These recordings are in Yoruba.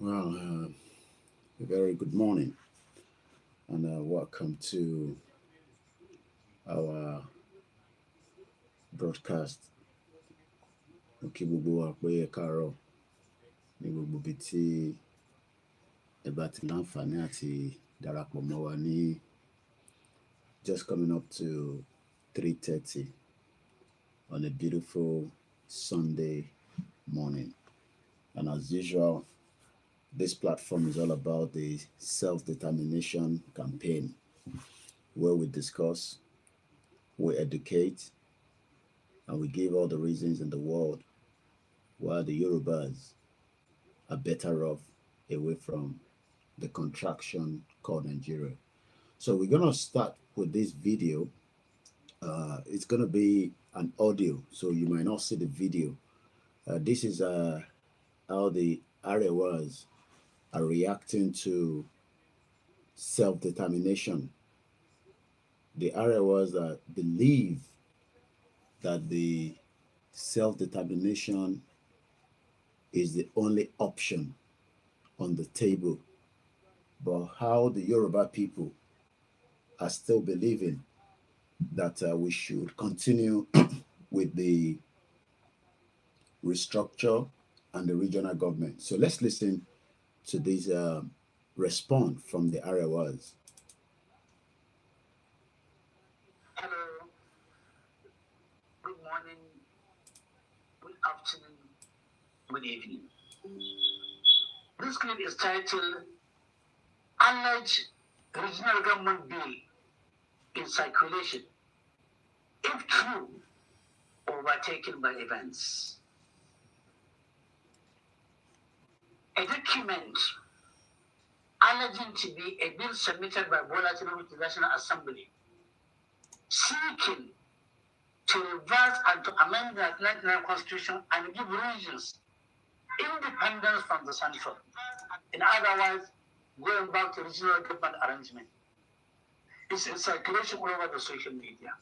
Well, a very good morning and welcome to our broadcast. Mo kí gbogbo wa pé ẹ káàárọ̀ ní gbogbo ibi tí ẹ bá ti láǹfààní àti darapọ̀ mọ́ wa ní just coming up to 3:30 on a beautiful Sunday morning. And as usual, this platform is all about the self-determination campaign where we discuss, we educate, and we give all the reasons in the world why the Yorubas are better off away from the contraction called Nigeria. So we're going to start with this video. It's going to be an audio, so you might not see the video. This is how the Arewas are reacting to self-determination. The Arewas that believe that the self-determination is the only option on the table, but how the Yoruba people are still believing that we should continue with the restructure and the regional government. So let's listen to this response from the Arewas. Hello, good morning, good afternoon, good evening. This clip is titled Alleged Regional Government Bill in Circulation, if true, overtaken by events. A document alleging to be a bill submitted by Bola Tinubu to the National Assembly seeking to reverse and to amend the 1999 Constitution and give regions independence from the central. In other words, going back to regional government arrangement. It's in circulation all over the social media.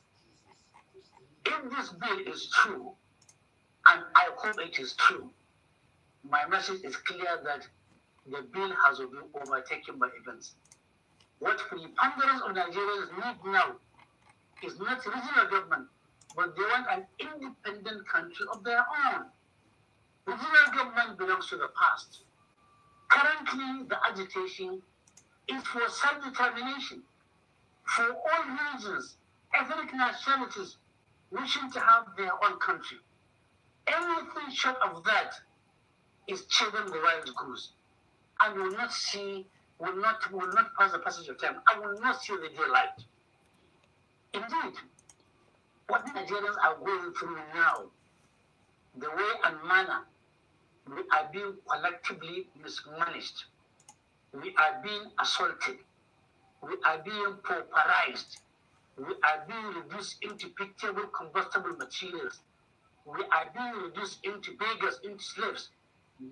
If this bill is true, and I hope it is true, my message is clear that the bill has been overtaken by events. What preponderance of Nigerians need now is not regional government, but they want an independent country of their own. Regional government belongs to the past. Currently, the agitation is for self-determination, for all regions, ethnic nationalities wishing to have their own country. Anything short of that is chasing the wild goose, and will not pass the passage of time. I will not see the daylight. Indeed, what Nigerians are going through now, the way and manner we are being collectively mismanaged, we are being assaulted, we are being pauperized, we are being reduced into pitiable combustible materials, we are being reduced into beggars, into slaves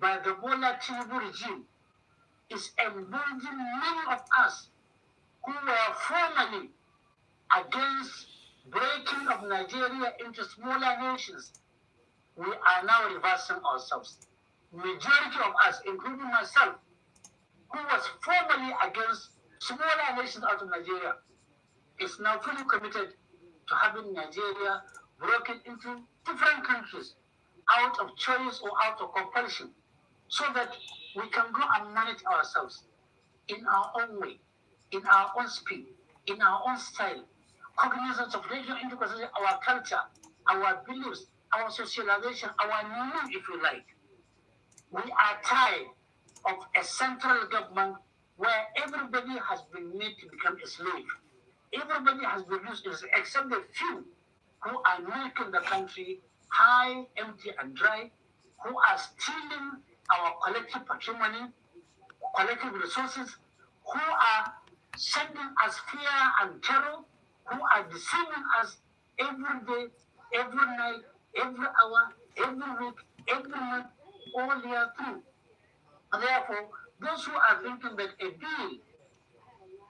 by the Bola Tinubu regime is emboldening many of us who were formerly against breaking of Nigeria into smaller nations. We are now reversing ourselves. Majority of us, including myself, who was formerly against smaller nations out of Nigeria, is now fully committed to having Nigeria broken into different countries out of choice or out of compulsion, so that we can go and manage ourselves in our own way, in our own speed, in our own style, cognizance of regional intricacies, our culture, our beliefs, our socialization, our need, if you like. We are tired of a central government where everybody has been made to become a slave. Everybody has been used, except the few who are making the country high, empty, and dry, who are stealing our collective patrimony, collective resources, who are sending us fear and terror, who are deceiving us every day, every night, every hour, every week, every month, all year through. And therefore, those who are thinking that a bill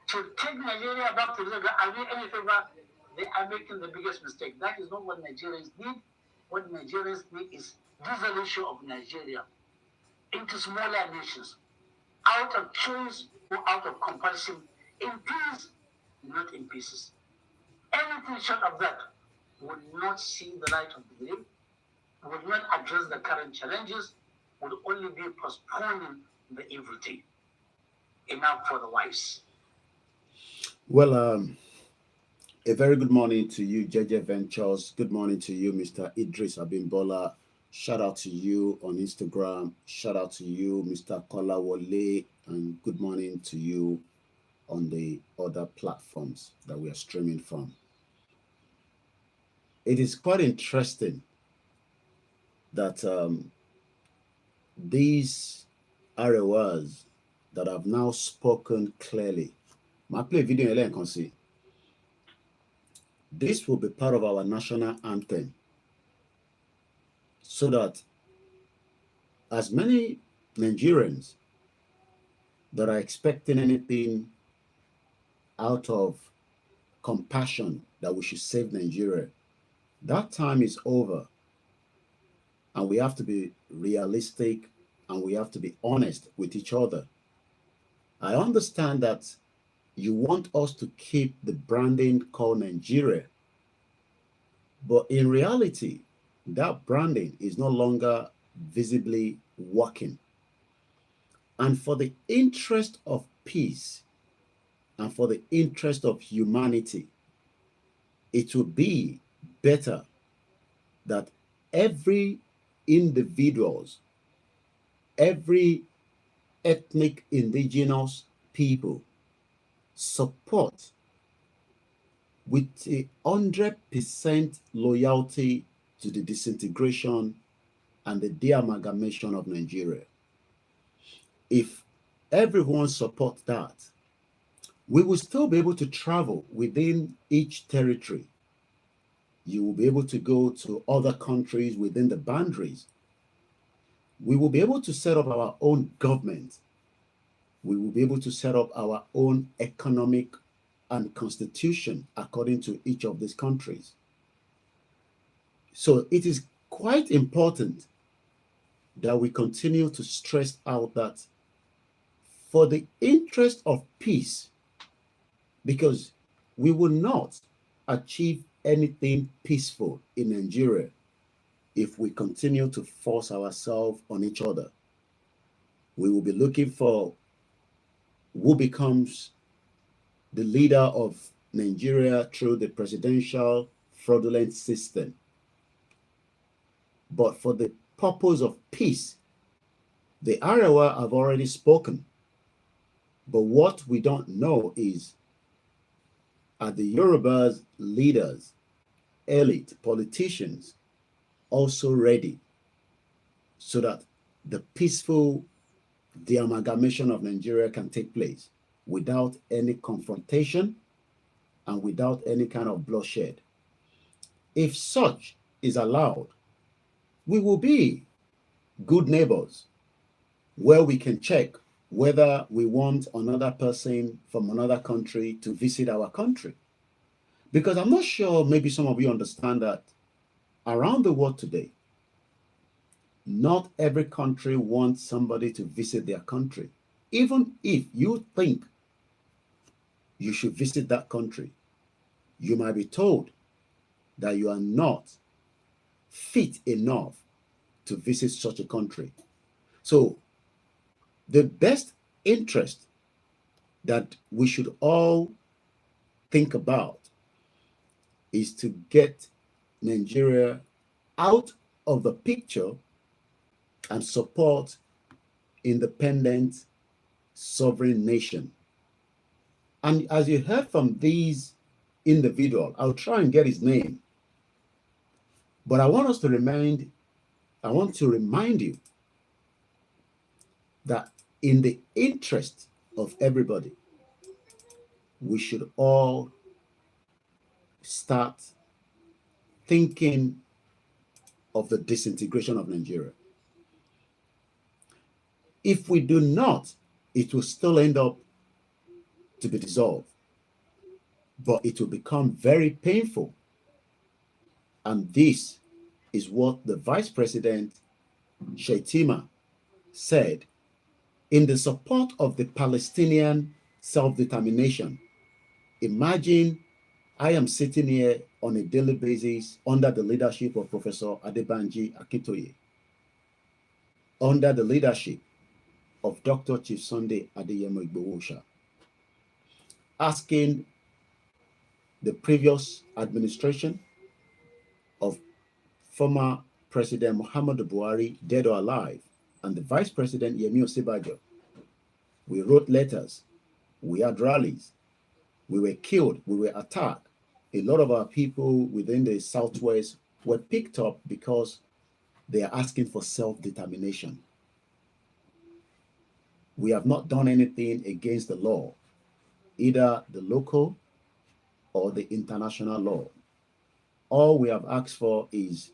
to take Nigeria back to the are doing any favor, they are making the biggest mistake. That is not what Nigerians need. What Nigerians need is dissolution of Nigeria into smaller nations. out of choice or out of compulsion, in peace, not in pieces. Anything short of that would not see the light of the day, would not address the current challenges, would only be postponing the evil day. Enough for the wise. Well, a very good morning to you, JJ Ventures. Good morning to you, Mr. Idris Abimbola. Shout out to you on Instagram. Shout out to you, Mr. Kola Wole. And good morning to you on the other platforms that we are streaming from. It is quite interesting that these Arewas that have now spoken clearly. My play video and can see. This will be part of our national anthem, so that as many Nigerians that are expecting anything out of compassion that we should save Nigeria, that time is over. And we have to be realistic and we have to be honest with each other. I understand that you want us to keep the branding called Nigeria, but in reality, that branding is no longer visibly working. And for the interest of peace and for the interest of humanity, it would be better that every individuals, every ethnic indigenous people support with 100% loyalty to the disintegration and the de-amalgamation of Nigeria. If everyone supports that, we will still be able to travel within each territory. You will be able to go to other countries within the boundaries. We will be able to set up our own government. We will be able to set up our own economic and constitution according to each of these countries. So it is quite important that we continue to stress out that for the interest of peace, because we will not achieve anything peaceful in Nigeria if we continue to force ourselves on each other. We will be looking for who becomes the leader of Nigeria through the presidential fraudulent system. But for the purpose of peace, the Arewa have already spoken. But what we don't know is, are the Yoruba's leaders, elite, politicians also ready so that the peaceful de-amalgamation of Nigeria can take place without any confrontation and without any kind of bloodshed? If such is allowed, we will be good neighbors where we can check whether we want another person from another country to visit our country. Because I'm not sure, maybe some of you understand that around the world today, not every country wants somebody to visit their country. Even if you think you should visit that country, you might be told that you are not fit enough to visit such a country. So the best interest that we should all think about is to get Nigeria out of the picture and support independent sovereign nation. And as you heard from these individuals, I'll try and get his name, but I want to remind you that in the interest of everybody, we should all start thinking of the disintegration of Nigeria. If we do not, it will still end up to be dissolved, but it will become very painful. And this is what the Vice President Shettima said in the support of the Palestinian self-determination. Imagine I am sitting here on a daily basis under the leadership of Professor Adebanji Akintoye, under the leadership of Dr. Chief Sunday Adeyemo Igboho, asking the previous administration of former President Muhammadu Buhari, dead or alive, and the Vice President Yemi Osinbajo. We wrote letters, we had rallies, we were killed, we were attacked. A lot of our people within the Southwest were picked up because they are asking for self-determination. We have not done anything against the law, either the local or the international law. All we have asked for is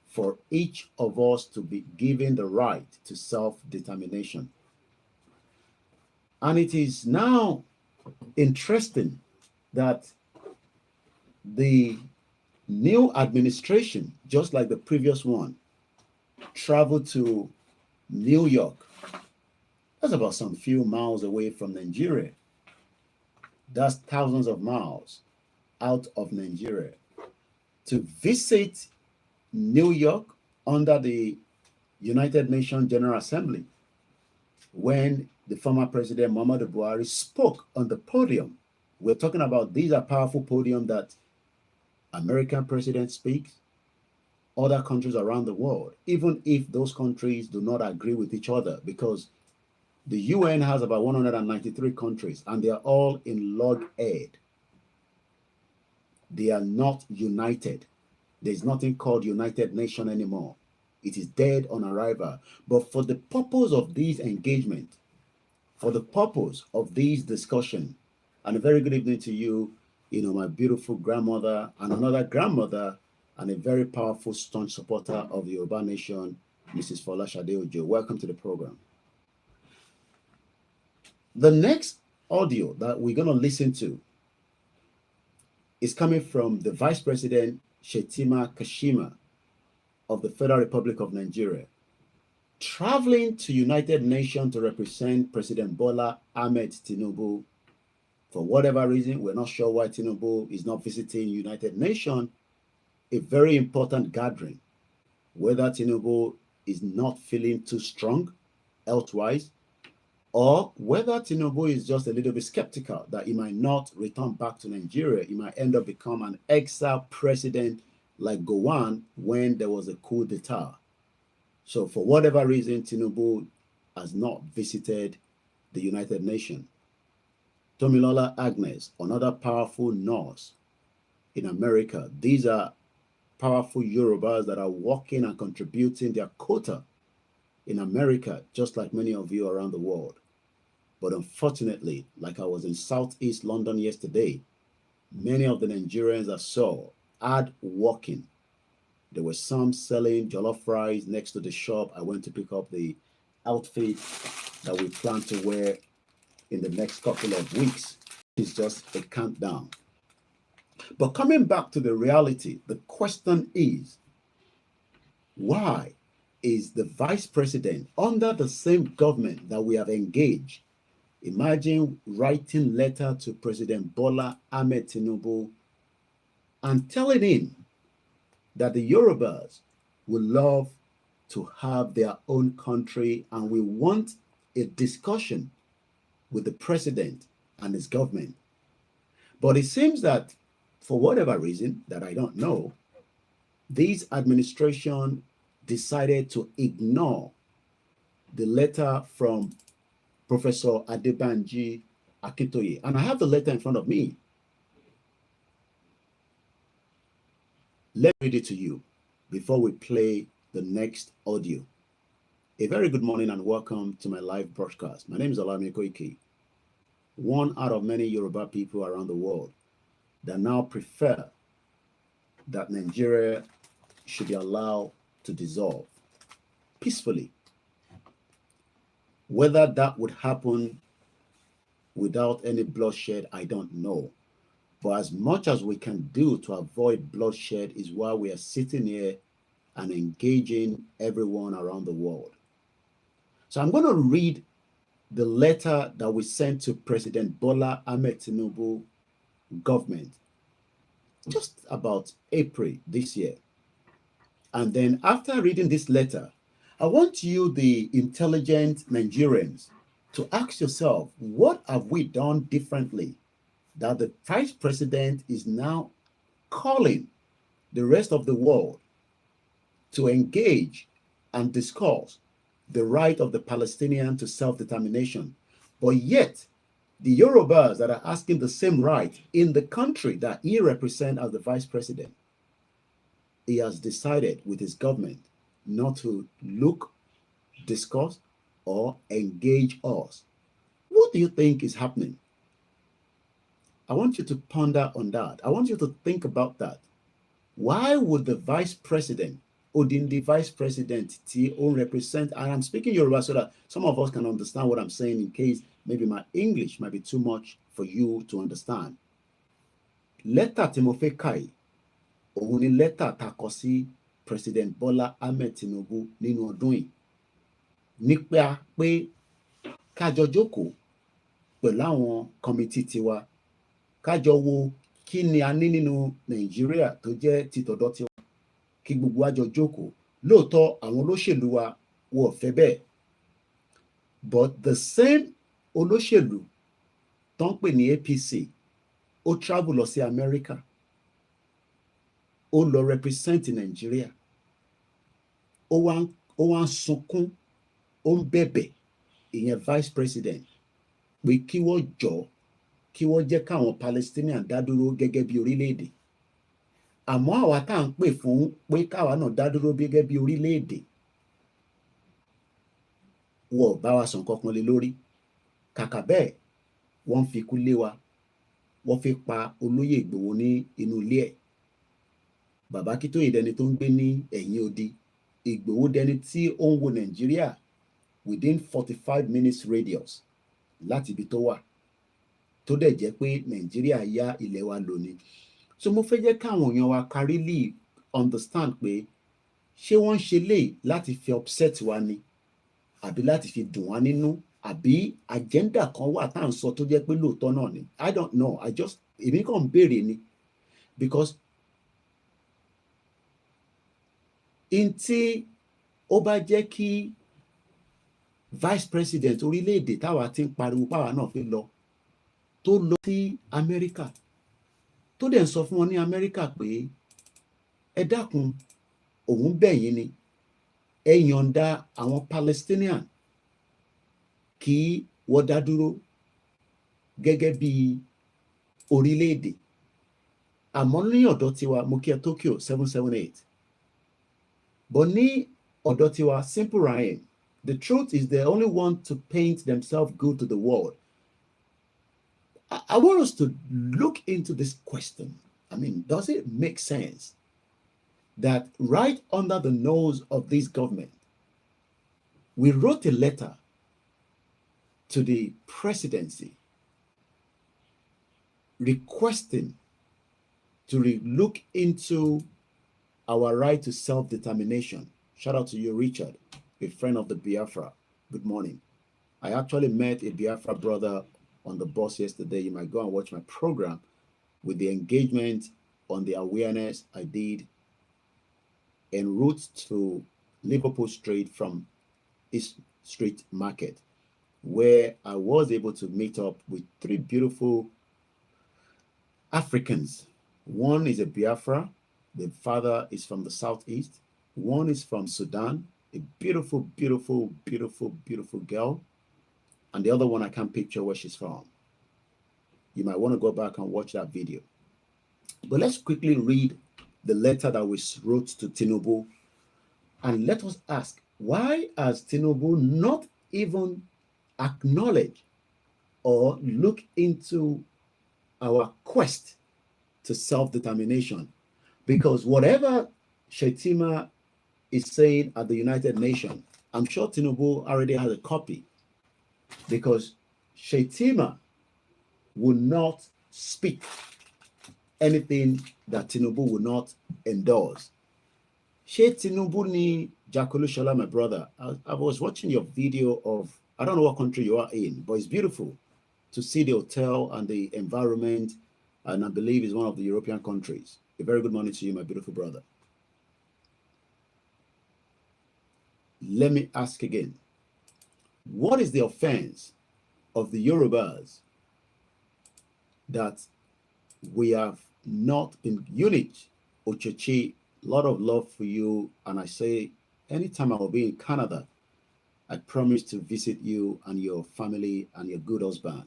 for each of us to be given the right to self-determination. And it is now interesting that the new administration, just like the previous one, traveled to New York. That's about some few miles away from Nigeria. That's thousands of miles out of Nigeria, to visit New York under the United Nations General Assembly when the former President Muhammadu Buhari spoke on the podium. We're talking about, these are powerful podiums that American president speaks, other countries around the world, even if those countries do not agree with each other, because the UN has about 193 countries and they are all in loghead. They are not united. There's nothing called United Nations anymore. It is dead on arrival. But for the purpose of this engagement, for the purpose of this discussion, and a very good evening to you, my beautiful grandmother and another grandmother and a very powerful, staunch supporter of the Yoruba Nation, Mrs. Folashade Ojo. Welcome to the program. The next audio that we're going to listen to is coming from the Vice President Shetima Kashima of the Federal Republic of Nigeria, traveling to United Nations to represent President Bola Ahmed Tinubu. For whatever reason, we're not sure why Tinubu is not visiting United Nations, a very important gathering, whether Tinubu is not feeling too strong health-wise, or whether Tinubu is just a little bit skeptical that he might not return back to Nigeria. He might end up become an exile president like Gowon when there was a coup d'etat. So for whatever reason, Tinubu has not visited the United Nations. Tomilola Agnes, another powerful nurse in America. These are powerful Yorubas that are working and contributing their quota in America, just like many of you around the world. But unfortunately, like I was in Southeast London yesterday, many of the Nigerians I saw hard working. There were some selling jollof rice next to the shop. I went to pick up the outfit that we plan to wear in the next couple of weeks. It's just a countdown. But coming back to the reality, the question is, why is the vice president under the same government that we have engaged? Imagine writing letter to President Bola Ahmed Tinubu and telling him that the Yorubas would love to have their own country and we want a discussion with the president and his government. But it seems that for whatever reason that I don't know, this administration decided to ignore the letter from Professor Adebanji Akintoye. And I have the letter in front of me. Let me read it to you before we play the next audio. A very good morning and welcome to my live broadcast. My name is OLAYOMI KOIKI, one out of many Yoruba people around the world that now prefer that Nigeria should be allowed to dissolve peacefully. Whether that would happen without any bloodshed, I don't know. But as much as we can do to avoid bloodshed is why we are sitting here and engaging everyone around the world. So I'm going to read the letter that we sent to President Bola Ahmed Tinubu government just about April this year. And then after reading this letter, I want you, the intelligent Nigerians, to ask yourself, what have we done differently that the vice president is now calling the rest of the world to engage and discuss the right of the Palestinian to self-determination? But yet, the Yorubas that are asking the same right in the country that he represents as the vice president, he has decided with his government not to look, discuss, or engage us. What do you think is happening? I want you to ponder on that. I want you to think about that. Why would the vice president, the vice president, represent, and I'm speaking Yoruba so that some of us can understand what I'm saying in case maybe my English might be too much for you to understand. Letter Timothy Kai, òun ni lẹ́tà tá kọ sí President Bola Ahmed Tinubu nínú ọdún yìí nípa pé kájọ jókòó pẹ̀lú àwọn kọ́mítì tiwa, kájọ wo kí ni a ní nínú Nàìjíríà tó jẹ́ títọ̀dọ̀ tiwa, kí gbogbo wa jọ jókòó. Lóòótọ́ àwọn olóṣèlú wa wọ́n fẹ́ bẹ́ẹ̀, but the same olóṣèlú tó ń pè ní APC ó travel lọ sí America, ó lọ represent Nigeria, ó wá ń sunkún, ó ń bẹ̀bẹ̀ ìyẹn vice president pé kí wọ́n jọ, kí wọ́n jẹ́ káwọn Palestinian dá dúró gẹ́gẹ́ bí orílẹ̀-èdè. Àmọ́ àwa tá à ń pè fún pé káwa náà dá dúró gẹ́gẹ́ bí orílẹ̀-èdè, wọ́n bá wa sàn kankan lé lórí. Kàkà bẹ́ẹ̀, wọ́n fi ikú lé wa, wọ́n fi pa olóyè Ìgbòho ní inú ilé ẹ̀. Bàbá Akíntóyè dẹni tó ń gbé ní ẹ̀yìn odi, Ìgbòho dẹni tí ó ń wo Nàìjíríà within 45 minutes radius láti ibi tó wà, tó dẹ̀ jẹ́ pé Nàìjíríà yá ilẹ̀ wa lónìí. So mo fẹ́ jẹ́ káwọn èèyàn wa ká really understand pé ṣé wọ́n ń ṣe léyìí láti fi upset wa ni, àbí láti fi dùn wá nínú, àbí agenda kan wà tá à ń sọ tó jẹ́ pé lóòótọ́ náà ni. I don't know. Èmi kàn ń béèrè ni, because in tí ó bá jẹ́ kí vice president orílẹ̀-èdè táwa ti ń pariwo páwa náà fi lọ, tó lọ sí Amẹ́ríkà, tó dẹ̀ ń sọ fún wọn ní Amẹ́ríkà pé ẹ dákun, òun bẹ̀ yín ni, ẹ yọ̀ǹda àwọn Palestinian kí wọ́n dá dúró gẹ́gẹ́ bí orílẹ̀-èdè. Àmọ́ ní ọ̀dọ̀ tiwa, mo kí ẹ Tokyo 778, but ní ọ̀dọ̀ tiwa, Simple Ryan, the truth is they only want to paint themselves good to the world. I want us to look into this question. I mean, does it make sense that right under the nose of this government, we wrote a letter to the presidency requesting to look into our right to self-determination? Shout out to you, Richard, a friend of the Biafra. Good morning. I actually met a Biafra brother on the bus yesterday. You might go and watch my program with the engagement on the awareness I did en route to Liverpool Street from East Street Market, where I was able to meet up with 3 beautiful Africans. One is a Biafra. The father is from the southeast. One is from Sudan, a beautiful, beautiful, beautiful, beautiful girl. And the other one, I can't picture where she's from. You might want to go back and watch that video. But let's quickly read the letter that we wrote to Tinubu. And let us ask, why has Tinubu not even acknowledged or look into our quest to self-determination? Because whatever Shetima is saying at the United Nations, I'm sure Tinubu already has a copy, because Shetima will not speak anything that Tinubu will not endorse. She Tinubu ni Jakolushola, my brother. I was watching your video of I don't know what country you are in, but it's beautiful to see the hotel and the environment. And I believe it's one of the European countries. A very good morning to you, my beautiful brother. Let me ask again. What is the offense of the Yorubas that we have not been unit? Ochechi, a lot of love for you. And I say, anytime I will be in Canada, I promise to visit you and your family and your good husband,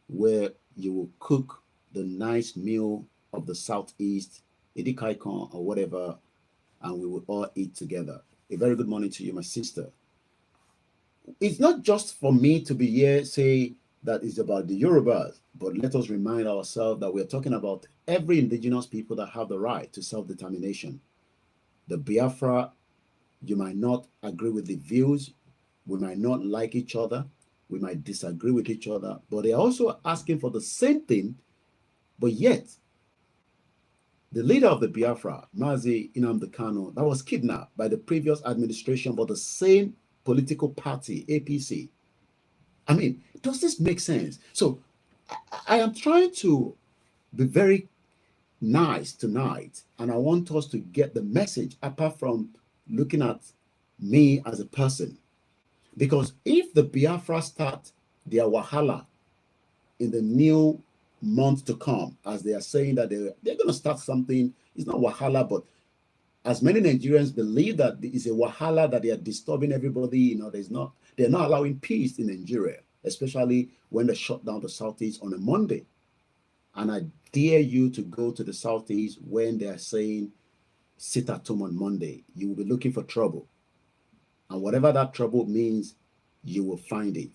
where you will cook the nice meal of the Southeast, Idikaikon or whatever, and we will all eat together. A very good morning to you, my sister. It's not just for me to be here say that it's about the Yorubas, but let us remind ourselves that we're talking about every indigenous people that have the right to self-determination. The Biafra, you might not agree with the views, we might not like each other, we might disagree with each other, but they're also asking for the same thing, but yet the leader of the Biafra, Mazi Nnamdi Kanu, that was kidnapped by the previous administration, but the same political party, APC. I mean, does this make sense? So I am trying to be very nice tonight, and I want us to get the message apart from looking at me as a person. Because if the Biafra start their wahala in the new month to come, as they are saying that they're going to start something, it's not wahala, but as many Nigerians believe that it's a wahala that they are disturbing everybody, they're not allowing peace in Nigeria, especially when they shut down the Southeast on a Monday. And I dare you to go to the Southeast when they are saying sit at home on Monday. You will be looking for trouble. And whatever that trouble means, you will find it.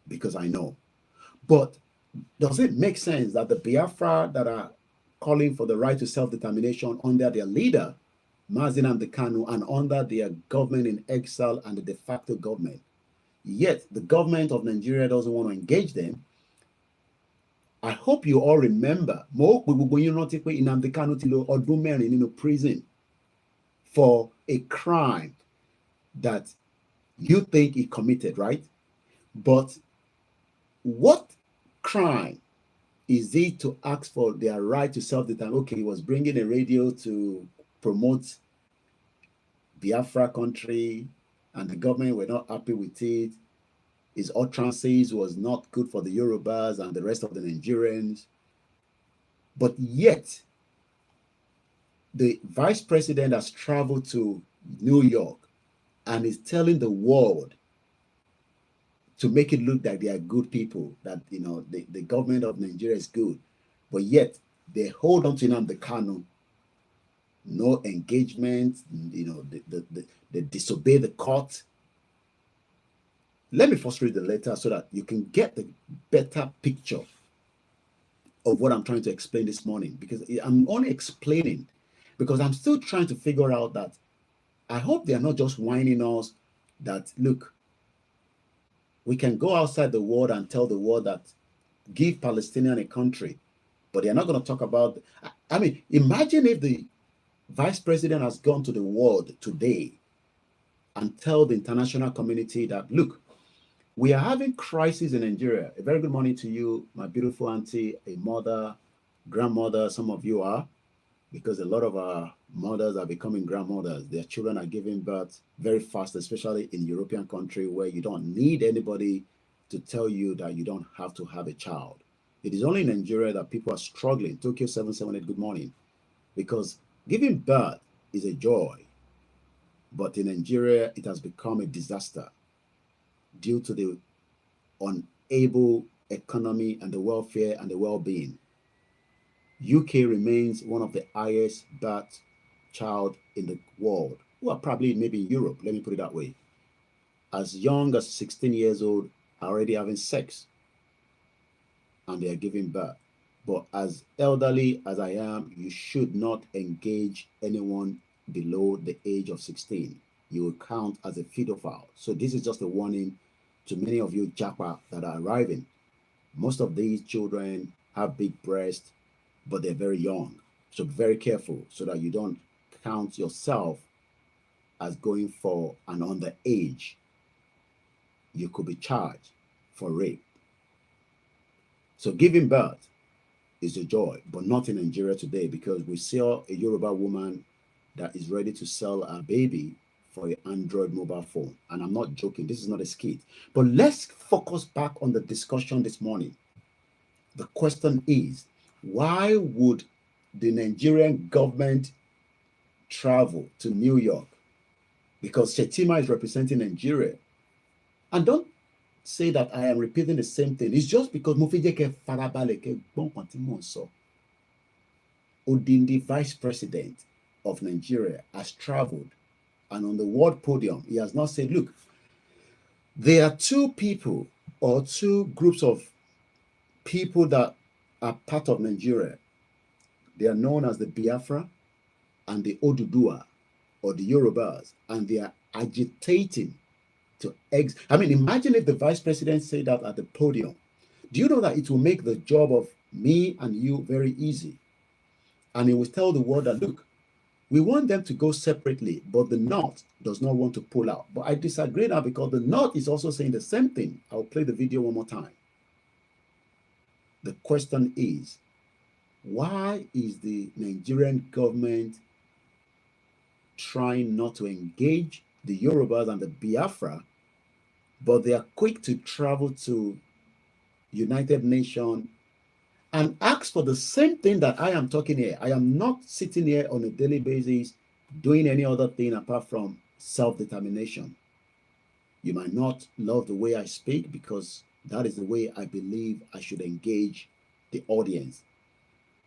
Because I know. But does it make sense that the Biafra that are calling for the right to self-determination under their leader, Mazi Nnamdi Kanu, and under their government in exile and the de facto government, yet the government of Nigeria doesn't want to engage them? I hope you all remember Nnamdi Kanu ti lò ọdún mẹ́rin nínú prison for a crime that you think he committed, right? But what crime is it to ask for their right to self-determination? Okay, he was bringing a radio to promote Biafra country, and the government were not happy with it. His utterances was not good for the Yorubas and the rest of the Nigerians. But yet, the vice president has traveled to New York and is telling the world to make it look like they are good people, that the government of Nigeria is good. But yet they hold on to Nnamdi Kanu, no engagement, they disobey the court. Let me first read the letter so that you can get the better picture of what I'm trying to explain this morning, because I'm only explaining because I'm still trying to figure out that I hope they are not just whining us that, look, we can go outside the world and tell the world that give Palestinian a country, but they're not going to talk about. I mean, imagine if the vice president has gone to the world today and tell the international community that, look, we are having crisis in Nigeria. A very good morning to you, my beautiful auntie, a mother, grandmother. Some of you are, because a lot of our mothers are becoming grandmothers. Their children are giving birth very fast, especially in European country where you don't need anybody to tell you that you don't have to have a child. It is only in Nigeria that people are struggling. Tokyo 778, good morning. Because giving birth is a joy. But in Nigeria, it has become a disaster due to the unable economy and the welfare and the well-being. UK remains one of the highest birth child in the world, who are probably maybe in Europe, let me put it that way. As young as 16 years old are already having sex and they are giving birth. But as elderly as I am, you should not engage anyone below the age of 16. You will count as a pedophile. So this is just a warning to many of you Japa that are arriving. Most of these children have big breasts, but they're very young. So be very careful so that you don't count yourself as going for an underage. you could be charged for rape. So giving birth is a joy, but not in Nigeria today, because we saw a Yoruba woman that is ready to sell her baby for an Android mobile phone. And I'm not joking. This is not a skit. But let's focus back on the discussion this morning. The question is, why would the Nigerian government travel to New York? Because Shetima is representing Nigeria. And don't say that I am repeating the same thing. It's just because Mofijeke Farabaleke Bonkontimonso, Odindi, vice president of Nigeria, has traveled, and on the world podium, he has not said, look, there are two people or two groups of people that are part of Nigeria. They are known as the Biafra and the Odudua, or the Yorubas, and they are agitating to I mean, imagine if the vice president said that at the podium. Do you know that it will make the job of me and you very easy? And he will tell the world that, look, we want them to go separately, but the North does not want to pull out. But I disagree now, because the North is also saying the same thing. I'll play the video one more time. The question is, why is the Nigerian government trying not to engage the Yorubas and the Biafra, but they are quick to travel to United Nations and ask for the same thing that I am talking here? I am not sitting here on a daily basis doing any other thing apart from self-determination. You might not love the way I speak, because that is the way I believe I should engage the audience.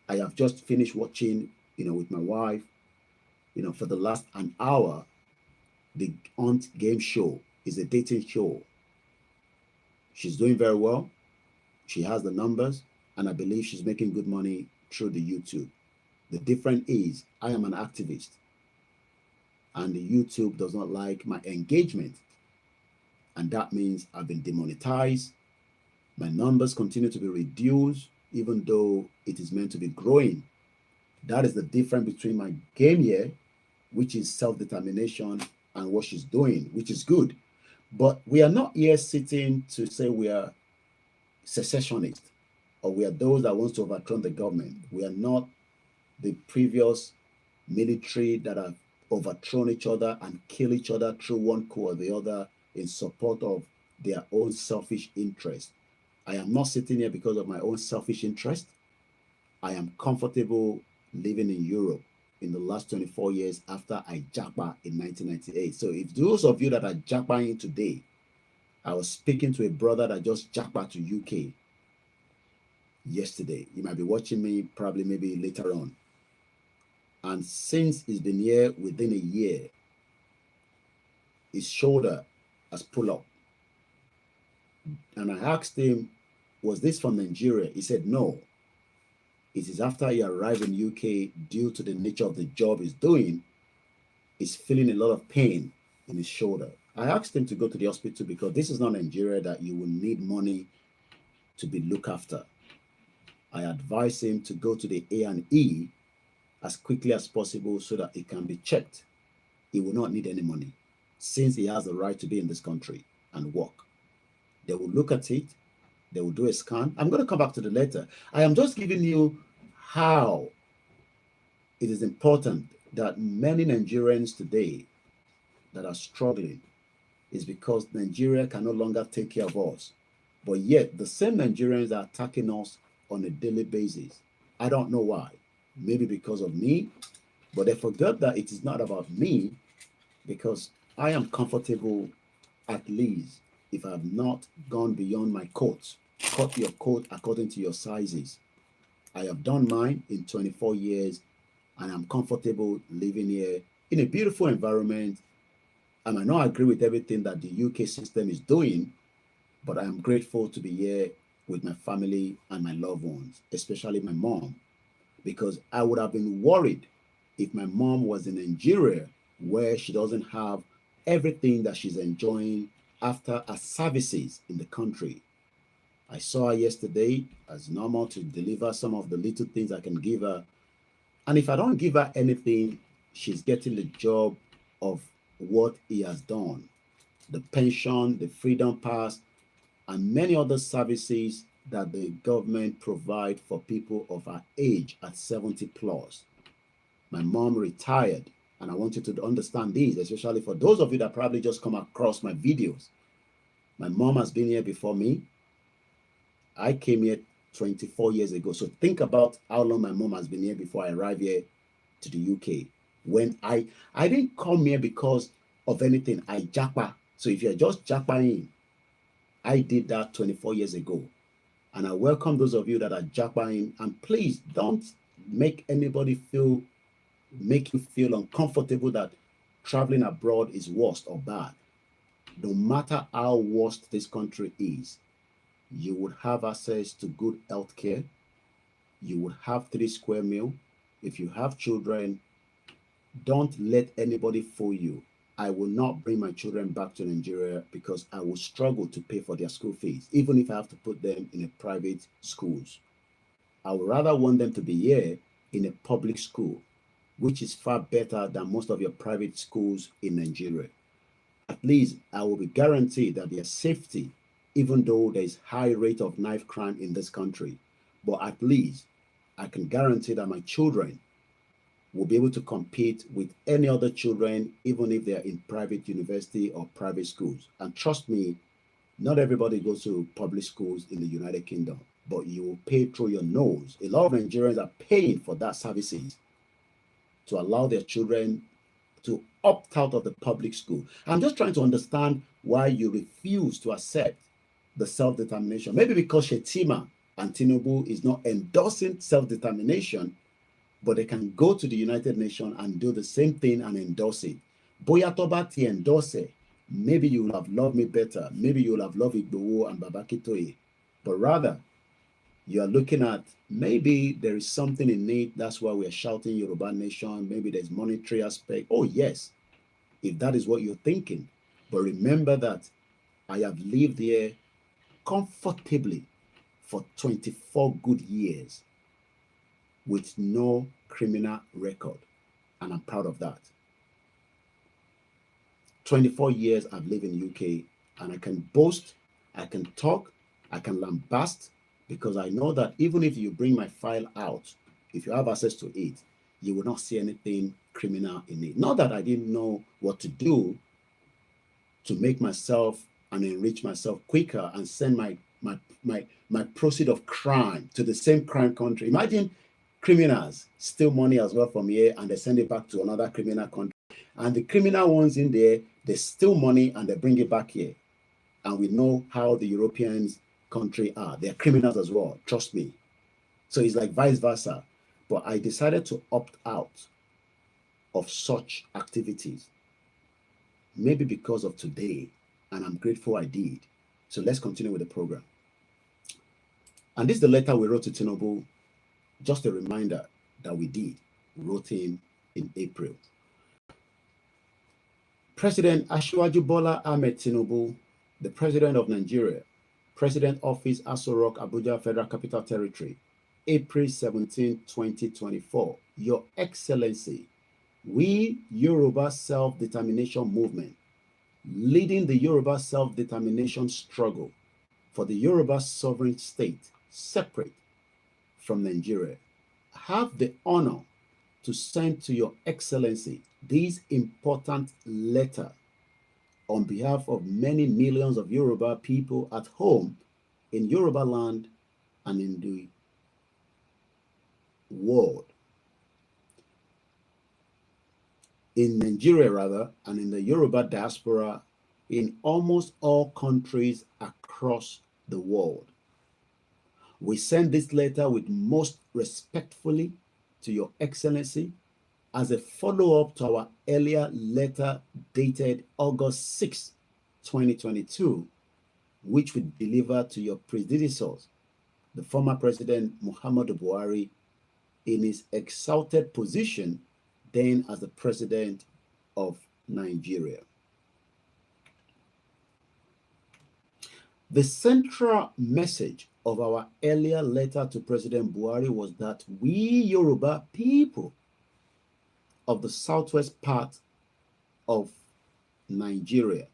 I have just finished watching, with my wife, for the last an hour, the Aunt Game Show. Is a dating show. She's doing very well. She has the numbers, and I believe she's making good money through the YouTube. The difference is I am an activist, and the YouTube does not like my engagement, and that means I've been demonetized. My numbers continue to be reduced, even though it is meant to be growing. That is the difference between my game here, which is self-determination, and what she's doing, which is good. But we are not here sitting to say we are secessionists, or we are those that want to overthrow the government. We are not the previous military that have overthrown each other and kill each other through one coup or the other in support of their own selfish interest. I am not sitting here because of my own selfish interest. I am comfortable living in Europe in the last 24 years after I japa in 1998. So if those of you that are japaing today, I was speaking to a brother that just japa to UK yesterday. You might be watching me probably maybe later on. And since he's been here within a year, his shoulder has pulled up. And I asked him, was this from Nigeria? He said, no. It is after he arrived in UK, due to the nature of the job he's doing, he's feeling a lot of pain in his shoulder. I asked him to go to the hospital, because this is not Nigeria that you will need money to be looked after. I advised him to go to the A&E as quickly as possible so that it can be checked. He will not need any money, since he has the right to be in this country and work. They will look at it. They will do a scan. I'm going to come back to the letter. I am just giving you how it is important that many Nigerians today that are struggling is because Nigeria can no longer take care of us. But yet, the same Nigerians are attacking us on a daily basis. I don't know why. Maybe because of me, but they forgot that it is not about me, because I am comfortable, at least, if I have not gone beyond my coat. Cut your coat according to your sizes. I have done mine in 24 years, and I'm comfortable living here in a beautiful environment. I might not agree with everything that the UK system is doing, but I am grateful to be here with my family and my loved ones, especially my mom, because I would have been worried if my mom was in Nigeria, where she doesn't have everything that she's enjoying after her services in the country. I saw her yesterday, as normal, to deliver some of the little things I can give her. And if I don't give her anything, she's getting the job of what he has done. the pension, the freedom pass, and many other services that the government provide for people of our age at 70 plus. My mom retired, and I want you to understand this, especially for those of you that probably just come across my videos. My mom has been here before me. I came here 24 years ago. So think about how long my mom has been here before I arrived here to the UK. When I didn't come here because of anything. I japa. So if you're just japaing, I did that 24 years ago. And I welcome those of you that are japaing. And please don't make anybody make you feel uncomfortable that traveling abroad is worst or bad. No matter how worst this country is, you would have access to good health care. You would have 3 square meal. If you have children, don't let anybody fool you. I will not bring my children back to Nigeria because I will struggle to pay for their school fees, even if I have to put them in a private schools. I would rather want them to be here in a public school, which is far better than most of your private schools in Nigeria. At least I will be guaranteed that their safety, even though there is high rate of knife crime in this country, but at least I can guarantee that my children will be able to compete with any other children, even if they are in private university or private schools. And trust me, not everybody goes to public schools in the United Kingdom, but you will pay through your nose. A lot of Nigerians are paying for that services to allow their children to opt out of the public school. I'm just trying to understand why you refuse to accept the self-determination. Maybe because Shetima and Tinubu is not endorsing self-determination, but they can go to the United Nations and do the same thing and endorse it. Boya toba ti endorse, maybe you will have loved me better. Maybe you will have loved Igboho and Babakitoye. But rather, you are looking at maybe there is something in it. That's why we are shouting Yoruba Nation. Maybe there's monetary aspect. Oh, yes, if that is what you're thinking. But remember that I have lived here comfortably for 24 good years with no criminal record. And I'm proud of that. 24 years I've lived in UK, and I can boast, I can talk, I can lambast, because I know that even if you bring my file out, if you have access to it, you will not see anything criminal in it. Not that I didn't know what to do to make myself and enrich myself quicker and send my proceed of crime to the same crime country. Imagine criminals steal money as well from here and they send it back to another criminal country. And the criminal ones in there, they steal money and they bring it back here. And we know how the Europeans country are. They're criminals as well, trust me. So it's like vice versa. But I decided to opt out of such activities. Maybe because of today, and I'm grateful I did. So let's continue with the program. And this is the letter we wrote to Tinubu. Just a reminder that we wrote him in April. President Asiwaju Bola Ahmed Tinubu, the President of Nigeria, President Office, Aso Rock, Abuja, Federal Capital Territory, April 17, 2024. Your Excellency, we Yoruba Self-Determination Movement, leading the Yoruba self-determination struggle for the Yoruba sovereign state, separate from Nigeria, have the honor to send to Your Excellency this important letter on behalf of many millions of Yoruba people at home in Yoruba land and in the world. In Nigeria, rather, and in the Yoruba diaspora in almost all countries across the world. We send this letter with most respectfully to Your Excellency as a follow-up to our earlier letter dated August 6, 2022, which we delivered to your predecessors, the former President Muhammadu Buhari, in his exalted position then as the President of Nigeria. The central message of our earlier letter to President Buhari was that we Yoruba people of the southwest part of Nigeria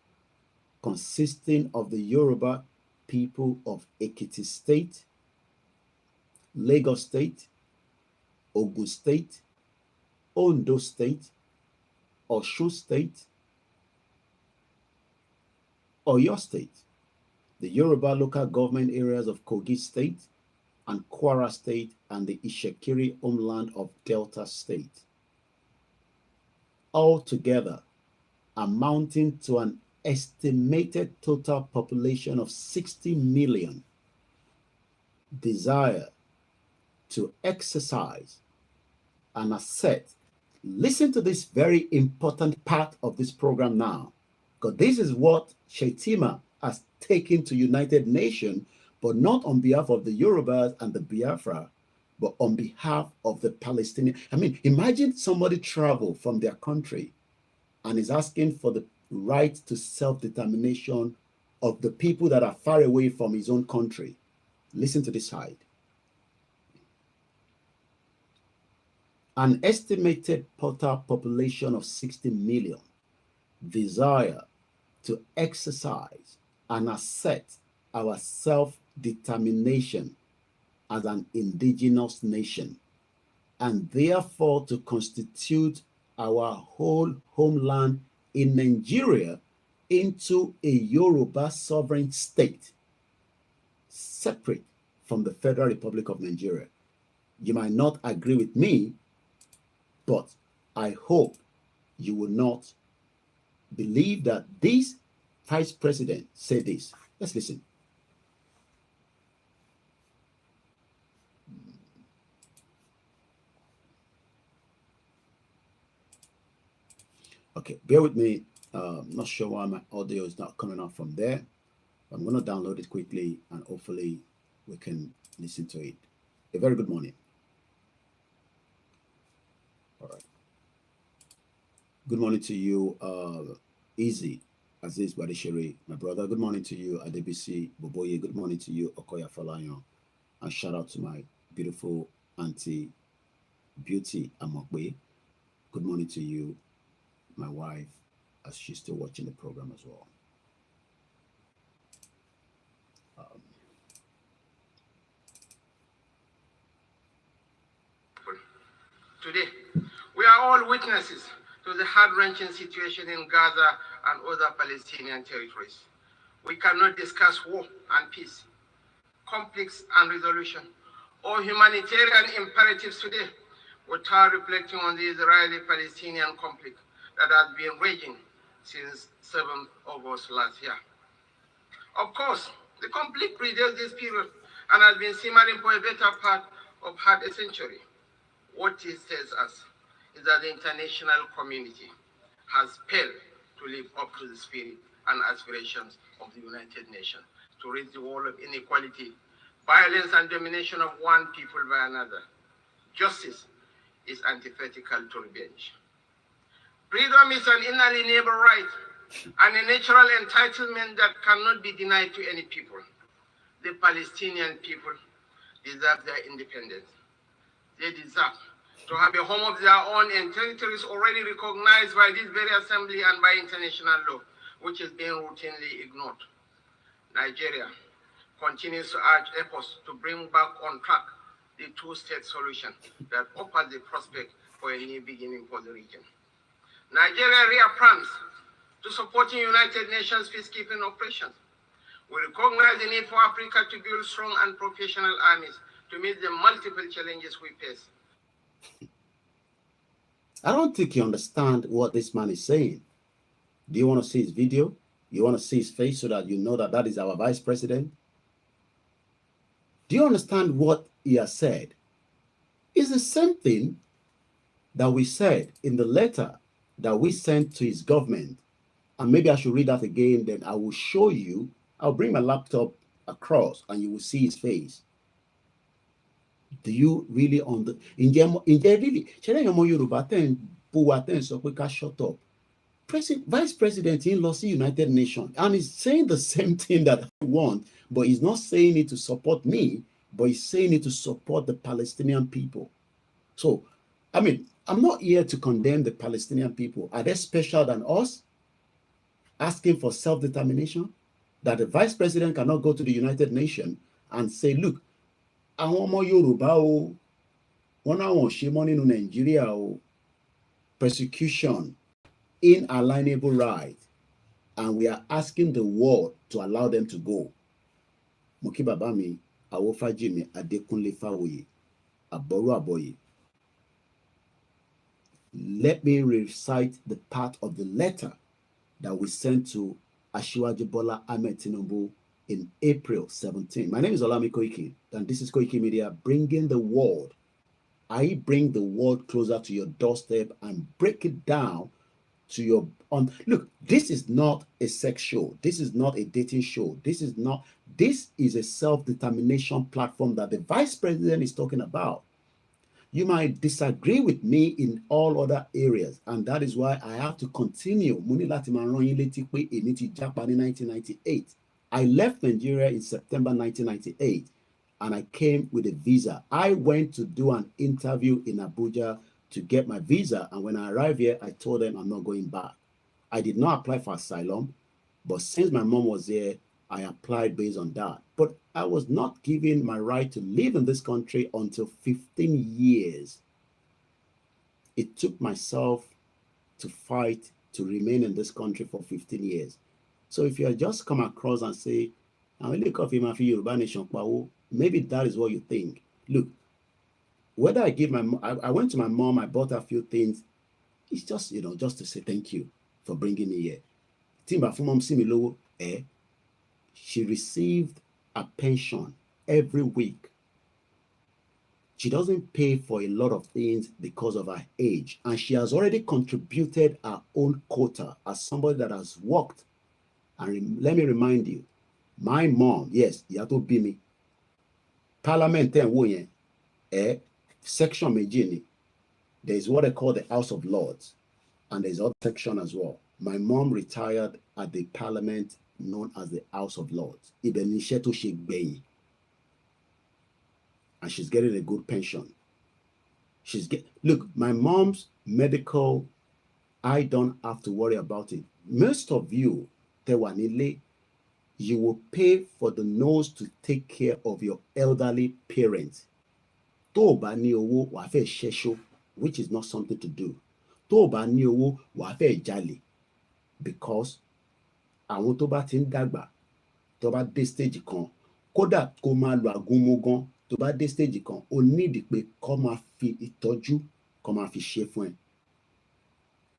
consisting of the Yoruba people of Ekiti State, Lagos State, Ogun State, Ondo State, Osun State, Oyo State, the Yoruba local government areas of Kogi State and Kwara State, and the Ishekiri homeland of Delta State, altogether amounting to an estimated total population of 60 million, desire to exercise and assert. Listen to this very important part of this program now, because this is what Shetima has taken to United Nations, but not on behalf of the Yorubas and the Biafra, but on behalf of the Palestinians. I mean, imagine somebody travel from their country and is asking for the right to self-determination of the people that are far away from his own country. Listen to this side. An estimated total population of 60 million desire to exercise and assert our self-determination as an indigenous nation, and therefore to constitute our whole homeland in Nigeria into a Yoruba sovereign state, separate from the Federal Republic of Nigeria. You might not agree with me, but I hope you will not believe that this vice president said this. Let's listen. Okay, bear with me. Not sure why my audio is not coming out from there. I'm going to download it quickly and hopefully we can listen to it. A very good morning. All right. Good morning to you, Easy Aziz Badishiri, my brother. Good morning to you, Adebisi Boboye. Good morning to you, Okoya Falayon. And shout out to my beautiful auntie, Beauty Amokwe. Good morning to you, my wife, as she's still watching the program as well. Today, we are all witnesses to the heart-wrenching situation in Gaza and other Palestinian territories. We cannot discuss war and peace, conflicts and resolution, or humanitarian imperatives today without reflecting on the Israeli-Palestinian conflict that has been raging since 7th August last year. Of course, the conflict predates this period and has been simmering for a better part of half a century. What it tells us is that the international community has failed to live up to the spirit and aspirations of the United Nations to rid the world of inequality, violence, and domination of one people by another. Justice is antithetical to revenge. Freedom is an inalienable right and a natural entitlement that cannot be denied to any people. The Palestinian people deserve their independence. They deserve to have a home of their own in territories already recognized by this very assembly and by international law, which is being routinely ignored. Nigeria continues to urge efforts to bring back on track the two-state solution that offers the prospect for a new beginning for the region. Nigeria reaffirms to supporting United Nations peacekeeping operations. We recognize the need for Africa to build strong and professional armies to meet the multiple challenges we face. I don't think you understand what this man is saying. Do you want to see his video? You want to see his face so that you know that that is our vice president? Do you understand what he has said? It's the same thing that we said in the letter that we sent to his government. And maybe I should read that again, then I will show you. I'll bring my laptop across and you will see his face. Do you really really shut up? Vice President in Lossy United Nations, and he's saying the same thing that I want, but he's not saying it to support me, but he's saying it to support the Palestinian people. So, I mean, I'm not here to condemn the Palestinian people. Are they special than us? asking for self-determination, that the vice president cannot go to the United Nations and say, look, àwọn ọmọ Yorùbá o, wọ́n náwọn ṣe mọ́ nínú Nàìjíríà o, persecution, inalienable right, and we are asking the world to allow them to go. Mo kí bàbá mi, Awofajimi Adekunle Fawoye, Aboru Aboye. Let me recite the part of the letter that we sent to Asiwaju Bola Ahmed Tinubu in April 17. My name is OLAYOMI KOIKI, and this is Koikimedia, bringing the world. I bring the world closer to your doorstep and break it down to your look. This is not a sex show. This is not a dating show. This is a self-determination platform that the vice president is talking about. You might disagree with me in all other areas, and that is why I have to continue. 1998. I left Nigeria in September 1998, and I came with a visa. I went to do an interview in Abuja to get my visa, and when I arrived here, I told them I'm not going back. I did not apply for asylum, but since my mom was there, I applied based on that. But I was not given my right to live in this country until 15 years. It took myself to fight to remain in this country for 15 years. So if you just come across and say, maybe that is what you think. Look, whether I give I went to my mom, I bought her a few things. It's just, just to say thank you for bringing me here. Timba for mom see me low, she received a pension every week. She doesn't pay for a lot of things because of her age, and she has already contributed her own quota as somebody that has worked. And let me remind you, my mom, yes, Yato Bimi, Parliament section Mejini, there is what they call the House of Lords, and there's other section as well. My mom retired at the Parliament known as the House of Lords. And she's getting a good pension. Look, my mom's medical, I don't have to worry about it. Most of you, Tewanile, you will pay for the nurse to take care of your elderly parents. Toba ni owo wa fe shesho, which is not something to do. Toba ni owo wa fe jale, because àwọn tó bá ti ń dàgbà, tó bá dé stage kan, kódà kó máa lo àgúnmu gan, tó bá dé stage kan, ó nídìí pé kó máa fi ìtọ́jú, kó máa fi ṣe fún ẹ.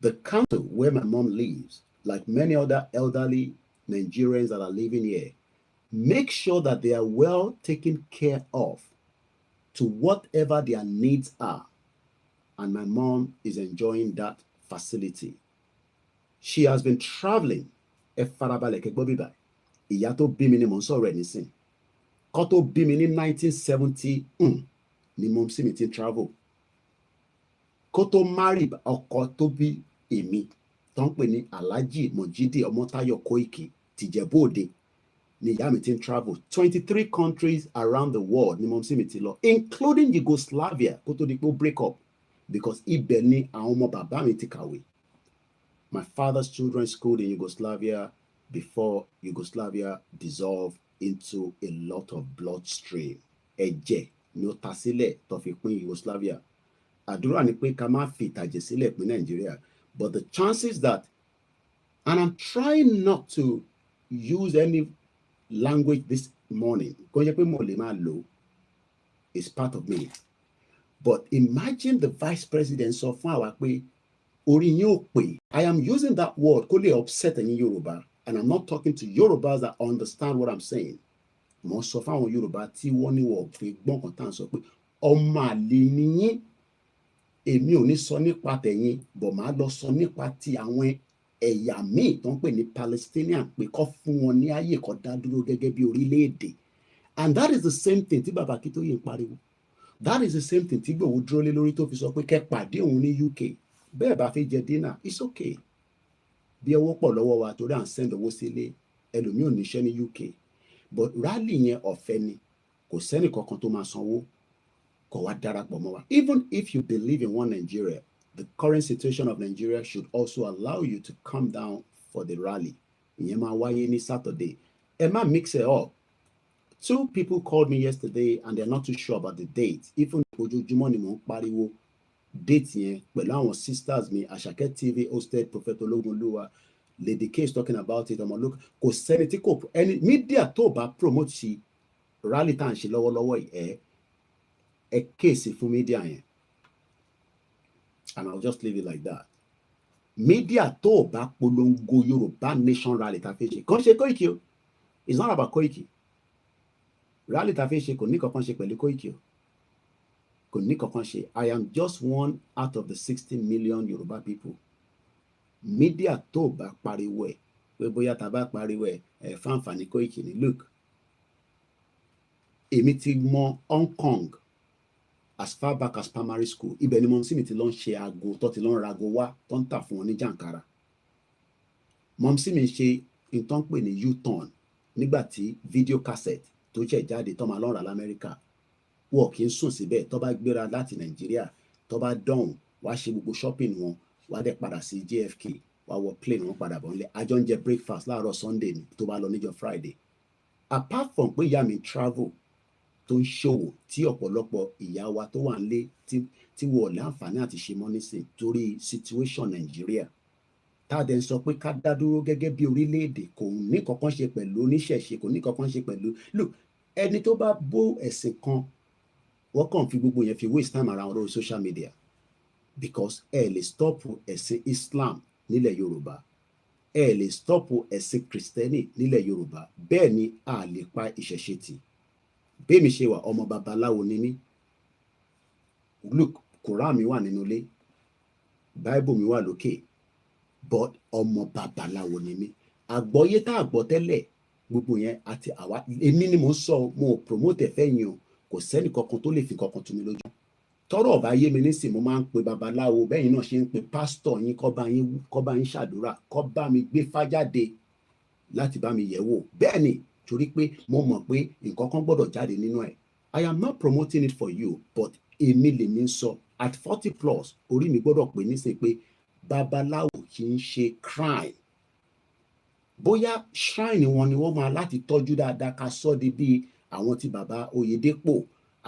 The council where my mom lives, like many other elderly Nigerians that are living here, make sure that they are well taken care of to whatever their needs are. And my mom is enjoying that facility. She has been traveling. Ìyá tó bí mi ni mò ń sọ̀rọ̀ ẹ̀ nísìn. Kó tó bí mi ní 1970 ni mom sí mi ti travel. Kó tó marry ọkọ tó bí èmi tó ń pè ní Alhaji Mojide Ọmọ́táyọ̀ Koiki tìjẹ̀bú Òde ni ìyá mi ti travel. 23 countries around the world ni mom sí mi ti lọ, including Yugoslavia kó tó di pé ó break up, because ibẹ̀ ni àwọn ọmọ bàbá mi ti kàwé. My father's children schooled in Yugoslavia before Yugoslavia dissolved into a lot of bloodstream. Ẹ̀jẹ̀ ni ó ta sílẹ̀ tó fi pín Yugoslavia. Àdúrà ni pé ká má fi ìtàjẹ̀ sílẹ̀ pín Nigeria. But the chances that, and I'm trying not to use any language this morning, kó jẹ́ pé mo lè máa lò, is part of me. But imagine the vice president sọ fún àwa pé orí yín ò pé. I am using that word kó lè upset ẹ̀yin Yorùbá, and I'm not talking to Yorùbás that understand what I'm saying. Mo sọ fún àwọn Yorùbá tí wọ́n ní wọ́n fi gbọ́n kan tán sọ pé ọmọ àlè ni yín. Èmi ò ní sọ nípa tẹ̀yin, but màá lọ sọ nípa ti àwọn ẹ̀yà míì tó ń pè ní Palestinian, pé kó fún wọn ní ààyè kó dá dúró gẹ́gẹ́ bí orílẹ̀-èdè. And that is the same thing tí bàbá Akíntóyè ń pariwo. That is the same thing tí Igboho dúró lé lórí tó fi sọ pé kẹ́ pàdé òun ní UK. Bẹ́ẹ̀ bá fi jẹ dinner, it's okay. Bí owó pọ̀ lọ́wọ́ wa torí à ń send owó sílé, ẹlòmíì ò níṣẹ́ ní UK. But rally yẹn ọ̀fẹ́ ni, kò sẹ́nì kankan tó máa sanwó, kó wá darapọ̀ mọ́ wa. Even if you believe in one Nigeria, the current situation of Nigeria should also allow you to come down for the rally. ìyẹn máa wáyé ní Saturday. Ẹ má mix it up. 2 people called me yesterday and they're not too sure about the date. Even ojoojúmọ́ ni mò ń pariwo date yẹn pẹ̀lú àwọn sisters mi, Àṣàkẹ́ TV hosted Prophet Ológunlúwa, Lady K is talking about it. Look, kò sẹ́ni tí kò ẹni media tó bá promote sí rally tá à ń ṣe lọ́wọ́lọ́wọ́ ẹ kéèsì fún media yẹn. And I'll just leave it like that. Media tó bá polongo Yorùbá Nation rally tá a fẹ́ ṣe kàn ṣe Koiki o. It's not about Koiki. Rally tá a fẹ́ ṣe kò ní kankan ṣe pẹ̀lú Koiki o. Kò ní kankan ṣe. I am just one out of the 60 million Yoruba people. Media tó bá pariwo ẹ̀ pé bóyá tá bá pariwo ẹ̀ fáǹfààní Koiki ni. Look, èmi ti mọ Hong Kong as far back as primary school. Ibẹ̀ ni mo sì mi ti lọ ń ṣe aago tó ti lọ ń rago wá tó ń tà fún wọn ní jàǹkàrà. Mom sí mi ṣe nǹkan pè ní U-turn nígbà tí video cassette tó ṣẹ̀ jáde tó máa lọ rà l'Amẹ́ríkà. Wọ́n kì í sùn síbẹ̀ tó bá gbéra láti Nàìjíríà tó bá dọ̀hùn wá ṣe gbogbo shopping wọn wá dẹ̀ padà sí JFK wá wọ plane wọn padà bọ̀ nílé. Àjọ ń jẹ breakfast láàárọ̀ Sunday ni tó bá lọ níjọ́ Friday. Apart from pé ìyá mi travel tó ń ṣòwò tí ọ̀pọ̀lọpọ̀ ìyá wa tó wà nílé tí wọ́n lè àǹfààní àti ṣe mọ́ nísìn torí situation Nàìjíríà. Tá a dẹ̀ ń sọ pé ká dá dúró gẹ́gẹ́ bí orílẹ̀-èdè kò ní kankan ṣe pẹ̀lú oníṣẹ̀ṣe, kò ní kankan ṣe pẹ̀lú. Look, ẹni tó bá bó ẹ̀sìn kan wọ́n kàn fi gbogbo yẹn fi waste time around lórí social media because ẹ lè stop ẹ̀sìn Islam nílẹ̀ Yorùbá, ẹ lè stop ẹ̀sìn Kristẹni nílẹ̀ Yorùbá, bẹ́ẹ̀ ni a lè pa ìṣẹ̀ṣe tì. Bẹ́ẹ̀mi ṣe wà ọmọ babaláwo ni mí. Look, Quran mi wà nínú ilé, Bible mi wà lókè, but ọmọ babaláwo ni mí. Àgbọ́yé tá àgbọ́ tẹ́lẹ̀ gbogbo yẹn àti àwa èmi ni mò ń sọ mo promote ẹ̀fẹ́ yín o, kò sẹ́ni kankan tó lè fi kankan tú mi lójú. Tọ́rọ̀ ọba yé mi nísìn mo máa ń pe babaláwo bẹ́yìn náà ṣe ń pe pásítọ̀ yín kó bá yín ṣàdúrà, kó bá mi gbé fájáde láti bá mi yẹ̀ wò. Bẹ́ẹ̀ ni torí pé mo mọ̀ pé nǹkan kan gbọ́dọ̀ jáde nínú ẹ̀. I am not promoting it for you, but èmi lèmi ń sọ at 40 plus orí mi gbọ́dọ̀ pè nísìn pé babaláwo kì í ṣe crime. Bóyá shrine wọn ni wọ́n máa láti tọ́jú dáadáa ká sọ́ di bíi àwọn tí bàbá Oyèdépò,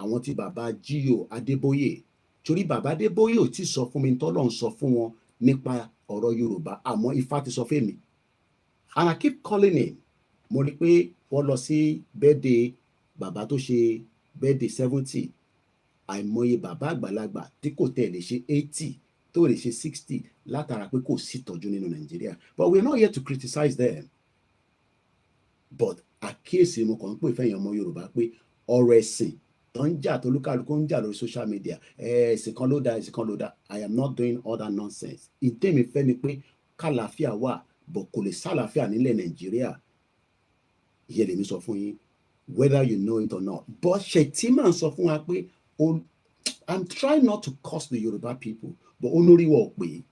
àwọn tí bàbá Jíyò Adébóyè. Torí bàbá Adébóyè ò tí sọ fún mi tọ́lọ́ ń sọ fún wọn nípa ọ̀rọ̀ Yorùbá, àmọ́ Ifá ti sọ fún mi. And I keep calling him. Mo rí pé wọ́n lọ sí birthday bàbá tó ṣe birthday 70. Àìmọye bàbá àgbàlagbà tí kò tẹ̀ lè ṣe 80 tó lè ṣe 60 látara pé kò sí ìtọ́jú nínú Nàìjíríà. But we are not here to criticize them. But àkíyèsí mo kàn ń pè fẹ́yìn ọmọ Yorùbá pé ọ̀rọ̀ ẹ̀sìn tó ń jà tó lúkàlùkù ń jà lórí social media ẹ̀sìn kan ló dá ẹ̀sìn kan ló dá. I am not doing all that nonsense. Ìtẹ́mi fẹ́ ni pé kàlàáfíà wà but kò lè sálàáfíà nílẹ̀ Nàìjíríà. Ìyẹn lèmi sọ fún yín whether you know it or not. But Shettima sọ fún wa pé I'm trying not to curse the Yoruba people but olórí wa ò pé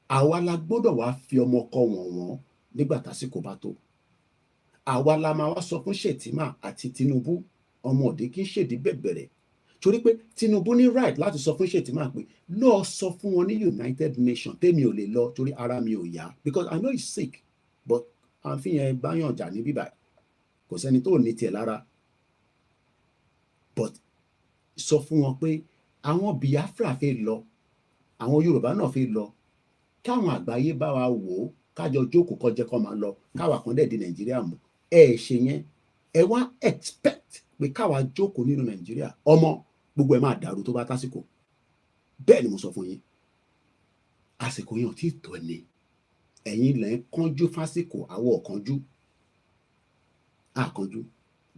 àwa la gbọ́dọ̀ wá fi ọmọ kọ wọ̀n nígbà tásìkò bá tó. Àwa la máa wá sọ fún Shettima àti Tinubu ọmọ òde kí n ṣèdí bẹ̀bẹ̀rẹ̀ torí pé Tinubu ní right láti sọ fún Shettima pé lọ́ọ́ sọ fún wọn ní United Nations tèmi ò lè lọ torí ara mi ò yá because I know he's sick but àfihàn báyọ̀ jà ní bíbá kò sẹ́ni tó ní tiẹ̀ lára but sọ fún wọn pé àwọn Biafra fẹ́ lọ àwọn Yorùbá náà fẹ́ lọ káwọn àgbáyé bá wa wò ó kájọ jókòó kọjẹ́ kọ́ máa lọ káwa kan dẹ̀ di Nàìjíríà mú ṣe yẹn ẹ wá expect pé káwa jókòó nínú Nàìjíríà ọmọ gbogbo ẹ máa dàrú tó bá tásìkò. Bẹ́ẹ̀ ni mo sọ fún yín àsìkò yẹn ò tí ì tó ni ẹ̀yin lẹ́ ń kánjú fásìkò àwọ̀ àkànjú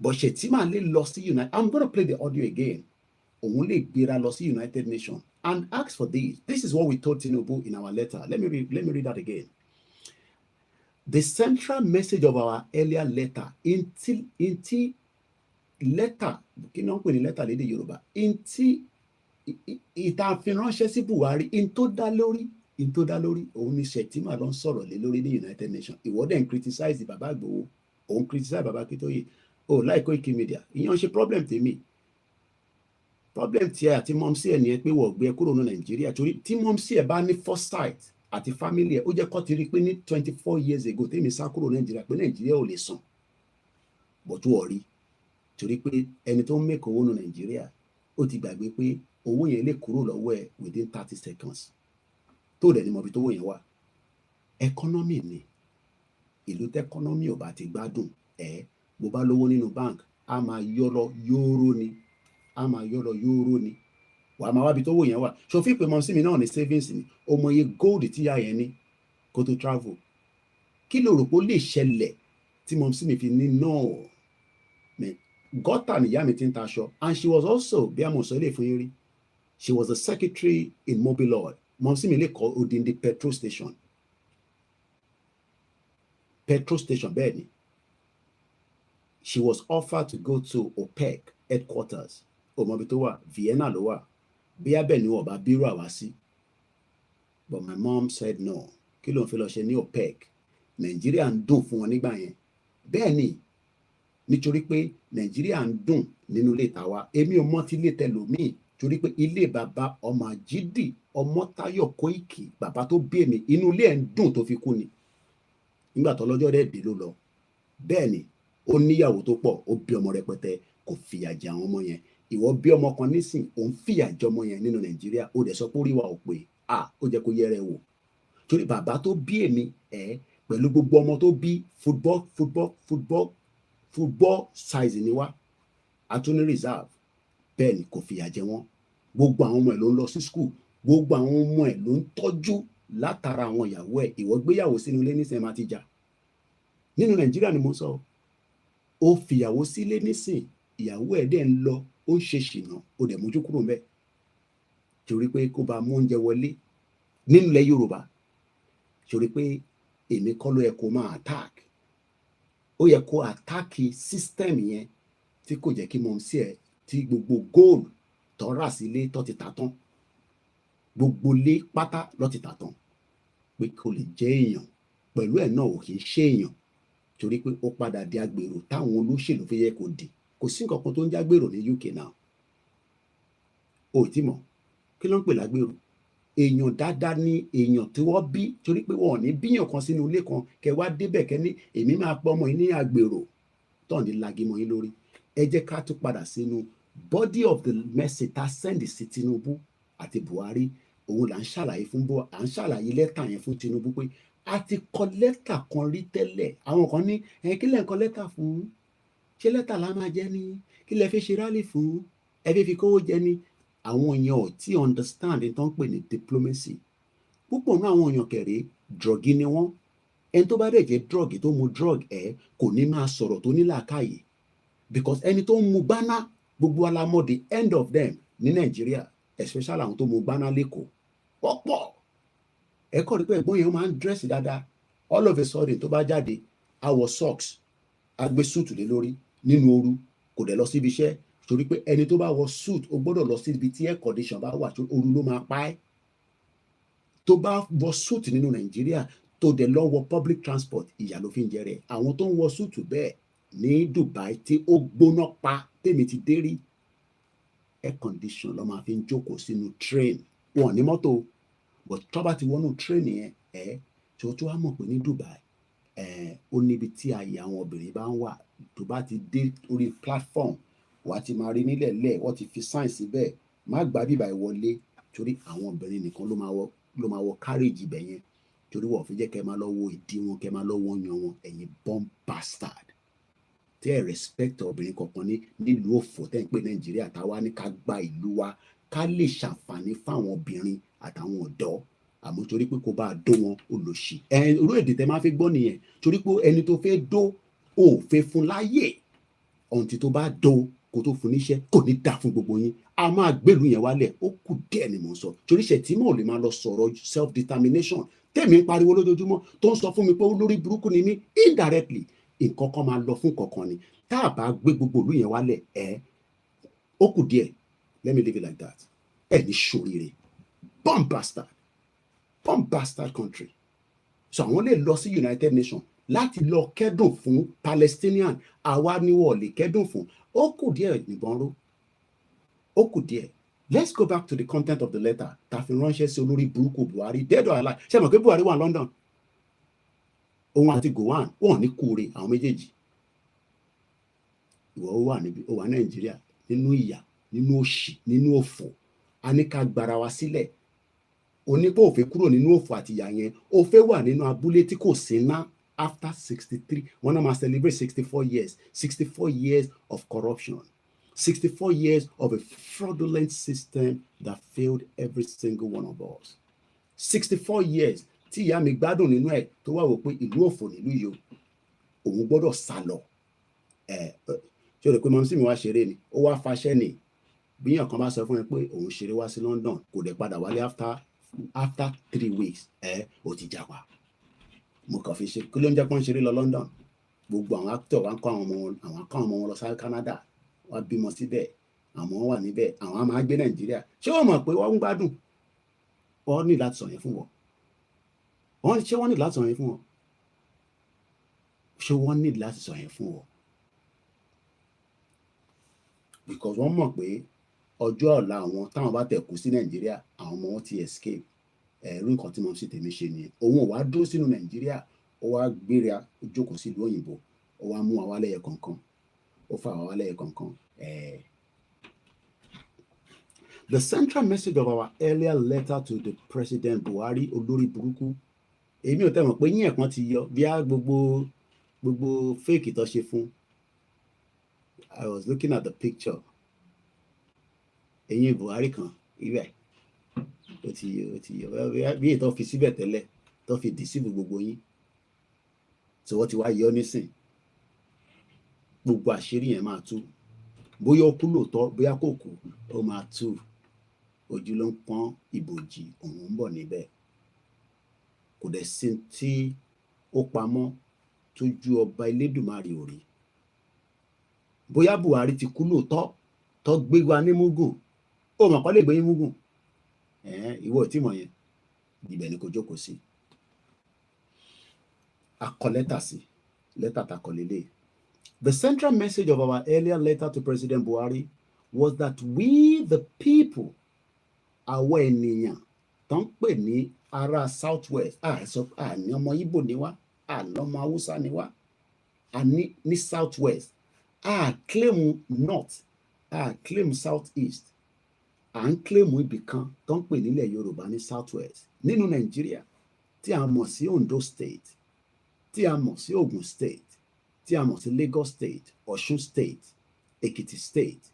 but Shettima lè lọ sí I'm gonna play the audio again. Òun lè gbéra lọ sí United Nations and ask for this. This is what we told Tinubu in our letter. Let me read that again. The central message of our earlier letter inti letter kí náà ń pè ní letter lédè Yorùbá inti ìtàfiránṣẹ́ sí Buhari in tó dá lórí òun ni Shettima ló ń sọ̀rọ̀ lé lórí ní United Nations. Ìwọ dẹ̀ ń criticize bàbá Igboho òun criticize bàbá Akíntóyè like Koikimedia ìyẹn ṣe problem tèmi. Problem tí ẹ àti mọ́mísí ẹ̀ nìyẹn pé wọ́n gbé ẹ kúrò ní Nàìjíríà torí tí mọ́mísí ẹ̀ bá ní foresight àti family ẹ̀ ó jẹ́ kó ti rí pé ní 24 years ago tèmi sá kúrò Nàìjíríà pé Nàìjíríà ò lè sàn bọ̀tú ọ̀rí torí pé ẹni tó ń make owó ní Nàìjíríà ó ti gbàgbé pé owó yẹn lè kúrò lọ́wọ́ ẹ̀ within 30 seconds tó dẹ̀ ní mọ̀ bí tówó yẹn wà. Economy ni ìlú tẹ́kọ́nọ́mì ò bá ti gbádùn bó bá lówó nínú bank a máa yọ́ lọ yóró ni wà á máa wábi tówó yẹn wà. ṣòfin pé mọ̀ọ́sí mi náà ní savings ni ó mọ iye gold tí ìyá yẹn ní kó tó travel. kí ló rò pé ó lè ṣẹlẹ̀ tí mọ̀ọ́sí mi fi ní náà gọ́tà nìyá mi ti ń taṣọ and she was also bí àmọ̀ sọ lè fún yín rí she was a secretary in Mobile Oil. mọ̀ọ́sí mi lè kọ́ odindi petrol station bẹ́ẹ̀ ni. She was offered to go to OPEC headquarters òmọbi tó wà Vienna ló wà bí abẹ ni wọn bá bírò àwá sí but my mom said no. kí ló ń fi lọ ṣe ní OPEC? Nàìjíríà ń dùn fún wọn nígbà yẹn bẹ́ẹ̀ ni nítorí pé Nàìjíríà ń dùn nínú ilé tàwa. èmi ò mọ̀ ti ilé tẹlòmíì torí pé ilé bàbá ọmọ Àjídì Ọmọ́táyọ̀ Kóìkì bàbá tó bí èmi inú ilé ẹ̀ ń dùn tó fi kú ni nígbà tó lọ́jọ́ dẹ̀ dé ló lọ. bẹ́ẹ̀ ni ó níyàwó tó pọ̀ ó bí ọmọ rẹpẹtẹ kò fìyà jẹ àwọn ọmọ yẹn. ìwọ bí ọmọ kan nísìn òun fìyà jẹ ọmọ yẹn nínú Nàìjíríà ó dẹ̀ sọ pé orí wa ò pé ó jẹ́ kó yẹrẹ wò torí bàbá tó bí èmi pẹ̀lú gbogbo ọmọ tó bí football size ni wá atúní reserve. bẹ́ẹ̀ ni kò fìyà jẹ wọ́n. gbogbo àwọn ọmọ ẹ̀ ló ń lọ sí school gbogbo àwọn ọmọ ẹ̀ ló ń tọ́jú látara àwọn ìyàwó ẹ̀. ìwọ gbéyàwó sínú ilé nísìn máa ti jà nínú Nàìjíríà ni mo sọ. ó fìyàwó sílé nísìn ìyàwó ẹ̀ dẹ̀ ń lọ ó ń ṣe ṣìnà ó dẹ̀ mójú kúrò ńbẹ̀ torí pé kó bá mú oúnjẹ wọlé nínú ilẹ̀ Yorùbá torí pé èmi kọ́ ló yẹ kó máa attack. ó yẹ kó attack system yẹn tí kò jẹ́ kí mọ̀ sí ẹ̀ tí gbogbo góòlù tó rà sílé tó ti tà tán gbogbo lé pátá ló ti tà tán pé kò lè jẹ́ èèyàn pẹ̀lú ẹ̀ náà ò kì í ṣe èèyàn torí pé ó padà di agbèrò táwọn olóṣèlú fi yẹ kó di. kò sí nǹkan kan tó ń jágbèrò ní UK náà ó ti mọ̀ kí ló ń pè lágbèrò. èèyàn dáadáa ní èèyàn tí wọ́n bí torí pé wọn ò ní bíyàn kan sínú ilé kan kẹ wá débẹ̀ kẹ ní èmi máa pọ́ ọmọ yìí ní agbèrò tán ní lagimọ̀ yín lórí. ẹ jẹ́ ká tún padà sínú body of the message tá send sí Tinubu àti Buhari. òun là ń ṣàlàyé fún bó à ń ṣàlàyé lẹ́tà yẹn fún Tinubu pé a ti kọ lẹ́tà kan rí tẹ́lẹ̀. àwọn kan ní kí lẹ́ ń kọ lẹ́tà fún ṣé lẹ́tà la máa jẹ́ ní kí lẹ́ fi ṣe rálì fún ẹ fi kówó jẹ ní. àwọn èèyàn ò tí understand tó ń pè ní diplomacy. púpọ̀ náà àwọn èèyàn kẹ̀rẹ́ druggy ni wọ́n. ẹni tó bá dẹ̀ jẹ́ drug tó mu drug kò ní máa sọ̀rọ̀ tó ní làákàyè because ẹni tó ń mu gbáná gbogbo alamọ the end of them ní Nàìjíríà especially àwọn tó mu gbáná lẹ́kọ̀ọ́ pọ̀pọ̀. ẹ kọ́ rí pé ẹ̀gbọ́n yẹn máa ń dírẹ́sì dáadáa all of a sudden tó bá jáde á wọ socks á gbé suit lé lórí nínú ooru kò dẹ̀ lọ síbi iṣẹ́ torí pé ẹni tó bá wọ suit ó gbọ́dọ̀ lọ síbi tí air condition bá wà tó ooru ló máa pa ẹ́. tó bá wọ suit nínú Nàìjíríà tó dẹ̀ lọ wọ public transport ìyà ló fi ń jẹ rẹ̀. àwọn tó ń wọ suit bẹ́ẹ̀ ní Dubai tí ó gbóná pa tèmi ti dé rí air condition ló máa fi ń jókòó sínú train wọn ní mọ́tò but tó bá ti wọnú train yẹn tí ó tún wá mọ̀ pé ní Dubai ó níbi tí ààyè àwọn obìnrin bá ń wà. tó bá ti dé orí platform wàá ti máa rí nílẹ̀ lẹ̀ wọ́n ti fi sign síbẹ̀ má gbà bíbà ìwọlé torí àwọn obìnrin nìkan ló máa wọ carriage ibẹ̀ yẹn torí wọ́n fi jẹ́ kẹ́ máa lọ wo ìdí wọn kẹ́ máa lọ wọ́n yan wọn ẹ̀yin bomb bastard tí ẹ respect obìnrin kankan nílùú òfò tẹ́ ń pè Nàìjíríà táwa ní ká gba ìlú wa ká lè ṣàǹfààní fáwọn obìnrin àtàwọn ọ̀dọ́ àmọ́ torí pé kó bá a dó wọn olòṣì. irú èdè tẹ́ máa fi gbọ́ nìyẹn torí pé ẹni tó fẹ́ dó ò fẹ́ fún láyè ọ̀ǹtí tó bá dó kó tó fún níṣẹ́ kò ní dá fún gbogbo yín. a máa gbèlú yẹn wálẹ̀ ó kù díẹ̀ ni mò ń sọ torí Shettima ò lè máa lọ sọ̀rọ̀ self determination tẹ̀mí ń pariwo lójoojúmọ́ tó ń sọ fún mi pé olórí burúkú ni mí indirectly nǹkan kan máa lọ fún kankan ni tá a bá gbé gbogbo ìlú yẹn wálẹ̀ ó kù díẹ̀ let me leave it like that ní ṣoríire bomb bastard country. so àwọn lè lọ sí United Nations láti lọ kẹ́dùn fún Palestinian àwa ni wọ́n lè kẹ́dùn fún. ó kù díẹ̀ níbọn ró ó kù díẹ̀ let's go back to the content of the letter. Tàfi ránṣẹ́ sí olórí burúkú Buhari, dead or alive. Ṣé mọ̀ pé Buhari wà London? Òun àti Gowon wọ́n ní kúre àwọn méjèèjì. Ìwọ wà níbi, ó wà Nàìjíríà nínú ìyà, nínú òṣì, nínú òfò. A ní ká gbara wa sílẹ̀. Onípò òfé kúrò nínú òfò àti ìyà yẹn. Ó fẹ́ wà nínú abúlé tí kò sí ná after 63. Wọ́n náà máa celebrate 64 years. 64 years of corruption. 64 years of a fraudulent system that failed every single one of us. 64 years tí ìyá mi gbádùn nínú ẹ̀ tó wá wò pé ìlú òfò nílùú yìí òun gbọ́dọ̀ sá lọ. Ṣé o rò pé mọ́mísí mi wá ṣeré ni? Ó wá faṣẹ́ ni. Bí èèyàn kan bá sọ fún ẹ pé òun ṣeré wá sí London kò dẹ̀ padà wálé after 3 weeks ó ti jàpá. Mo kàn fi ṣe kí ló ń jẹ́ pọ́n ṣeré lọ London. Gbogbo àwọn actor wa ń kọ́ àwọn ọmọ wọn lọ sí Canada. Wọ́n bímọ síbẹ̀, àwọn wà níbẹ̀, àwọn á máa gbé Nàìjíríà. Ṣé wọ́n mọ̀ pé wọ́n ń gbádùn? Wọ́n ní láti sọ yẹn fún wọn. Ṣé wọ́n ní láti sọ yẹn fún wọn? Ṣé wọ́n ní láti sọ yẹn fún wọn? Because wọ́n mọ̀ pé ọjọ́ ọ̀la àwọn táwọn bá tẹ̀kú sí Nàìjíríà, àwọn ọmọ wọn ti escape. Ẹ̀rú nǹkan tí mo sì tèmi ṣe nìyẹn. Òun ò wá dúró sínú Nàìjíríà, ó wá gbéra jókòó sí ìlú òyìnbó, ó wá mú àwa lẹ́yẹ kọ̀ọ̀kan. Ó fà àwa lẹ́yẹ kọ̀ọ̀kan. The central message of our earlier letter to the President Buhari, olórí burúkú, èmi ò tẹ́ mọ̀ pé yín ẹ̀kan ti yọ bí á gbogbo fake tó ṣe fún. I was looking at the picture. Ẹ̀yin Buhari kan ibẹ̀ ó ti yọ bí ètò fi síbẹ̀ tẹ́lẹ̀ tó fi deceive gbogbo yín. So wọ́n ti wá yọ nísìn. Gbogbo àṣírí yẹn máa tú. Bóyá ó kú lóòótọ́, bóyá kò kú, ó máa tú. Ojú ló ń pọ́n ìbòjì, òun ń bọ̀ níbẹ̀. Kò dẹ̀ sí tí ó pamọ́ tójú ọba Elédùmarè ò rí. Bóyá Buhari ti kú lóòótọ́ tó gbé wa ní mugun, ó mọ̀ kọ́ lè gbé yín mugun. Ìwọ ò tí mọ̀ yẹn, ibẹ̀ ni kò jókòó sí. A kọ lẹ́tà sí, lẹ́tà tá a kọ lélẹ̀. The central message of our earlier letter to President Buhari was that we, the people, àwọn ènìyàn tó ń pè ní ará Southwest, àní ọmọ Ìgbò ni wá, àlọ́mọ Haúsá ni wá, àní ní Southwest, claim North, claim Southeast, ń claim ibì kan tó ń pè nílẹ̀ Yorùbá ní Southwest nínú Nàìjíríà tí a mọ̀ sí Ondo State, tí a mọ̀ sí Ogun State, tí a mọ̀ sí Lagos State, Ọ̀ṣun State, Èkìtì State,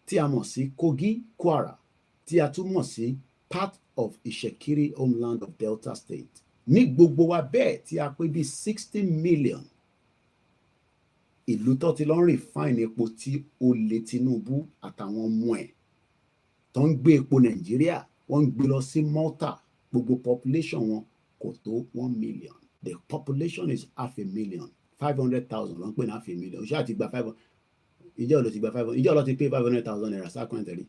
tí a mọ̀ sí Kogi, Kwara, tí a tún mọ̀ sí part of Ìṣẹ̀kírí homeland of Delta State. Ní gbogbo wa bẹ́ẹ̀ tí a pé bí 60 million. Ìlú tó ti lọ ń refine epo tí olè Tinubu àtàwọn ọmọ ẹ̀ tó ń gbé epo Nàìjíríà, wọ́n ń gbé lọ sí Malta. Gbogbo population wọn kò tó 1 million. The population is 500,000. 500,000 ló ń pè ní 500,000. Ó ṣáà ti gba 500. Ìjọ́ ló ti gba 500. Ìjọ́ ló ti pay 500,000 naira sákúntẹ̀rì.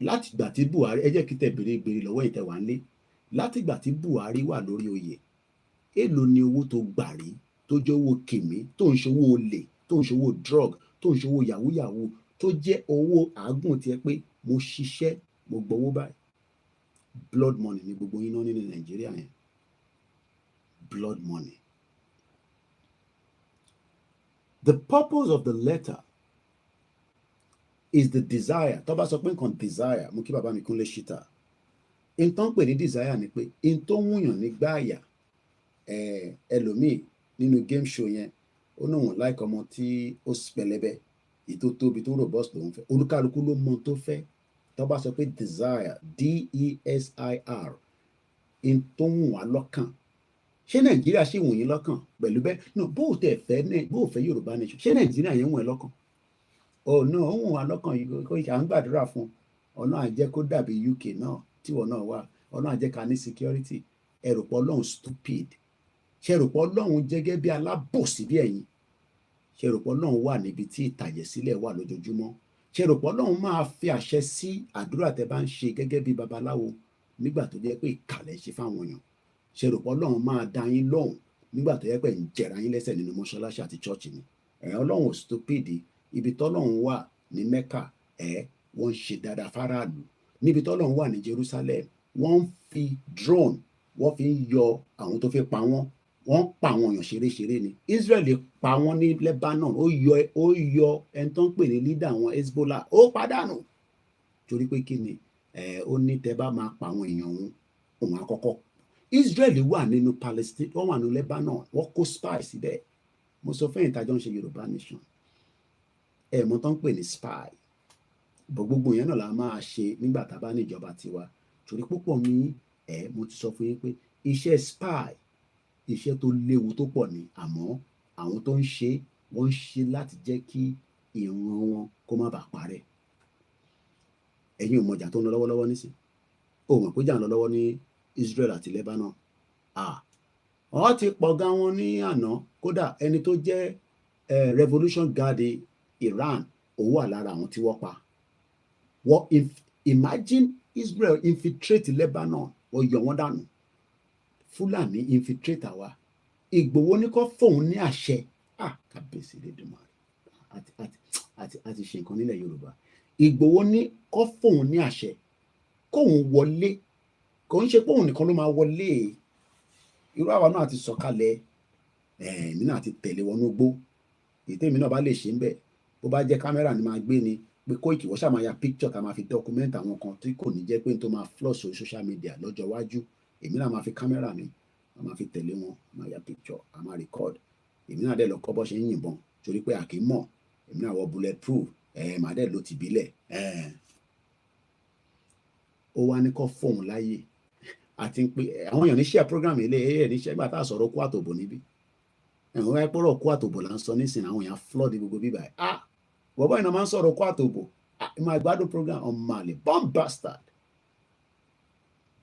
Láti ìgbà tí Buhari, ẹ jẹ́ kí tẹ̀ béèrè lọ́wọ́ ìtẹ̀wá ńlé. Láti ìgbà tí Buhari wà lórí oyè, èló ni owó tó gbà rí tó jẹ́ owó kìmí, tó ń ṣòwò olè, tó ń ṣòwò drug, tó ń ṣòwò yahoo, tó jẹ́ owó àágùn tiẹ̀ pé mo ṣiṣẹ́, mo gbowó báyìí. Blood money ni gbogbo yín náà nínú Nàìjíríà yẹn. Blood money. The purpose of the letter is the desire. Tó bá sọ pé nǹkan desire, mo kí bàbá mi Kúnlé Ṣítà. In tó ń pè ní desire ni pé in tó wúyàn nígbà àyà, ẹlòmíì nínú game show yẹn, ó náà wọ́n like ọmọ tí ó pẹlẹbẹ, ìtó tóbi tó robust lòun fẹ́. Olúkálukú ló mọ tó fẹ́. Tó bá sọ pé desire, D-E-S-I-R, in tó wù wá lọ́kàn. Ṣé Nàìjíríà ṣì wù yín lọ́kàn pẹ̀lú bẹ́ẹ̀? No, bó o fẹ́ Yorùbá nation, ṣé Nàìjíríà yẹn wù ẹ́ lọ́kàn? Oh no, ó wù wá lọ́kàn yìí kó ìṣà ń gbàdúrà fún ọ̀nà àjẹ́ kó dàbí UK náà tíwọ̀ náà wà, ọ̀nà àjẹ́ ká ní security. Ẹ̀rù pọ̀ Ọlọ́run stupid. Ṣé ẹ̀rù pọ̀ Ọlọ́run jẹ́gẹ́ bí alábòsí bí ẹ̀yin? Ṣé ẹ̀rù pọ̀ Ọlọ́run wà níbi tí ìtàjẹ̀sílẹ̀ wà lójoojúmọ́? Ṣé ẹ̀rù pọ̀ Ọlọ́run máa fi àṣẹ sí àdúrà tẹ́ bá ń ṣe gẹ́gẹ́ bí babaláwo nígbà tó jẹ́ pé ìkàlẹ̀ ṣe fáwọn èèyàn? Ṣé ẹ̀rù pọ̀ Ọlọ́run máa dá yín lóhùn nígbà tó jẹ́ pé ń jẹ̀ra yín lẹ́sẹ̀ nínú mọ́ṣáláṣí àti chọ́ọ̀chì ni? Ọlọ́run stupid. Ibi tọ́lọ́run wà ní Mẹ́kà, wọ́n ń ṣe dáadáa fáráàlú níbi tọ́lọ́run wà ní Jerusalem wọ́n ń fi drone wọ́n fi ń yọ àwọn tó fẹ́ pa wọ́n pa àwọn èèyàn ṣeréṣeré ni Israel pa wọ́n ní Lebanon ó yọ ẹni tó ń pè ní leader àwọn Hezbollah ó pàdánù torí pé kí ni ó ní tẹ́ bá máa pa àwọn èèyàn òun àkọ́kọ́ Israel wà nínú Palestine wọ́n wà ní Lebanon wọ́n kó spy síbẹ̀ mo sọ fẹ́yìn tájọ́ ń ṣe Yorùbá nation mo tó ń pè ní spy gbogbo yẹn náà la máa ṣe nígbà tá a bá ní ìjọba tiwa torí púpọ̀ ní mo ti sọ fún yín pé iṣẹ́ spy iṣẹ́ tó léwu tó pọ̀ ni àmọ́ àwọn tó ń ṣe wọ́n ń ṣe láti jẹ́ kí ìran wọn kó má bàa parẹ́ ẹ̀yin ò mọ̀jà tó ń lọ lọ́wọ́lọ́wọ́ nísìn o mọ̀ pé jà ń lọ lọ́wọ́ ní Israel àti Lebanon wọ́n ti pọ̀ gan wọn ní àná kódà ẹni tó jẹ́ revolution guard Iran òun wà lára àwọn tí wọ́n pa wọ́n imagine Israel infiltrate Lebanon wọ́n yọ wọ́n dànù Fúlàní infiltrate àwa Ìgbòho ní kó fóun ní àṣẹ kábíyèsí lédùmarè àti ṣe nǹkan nílẹ̀ Yorùbá Ìgbòho ní kó fóun ní àṣẹ kóun wọlé kò ń ṣe póun nìkan ló máa wọlé irú àwa náà ti sọ̀kalẹ̀ èmi náà ti tẹ̀lé wọnú gbó ètò èmi náà bá lè ṣe ń bẹ̀ bó bá jẹ́ kámẹ́rà ni máa gbé ni pé Koiki wọ́n ṣáà máa ya picture ká máa fi document àwọn kan tí kò ní jẹ́ pé n tó máa flush sórí social media lọ́jọ́ iwájú èmi náà máa fi kámẹ́rà mi máa fi tẹ̀lé wọn máa ya picture a máa record èmi náà dẹ̀ lọ kọ́ bọ́ ṣe ń yìnbọn torí pé àkì mọ̀ èmi náà wọ bullet proof màá dẹ̀ ló ti bílẹ̀ ó wá ní kọ́ fóun láyè àti pé àwọn èèyàn ní share program ilé níṣẹ́ gbà tá a sọ̀rọ̀ kó àtòbò níbí ẹ̀wọ̀n wáyé pọ̀rọ̀ kó àtòbò là ń sọ nísìnyí àwọn èèyàn flood gbogbo bíbá bọ̀bọ̀ iná máa ń sọ̀rọ̀ kó àtòbò máa gbádùn program ọmọ àlè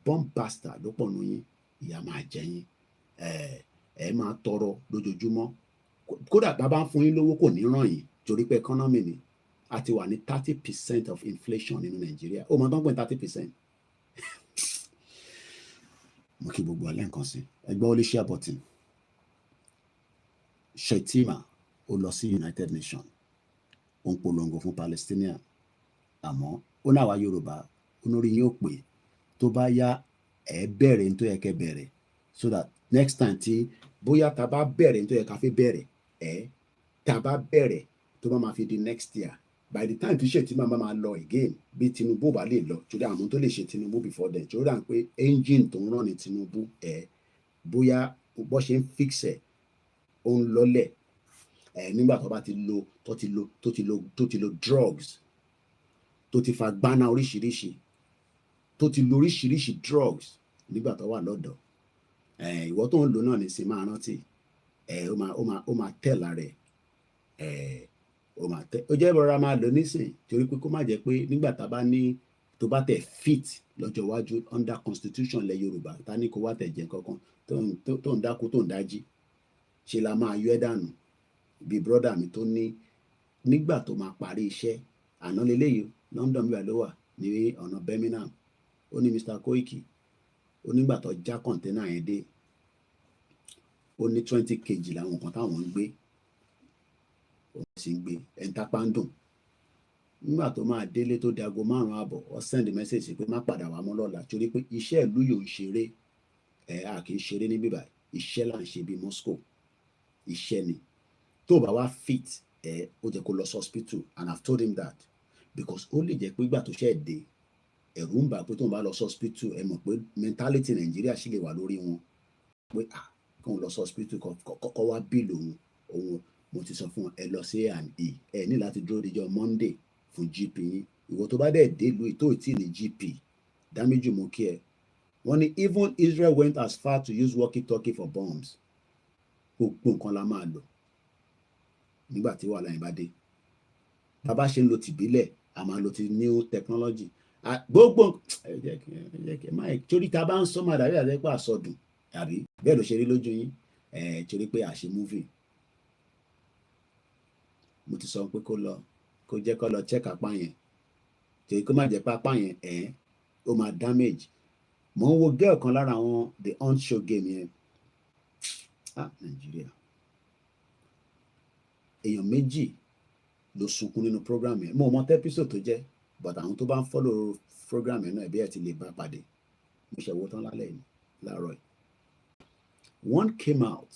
bomb bastard ló pọ̀ nù yín ìyá máa jẹ yín máa tọrọ lójoojúmọ́ kódà bàbá ń fún yín lówó kò ní ràn yín torí pé economy ni a ti wà ní 30% of inflation nínú Nàìjíríà ó máa tán pé 30%. mo kí gbogbo alẹ́ nǹkan sí ẹgbẹ́ olè share button Shetima ó lọ sí United Nations ó ń polongo fún Palestinian àmọ́ ó náà wá Yorùbá olórí yóò pè tó bá yá bẹ̀rẹ̀ ní tó yẹ kẹ́ bẹ̀rẹ̀ so that next time tí bóyá tá bá bẹ̀rẹ̀ ní tó yẹ ká fi bẹ̀rẹ̀ tá bá bẹ̀rẹ̀ tó bá máa fi di next year by the time tí Shetima máa lọ again bí Tinubu bá lè lọ torí àwọn tó lè ṣe Tinubu before then torí à ń pé engine tó ń rán ní Tinubu bóyá bó ṣe ń fix ó ń lọlẹ̀ nígbà tó bá ti lo drugs tó ti fa gbaná oríṣiríṣi tó ti lo oríṣiríṣi drugs nígbà tó wà lọ́dọ̀ ìwọ tó ń lò náà ní sí máa rántí ó máa tẹ̀lá rẹ̀ ó jẹ́ ìrora máa lò nísìn torí pé kó má jẹ́ pé nígbà tá a bá ní tó bá tẹ̀ fit lọ́jọ́ iwájú under constitution lẹ̀ Yorùbá ta ní kó wá tẹ̀ jẹ́ kankan tó ń dákú tó ń dájí ṣe la máa yọ ẹ́ dànù bí brọ́dà mi tó ní nígbà tó máa parí iṣẹ́ àná leléyìí London bí wà ló wà ní ọ̀nà Birmingham ó ní Mr. Koiki ó nígbà tó já kọ̀ǹténà yẹn dé ó ní 20 kg làwọn kan táwọn ń gbé ó sì ń gbé ẹ̀ńtápá ń dùn nígbà tó máa délé tó di aago 5:30 ó send message pé má padà wá mọ́ lọ́la torí pé iṣẹ́ ìlú yóò ń ṣeré a kì í ṣeré ní bíbá iṣẹ́ là ń ṣe bí Moscow iṣẹ́ ni tó bá wá fit ó jẹ́ kó lọ sí hospital and I've told him that because ó lè jẹ́ pé ìgbà tó ṣe dé ẹ̀rù ń bà pé tó ń bá lọ sí hospital ẹ mọ̀ pé mentality Nàìjíríà sì lè wà lórí wọn pé kó ń lọ sí hospital kọ́kọ́ wá bíìlì òun mo ti sọ fún wọn ẹ lọ sí A&E ẹ ní láti dúró díjọ́ Monday fún GP yín ìwọ tó bá dẹ̀ dé lu ìtò ìtì ní GP dáméjì mo kí ẹ wọ́n ní even Israel went as far to use walkie-talkie for bombs gbogbo nǹkan la máa lò nígbà tí wàhálà yẹn bá dé bàbá ṣe ń lo tìbílẹ̀ a máa lo ti new technology gbogbo torí ta bá ń sọ máa dàbí àtẹ́pẹ́ àsọdùn àbí bẹ́ẹ̀ ló ṣe rí lójú yín torí pé àṣẹ movie mo ti sọ pé kó jẹ́ kó lọ check apá yẹn torí kó má jẹ́ pé apá yẹn ó máa damage mo ń wo girl kan lára àwọn the on-show game yẹn Nàìjíríà èèyàn méjì ló sunkún nínú program yẹn mo mọ tẹ́písò tó jẹ́ but àwọn tó bá ń follow program yẹn náà ẹbí ẹ ti lè bá pàdé mo ṣe wo tán lálẹ́ yìí láàárọ̀ yìí. One came out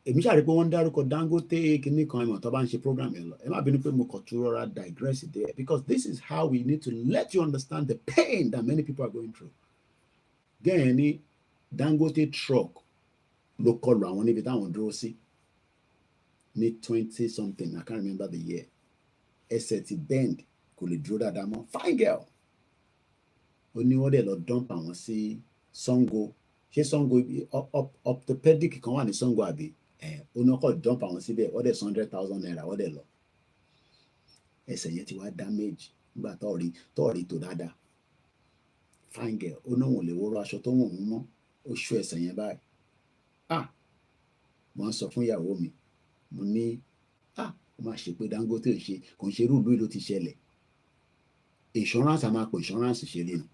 èmi ṣàrí pé wọ́n ń dárúkọ Dangote kìíní kan ẹ̀mọ̀ tó bá ń ṣe program yẹn lọ ẹ má bínú pé mo kàn tún rọra digress there because this is how we need to let you understand the pain that many people are going through. gẹ́yìn ní Dangote truck ló kọlù àwọn níbi táwọn dúró sí ní 20 something I can't remember the year ẹsẹ̀ ti bend kò lè dúró dáadáa mọ́ fine girl ó ní wọ́n dẹ̀ lọ dump àwọn sí Sango ṣé Sango orthopedic kan wà ní Sango àbí ó ní ọkọ̀ dump àwọn síbẹ̀ wọ́n dẹ̀ 100,000 naira wọ́n dẹ̀ lọ ẹsẹ̀ yẹn ti wá damage nígbà tọ́ọ̀rí tó dáadáa fine girl ó náà wọ́n lè wọ́rọ̀ aṣọ tó wọ̀n mọ́ ó ṣú ẹsẹ̀ yẹn báyìí wọ́n sọ fún ìyàwó mi mo ní ó máa ṣe pé Dangote ò ṣe kò ń ṣe irú ìlú ìlú ti ṣẹlẹ̀ insurance a máa pè insurance ṣeré ni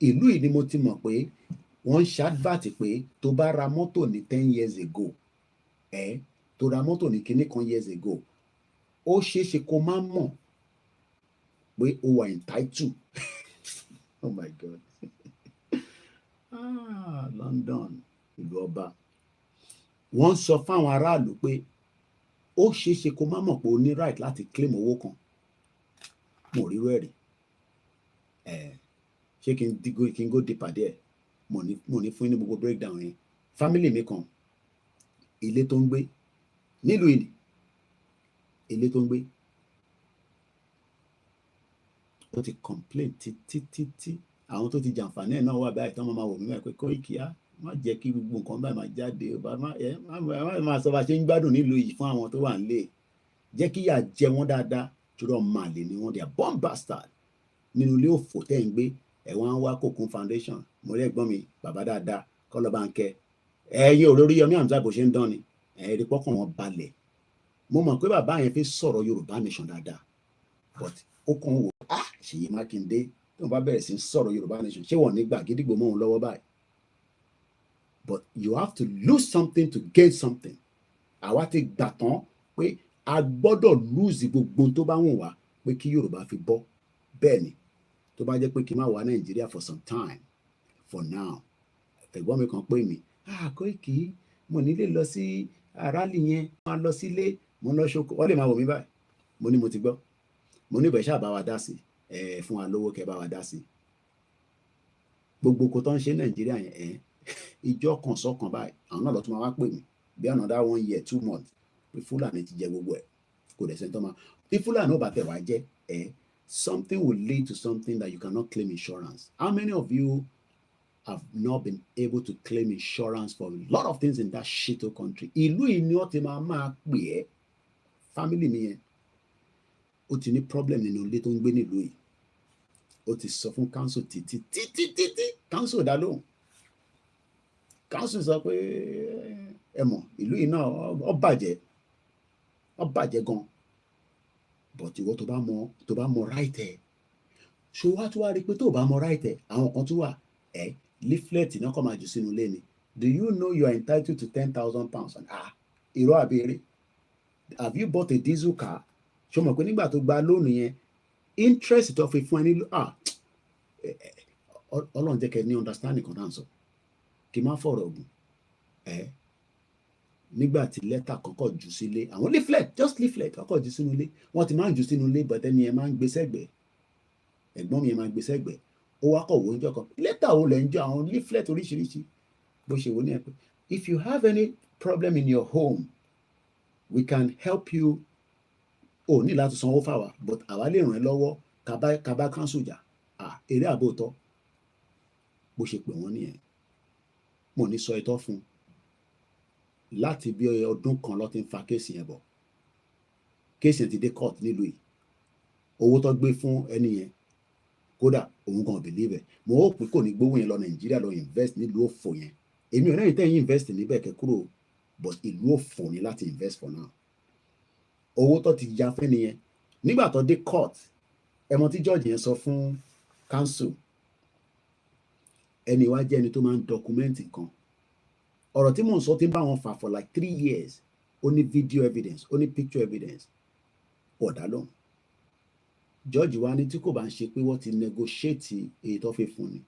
ìlú yìí ni mo ti mọ̀ pé wọ́n ń ṣàdvàtì pé tó bá ra mọ́tò ní 10 years ago tó ra mọ́tò ní kinní kan years ago ó ṣeéṣe kó má mọ̀ pé ó wà entitled oh my God London ìlú ọba wọ́n sọ fáwọn aráàlú pé ó ṣeéṣe kó má mọ̀ pé ó ní right láti claim owó kan mo rí rẹ́rìí ṣé kí n go deeper there mo ní fún ní gbogbo breakdown yẹn family mi kan ilé tó ń gbé nílùú ìní ilé tó ń gbé ó ti complain títí àwọn tó ti jàǹfààní ẹ̀ náà wà báyìí tán máa wò mí báyìí pé Koiki má jẹ́ kí gbogbo nǹkan báyìí máa jáde máa sọ bá ṣe ń gbádùn nílùú yìí fún àwọn tó wà nílé jẹ́ kí yà jẹ wọ́n dáadáa torí ọmọ àlè ni wọ́n they are born bastard nínú ilé òfò tẹ́ ń gbé ẹ̀wọ̀n wá Kokun foundation mo rí ẹ̀gbọ́n mi bàbá dáadáa kọ́ lọ́ba ń kẹ́ ẹ̀yin olórí Yomi Amzat bó ṣe ń dán ni ẹ̀rí pọ́kàn wọn balẹ̀ mo mọ̀ pé bàbá yẹn fi sọ̀rọ̀ Yorùbá nation dáadáa but ó kàn wò Ṣèyí Mákindé tí wọ́n bá bẹ̀rẹ̀ sí sọ̀rọ̀ Yorùbá nation ṣé wọ́n nígbà gídígbò mọ́ òun lọ́wọ́ báyìí but you have to lose something to gain something àwa ti gbà tán pé a gbọ́dọ̀ lose gbogbo tó bá wùn wá pé kí Yorùbá fi bọ́ bẹ́ẹ̀ ni tó bá jẹ́ pé kí n má wá Nàìjíríà for some time for now ẹ̀gbọ́n mi kan pè mí Koiki mo nílé lọ sí rally yẹn máa lọ sílé mo lọ ṣoko wọ́n lè máa wò mí báyìí mo ní mo ti gbọ́ mo ní ìbẹ̀ṣà bá wa dá sí fún wa lówó kẹ́ bá wa dá sí gbogbo kò tó ń ṣe Nàìjíríà yẹn ìjọ kan sọ́kan báyìí àwọn náà lọ tún máa wá pè mí bí another 1 year 2 months pé Fúlàní ti jẹ gbogbo ẹ̀ kò dẹ̀ sẹ́ńtọ́ máa tí Fúlàní ò bá tẹ̀ wá jẹ́ something will lead to something that you cannot claim insurance. How many of you have not been able to claim insurance for a lot of things in that shitty country? Ìlú yìí ni ó ti máa pè ẹ́ family mi yẹn ó ti ní problem nínú ilé tó ń gbé nílùú yìí ó ti sọ fún council títí council dá lóhùn council sọ pé ẹ mọ̀ ìlú yìí náà ó bàjẹ́ gan but ìwọ tó bá mọ right ẹ ṣó wá tó wá rí pé tó bá mọ right ẹ àwọn kan tó wà leaflet náà kọ́ máa jù sínú ilé ni do you know you are entitled to 10,000 pounds irọ́ àbẹ̀rẹ̀ have you bought a diesel car ṣó mọ̀ pé nígbà tó gba lónìí yẹn interest tó fi fún ẹ nílò ọlọ́run jẹ́ kẹ́ ní understanding kan náà sọ kí n má fọ̀rọ̀ ògùn nígbà tí lẹ́tà kọ́kọ́ jù sílé àwọn leaflet kọ́kọ́ jù sínú ilé wọ́n ti máa ń jù sínú ilé bọ̀tẹ́ ni ẹ máa ń gbé sẹ́gbẹ̀ẹ́ ẹ̀gbọ́n mi ẹ máa ń gbé sẹ́gbẹ̀ẹ́ ó wá kọ̀ wò ń jọ kan lẹ́tà wo lẹ́ ń jọ àwọn leaflet oríṣiríṣi bó ṣe wò ní ẹ pé if you have any problem in your home we can help you o ní láti sanwó fáwa but àwa lè ràn ẹ́ lọ́wọ́ kaba council jà eré àbòtọ́ bó ṣe pè wọ́n nìyẹn mo ní sọ ẹ̀tọ́ fún láti bí ọdún kan lọ ti ń fa kéèsì yẹn bọ̀ kéèsì yẹn ti dé court nílùú yìí owó tó gbé fún ẹni yẹn kódà òun gan believe ẹ̀ mo ó pé kò ní gbówó yẹn lọ Nàìjíríà lọ invest nílùú òfò yẹn èmi ò náà tẹ́yìn invest níbẹ̀ kẹ́ kúrò but ìlú òfò ni láti invest for now owó tó ti ya fẹ́ nìyẹn nígbà tó dé court ẹmọ tí judge yẹn sọ fún council ẹni wá jẹ́ ẹni tó máa ń document kan ọ̀rọ̀ tí mò ń sọ ti ń bá wọn fà for like 3 years ó ní video evidence ó ní picture evidence ọ̀dà lóhùn judge wa ní tí kò bá ń ṣe pé wọ́n ti negotiate èyí tó fi fún ni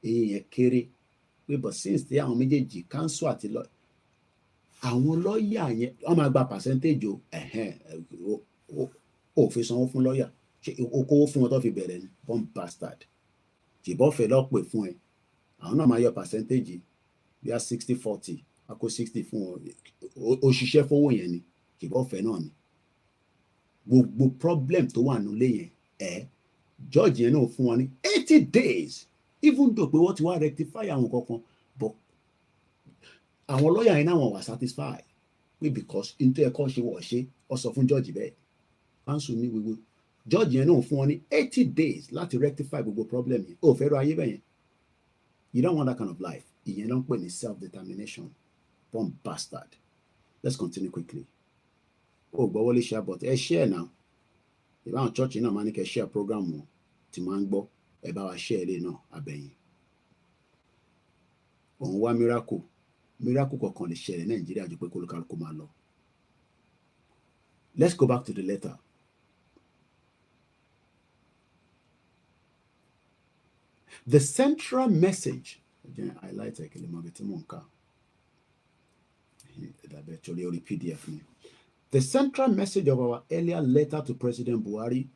èyí yẹn kéré pé but since tí àwọn méjèèjì counsel àti lọ àwọn lọ́ọ̀yà yẹn wọ́n máa gba percentage o fi sanwó fún lọ́ọ̀yà ṣe o kówó fún wọn tó fi bẹ̀rẹ̀ ni bomb bastard ṣèbọ́ fẹ́ lọ́pẹ̀ fún ẹ àwọn náà máa yọ percentage bí a 60-40 a kó 60 fún ọ òṣìṣẹ́ fowó yẹn ni ṣèbọ́ fẹ́ náà ni gbogbo problem tó wà nílé yẹn judge yẹn náà fún wọn ní 80 days even though pé wọ́n ti wá rectify àwọn kankan but àwọn lọ́ọ̀yà yẹn náà wọ́n wà satisfied pé because into ẹ̀kọ́ ṣe wọ̀ ṣe ọ sọ fún judge bẹ́ẹ̀ counsel ní gbogbo judge yẹn náà fún wọn ní 80 days láti rectify gbogbo problem yẹn ó fẹ́ rọ ayé bẹ́ẹ̀ yẹn you don't want that kind of life ìyẹn ló ń pè ní self-determination bomb bastard. Let's continue quickly. Gbọ́ wọlé share but ẹ share now ìbáwọn church náà máa ní kẹ́ share program wọn tí máa ń gbọ́ ẹ bá wa share ilé náà abẹ́yìn. Òun wá miracle kọ̀ọ̀kan lè ṣẹlẹ̀ Nàìjíríà ju pé kólúkálukú máa lọ. Let's go back to the letter. The central message, again, I like it. The central message of our earlier letter to President Buhari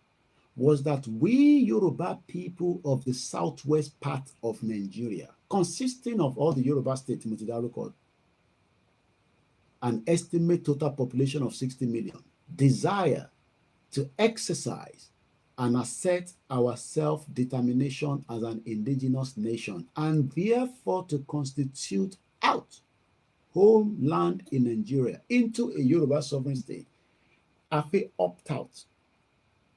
was that we Yoruba people of the southwest part of Nigeria, consisting of all the Yoruba states, an estimated total population of 60 million, desire to exercise and assert our self-determination as an indigenous nation, and therefore to constitute out homeland in Nigeria into a Yoruba sovereign state. Afe opt out.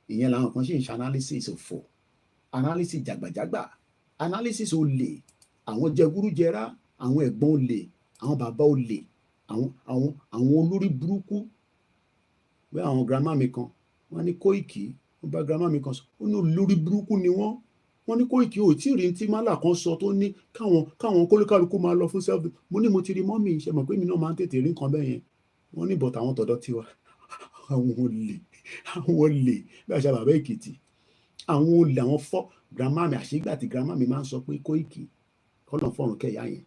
Ìyẹn làwọn kan ṣe ń ṣe analysis òfò, analysis jàgbàjàgbà, analysis olè, àwọn jẹgúrújẹrá, àwọn ẹ̀gbọ́n olè, àwọn bàbá olè, àwọn olórí burúkú. Wẹ́ àwọn grandma mi kan, wọ́n ní Koiki, wọ́n bá grandma mi kan sọ, ó ní olórí burúkú ni wọ́n. Wọ́n ní Koiki ò tí ì rí tí málà kan sọ tó ní káwọn kólúkálukú máa lọ fún self. Mo ní mo ti rí mọ́mì ṣe mọ̀ pé mi náà máa ń tètè rí nǹkan bẹ́ẹ̀ yẹn. Wọ́n ní bọ̀tà àwọn tọ̀dọ̀ tiwa. Àwọn olè bí àṣà bàbá Èkìtì. Àwọn olè àwọn fọ́ grandma mi àṣegbà tí grandma mi máa ń sọ pé Koiki kọ́nà fọ́run kẹ̀yà yẹn.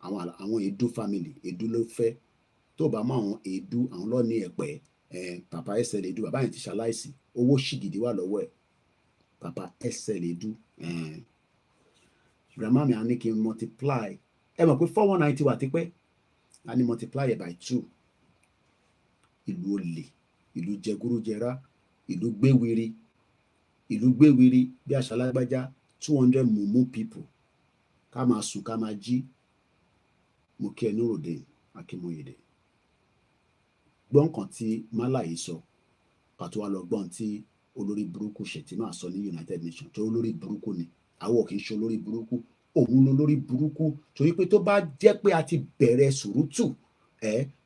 Àwọn Edu family, Edu ló fẹ́. Tó bá mọ àwọn Edu, àwọn lọ ní Ẹ̀pẹ́, Papa SL Edu, bàbá yẹn ti ṣaláìsí. Owó ṣìgìdì wà lọ́wọ́ ẹ̀. Papa SL Edu. Grandma mi á ní kí n multiply. Ẹ mọ̀ pé 4190 wà tipẹ́. A ní multiply it by 2. Ìlú olè, ìlú jẹgúrújẹrá, ìlú gbéwiri bí àṣà lágbájá 200 mumu people. Ká máa sùn ká máa jí. Mo kí ẹ Nurudeen Akínmóyèdè. Gbọ́n kan tí Málà yìí sọ, pàtó wa lọ gbọ́n tí olórí burúkú Shettima sọ ní United Nations tó olórí burúkú ni àwọn kì í ṣe olórí burúkú òun lolórí burúkú torí pé tó bá jẹ́ pé a ti bẹ̀rẹ̀ sùúrùtù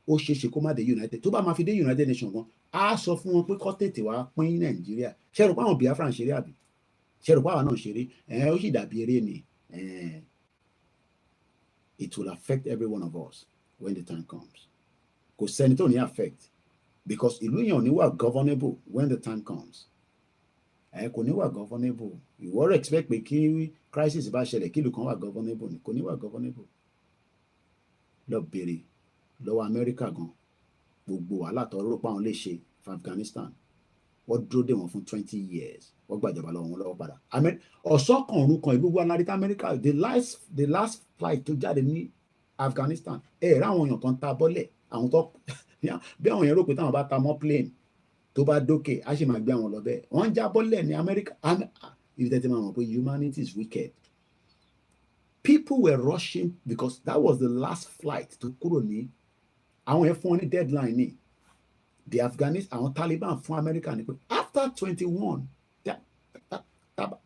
ó ṣeéṣe kó má dé United tó bá máa fi dé United Nations gan á sọ fún wọn pé kó tètè wá pín Nàìjíríà ṣe rò pé àwọn Biafran ṣeré àbí ṣe rò pé àwọn náà ṣeré ó sì dàbí eré ni it will affect every one of us when the time comes kò sẹ́ni tó ní affect because ìlú yẹn ò ní wà governable when the time comes. Kò ní wà governable. Ìwọ expect pé kí crisis bá ṣẹlẹ̀ kí ìlú kan wà governable ni kò ní wà governable. Lọ bèrè lọ́wọ́ Amẹ́ríkà gan gbogbo wàhálà tó rò pé àwọn lè ṣe fún Afghanistan wọ́n dúró dè wọ́n fún 20 years wọ́n gbàjọba lọ́wọ́ wọn lọ́wọ́ padà. Ọ̀sán kan òru kan ìlú wa láríta Amẹ́ríkà the last flight tó jáde ní Afghanistan ráwọn èèyàn kan ta bọ́lẹ̀ àwọn tó bí àwọn èèyàn rò pé táwọn bá ta mọ́ plane tó bá dókè á sì máa gbé àwọn lọ bẹ́ẹ̀ wọ́n ń já bọ́lẹ̀ ní Amẹ́ríkà ibi tẹ́tí máa mọ̀ pé humanity is wicked. People were rushing because that was the last flight to kúrò ní àwọn yẹn fún wọn ní deadline ní the Afghanistan àwọn Taliban fún Amẹ́ríkà ní pé after 21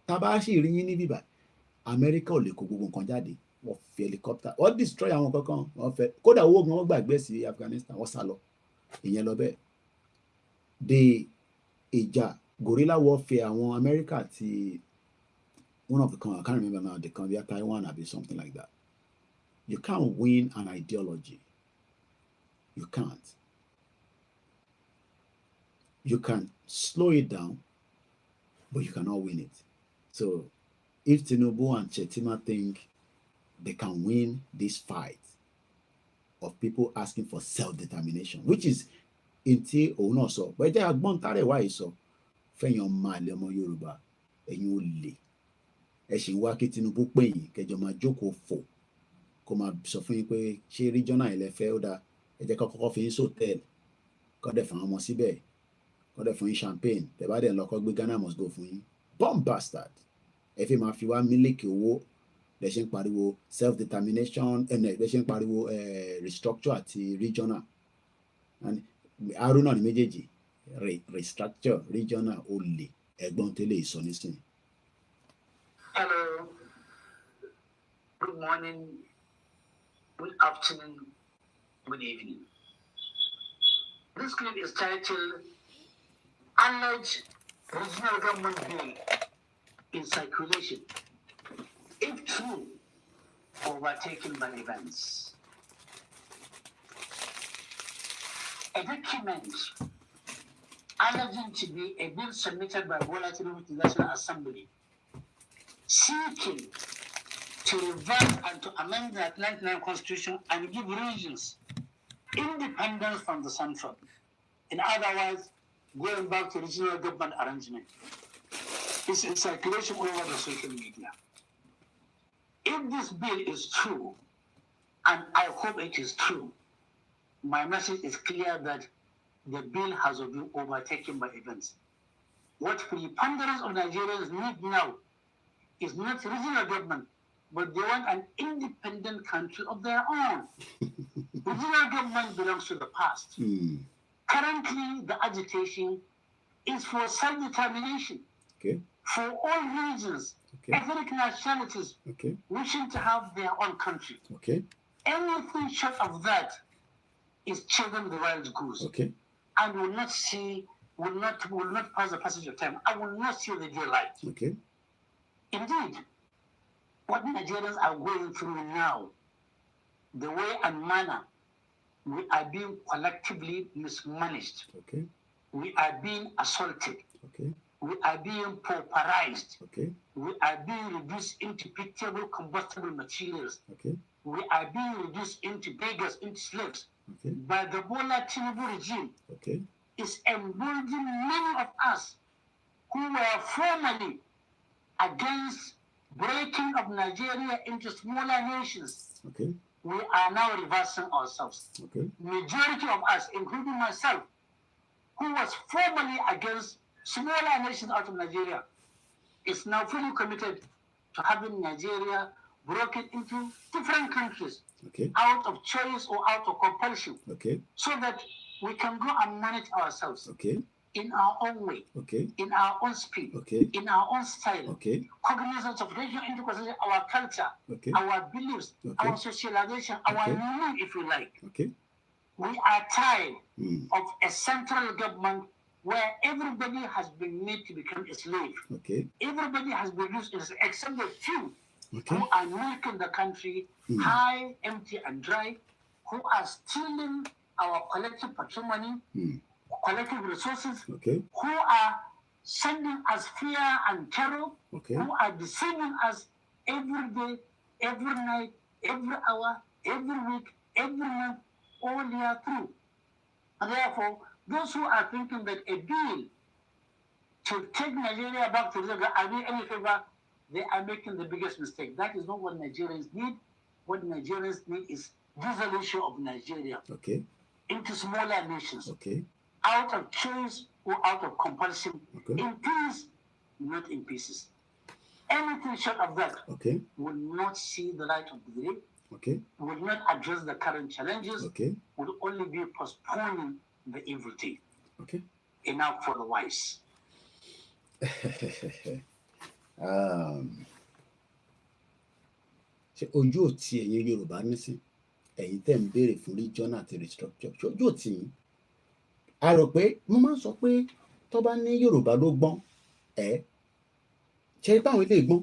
tàbá sì rí yín ní bíbá Amẹ́ríkà ò lè kó gbogbo nǹkan jáde wọ́n fi helicopter wọ́n destroy àwọn kankan wọ́n fẹ́ kódà owó gan wọ́n gbàgbé sí Afghanistan wọ́n sá lọ ìyẹn lọ bẹ́ẹ̀. The ìjà guerrilla warfare àwọn America ti one of the I can't remember now the country Taiwan or something like that. You can't win an ideology. You can't. You can slow it down but you cannot win it. So if Tinubu and Chetima think they can win this fight of people asking for self-determination, which is in tí òun náà sọ, pé jẹ́ agbọ́ntàrẹ̀ wáyé sọ fẹ́yàn máa lé ọmọ Yorùbá ẹ̀yin ò lè ẹ ṣì ń wá kí Tinubu pè yín kẹjọ máa jókòó fò kó máa sọ fún yín pé ṣé regional ilẹ̀ fẹ́ ó dáa ẹ jẹ́ kọ́kọ́ fi yín sọ́tẹ́ẹ̀lì kọ́ dẹ̀ fún àwọn ọmọ síbẹ̀ kọ́ dẹ̀ fún yín champagne tẹ̀ bá dẹ̀ ń lọ kọ́ gbé Ghana must go fún yín bomb bastard ẹ fi máa fi wá mílíkì owó lẹ ṣe ń pariwo self determination lẹ ṣe ń pariwo restructure àti regional Haruna ní méjèèjì restructure regional olè ẹ̀gbọ́n tẹ́lẹ̀ ìsọ nísìnyí. Hello, good morning, good afternoon, good evening. This clip is titled Alleged Regional Government Bill in Circulation, if true, overtaken by events. A document alleging to be a bill submitted by Bola Tinubu to the National Assembly seeking to revise and to amend the 1999 Constitution and give regions independence from the central. In other words, going back to regional government arrangement. It's in circulation all over the social media. If this bill is true, and I hope it is true, my message is clear that the bill has been overtaken by events. What preponderance of Nigerians need now is not regional government, but they want an independent country of their own. Regional government belongs to the past. Currently, the agitation is for self-determination. Okay. For all regions, ethnic nationalities wishing to have their own country. Anything short of that is children of the wild goose. And will not pass the passage of time. I will not see the daylight. Indeed, what Nigerians are going through now, the way and manner we are being collectively mismanaged. We are being assaulted. We are being pauperized. We are being reduced into pitiable combustible materials. We are being reduced into beggars, into slaves. By the Bola Tinubu regime is emboldening many of us who were formerly against breaking of Nigeria into smaller nations. We are now reversing ourselves. Majority of us, including myself, who was formerly against smaller nations out of Nigeria, is now fully committed to having Nigeria broken into different countries out of choice or out of compulsion, so that we can go and manage ourselves in our own way, in our own speed, in our own style, cognizance of regional integration, our culture, our beliefs, our socialization, our meaning, if you like. We are tired of a central government where everybody has been made to become a slave. Everybody has been used, except the few who are milking the country high, empty, and dry, who are stealing our collective patrimony, collective resources, who are sending us fear and terror, who are deceiving us every day, every night, every hour, every week, every month, all year through. And therefore, those who are thinking that a bill to take Nigeria back to the are doing any favor, they are making the biggest mistake. That is not what Nigerians need. What Nigerians need is dissolution of Nigeria into smaller nations, out of choice or out of compulsion, in peace, not in pieces. Anything short of that will not see the light of the day, will not address the current challenges, will only be postponing the evil day. Enough for the wise. ṣe ojú òtí ẹ̀yin Yorùbá nísìn ẹ̀yin tẹ́ ń béèrè fún regional àti restructure ṣe ojú òtí yín a rò pé mo máa ń sọ pé tó bá ní Yorùbá ló gbọ́n ṣe báwọn ilé gbọ́n,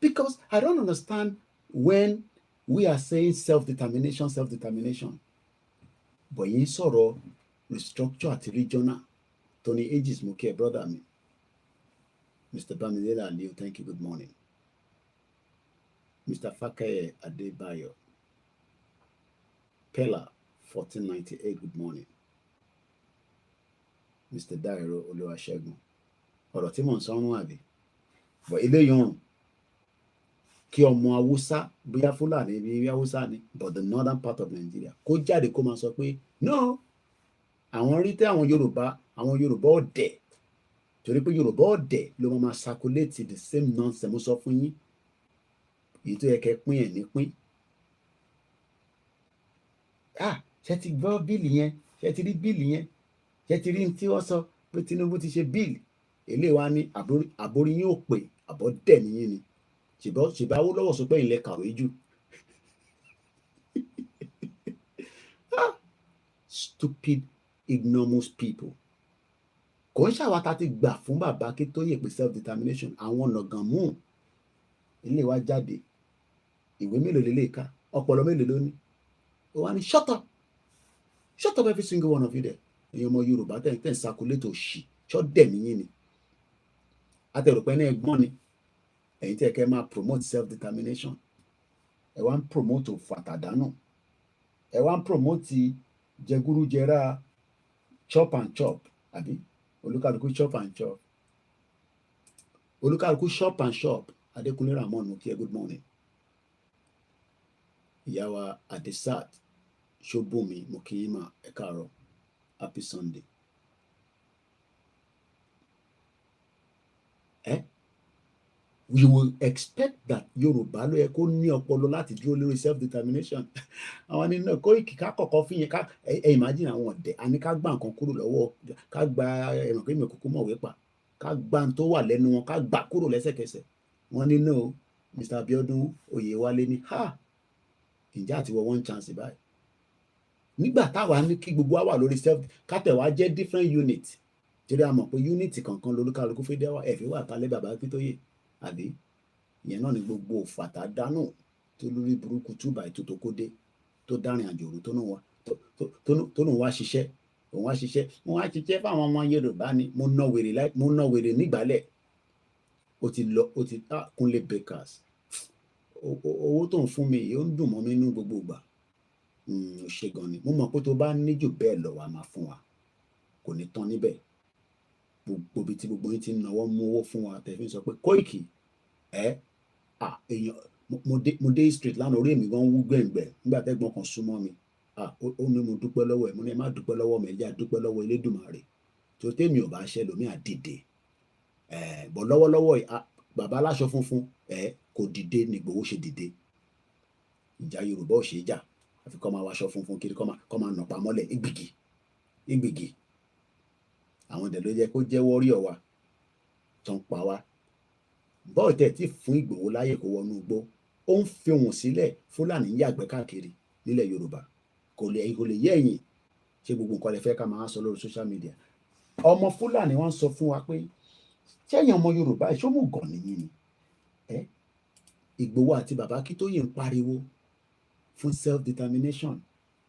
because I don't understand when we are saying self-determination but yín sọ̀rọ̀ restructure àti regional Tony Aegis Muke, brother me. Mr. Bamidele Aliu, thank you, good morning. Mr. Fakaye Adebayo. Pella, 1498, good morning. Mr. Dairo Oluwasegun. Ọ̀rọ̀ tí mò ń sọ́run àbí. But eléyìí ọ̀run kí ọmọ Haúsá bóyá Fúlàní bí Haúsá ni, but the northern part of Nigeria kó jáde kó máa sọ pé no, àwọn rí tẹ́ àwọn Yorùbá ọ̀dẹ̀, torí pé Yorùbá ọ̀dẹ̀ ló máa circulate the same nonsense mo sọ fún yín, èyí tó yẹ kẹ́ pín ẹ̀ ní pín. Ṣé ti gbọ́ bíìlì yẹn? Ṣé ti rí bíìlì yẹn? Ṣé ti rí tí wọ́n sọ pé Tinubu ti ṣe bíìlì? Eléyìí wá ní àbórí yín ò pé àbọ̀ dẹ̀ nìyí ni. Ṣèbá Awólọ́wọ̀ sọ pé ilẹ̀ kàwé jù. Stupid, ignorant people. Kò ń ṣàwá ta ti gbà fún bàbá Akíntóyè pé self-determination, àwọn ọ̀nàgàn mú ilé wa jáde. Ìwé mélòó lè lè ká? Ọpọlọ mélòó ló ní? Ó wá ní shut up every single one of you there. Èèyàn ọmọ Yorùbá tẹ̀ ń circulate òṣì ṣọ́ dẹ̀ nìyí ni. Àtẹ̀rùpẹ́ ní ẹgbọ́n ni ẹ̀yin tí ẹ kẹ́ máa promote self-determination, ẹ wá ń promote fàtàdánù, ẹ wá ń promote jẹgúrújẹrá chop and chop, àbí olúkàlùkù chop and chop, olúkàlùkù shop and shop. Adékúnlé Ramon mo kí ẹ good morning. Ìyá wa Adesat Ṣóbùnmi mo kí yín mà ẹ káàárọ̀, happy Sunday. We will expect that Yorùbá ló yẹ kó ní ọpọlọ láti dúró lórí self-determination. Àwọn nínú Koiki ká kọ̀kọ́ fi yẹn ká imagine àwọn ọ̀dẹ̀ a ní ká gbà nǹkan kúrò lọ́wọ́, ká gba ẹ̀rọ pé mi kúkú mọ̀wé pa, ká gba tó wà lẹ́nu wọn ká gbà kúrò lẹ́sẹ̀kẹsẹ̀. Wọ́n ní no, Mr. Abiodun Oyewale ní ǹjẹ́ àti wọ one chance báyìí. Nígbà táwa ní kí gbogbo wa wà lórí kátẹ̀wá jẹ́ different unit, torí a mọ̀ pé unit kankan lolúkálukú fi dẹ́wà ẹ̀fí wà pálẹ̀ bàbá Akíntóyè, àbí ìyẹn náà ni gbogbo òfàtà dánù tó lórí burúkú 2x2 tó kó dé tó dárin àjòrò tó nù wá ṣiṣẹ́ òun wá ṣiṣẹ́ fáwọn ọmọ Yorùbá ni mo ná wèrè nígbàlẹ̀. Ó ti Kúnlé Bakers, owó tó ń fún mi yìí ó ń dùn mọ́ mi nínú gbogbo ìgbà. Ó ṣe gan ni mo mọ̀ pé tó bá ní jù bẹ́ẹ̀ lọ wà máa fún wa, kò ní tán níbẹ̀. Gbogbo ibi tí gbogbo yín ti ń náwó mú owó fún wa tẹ̀fín sọ pé Koiki èèyàn mo dé street lánàá orí mi gan wú gbẹ̀ngbẹ̀ nígbà tẹ́gbọ́n kan súnmọ́ mi. Ó ní mo dúpẹ́ lọ́wọ́ ẹ̀, mo ní ẹ má dúpẹ́ lọ́wọ́ mi, ẹ jẹ́ a dúpẹ́ lọ́wọ́ Elédùmarè tó tèmi ò bá ṣẹ́ lómi àdìde. Bọ̀ lọ́wọ́lọ́wọ́ bàbá aláṣọ funfun kò dìde ní Ìgbòho ṣe dìde. Ìjà Yorùbá ò ṣe é jà àfi kọ́ máa wáṣọ funfun kiri kọ́ máa nà pamọ́lẹ̀ ìgbìgì. Àwọn dẹ̀ ló jẹ́ kó jẹ́ wọ́ríọ̀ wa tó ń pa wá. Bọ́ọ̀ tẹ̀ tí fún Ìgbòho láyè kó wọnú igbó, ó ń fi ohùn sílẹ̀ Fúlàní yàgbẹ́ káàkiri nílẹ̀ Yorùbá. Kò lè yé ẹ̀yìn ṣé gbogbo nǹkan lè fẹ́ ká máa sọ lórí social media. Ọmọ Fúlàní wọ́n sọ fún wa pé ṣẹ́yìn ọmọ Yorùbá ìṣómùgàn nìyí ni. Ìgbòho àti bàbá Akíntóyè ń pariwo fún self-determination,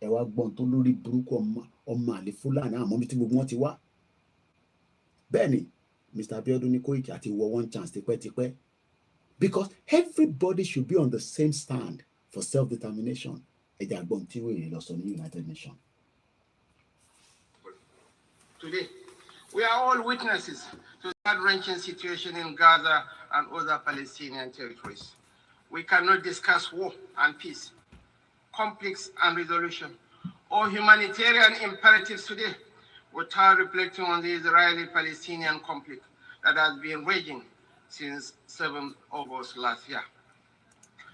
ẹ wá gbọ́n tó lórí burúkú ọmọ àlè Fúlàní àmọ́ bí tí gbogbo wọn ti wá. Bẹ́ẹ̀ni Mr. Abiodun ní Koiki àti wọ one chance tipẹ́tipẹ́, because everybody should be on the same stand for self-determination. Ẹ jẹ́ àgbọ̀n tí wọ́n lọ sọ ní United Nations. Today, we are all witnesses to the heart-wrenching situation in Gaza and other Palestinian territories. We cannot discuss war and peace, conflicts and resolution, or humanitarian imperatives today without reflecting on the Israeli-Palestinian conflict that has been raging since 7 August last year.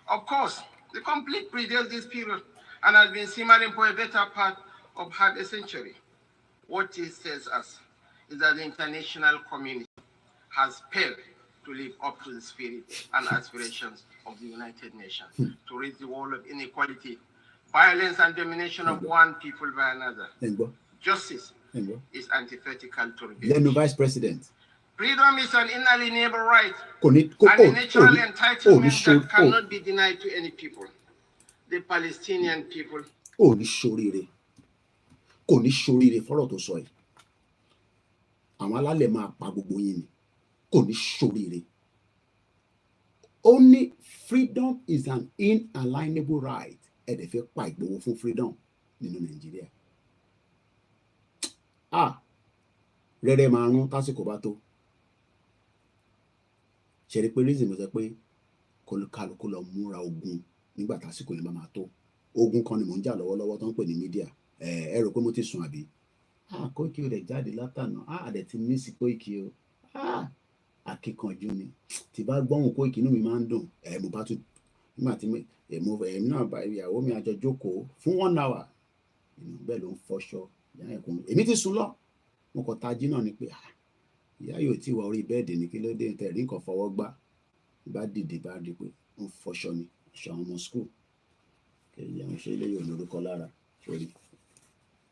Of course, the conflict predates this period and has been simmering for a better part of half a century. What it says us is that the international community has failed to live up to the spirit and aspirations of the United Nations to raise the wall of inequality, violence, and domination of one people by another. Justice is antithetical to rebellion. Vice President. Freedom is an inalienable right and a natural entitlement that cannot be denied to any people. The Palestinian people. Kò ní ṣoríire fọ́rọ̀ tó sọ yìí. àwọn alálẹ̀ máa pa gbogbo yín ni, kò ní ṣoríire. Ó ní freedom is an inalienable right. Ẹ dẹ̀ fẹ́ pa Ìgbòho fún freedom nínú Nàìjíríà. Rẹ́rẹ́ máa rún tásìkò bá tó. Ṣẹ̀rí pé reason mo sọ pé kálukú lọ múra ogun nígbà tásìkò yẹn bá máa tó. Ogun kan ni mò ń jà lọ́wọ́lọ́wọ́ tó ń pè ní mídíà. Ẹ rò pé mo ti sùn àbí? Koiki ò dẹ̀ jáde látànà. Àdẹ̀ ti miss Koiki o. Akíkanjú ni. Tí bá gbọ́hùn Koiki inú mi máa ń dùn. Mo bá tún nígbà tí èmi náà bá ìyàwó mi àjọ jókòó fún 1 hour. Bẹ́ẹ̀ ló ń fọṣọ. Èmi ti sùn lọ. Mo kàn tají náà ni pé ìyá yóò tí wà orí bẹ́ẹ̀dì ní kí ló dé tẹ̀rí nǹkan fọwọ́ gbá. Bá dìde bá rí pé ó ń fọṣọ ni, aṣọ àwọn ọmọ school. Kẹ̀yìn àwọn ṣe ilé yóò ní orúkọ lára. Sórí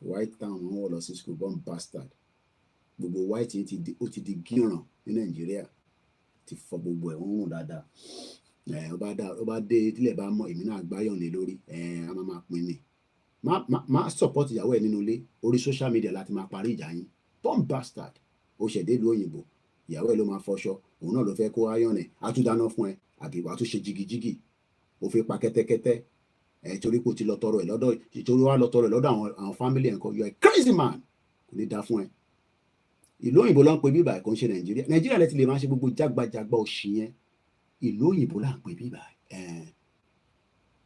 white town wọn wọ̀ lọ sí school born bastard. Gbogbo white yìí ó ti di gíràn ní Nàìjíríà. Ti fọ gbogbo ẹ̀ wọ́n rùn dáadáa. Ó bá dé tílẹ̀ bá mọ̀ èmi náà gbáyàn lé lórí. A máa pín ni. Má support ìyàwó ẹ̀ nínú ilé. Orí social media láti máa parí ìjà yín. Born bastard. Ó ṣẹ̀dé ìlú òyìnbó. Ìyàwó ẹ̀ ló máa fọṣọ. Òun náà ló fẹ́ kó ayọ̀n ẹ̀. A tún dáná fún ẹ. Àbí wàá tún ṣe jigijigi. Ó fi pa kẹ́tẹ́kẹ́tẹ́. Torí kò ti lọ tọrọ ẹ̀ lọ́dọ̀ ìtorí wàá lọ tọrọ ẹ̀ lọ́dọ̀ àwọn family ẹ̀ kan. You are a crazy man. Kò ní dá fún ẹ. Ìlú òyìnbó ló ń pe bíbà kò ń ṣe Nàìjíríà. Nàìjíríà lẹ ti lè máa ṣe gbogbo jágbajàgba òṣì yẹn. Ìlú òyìnbó là ń pe bíbà.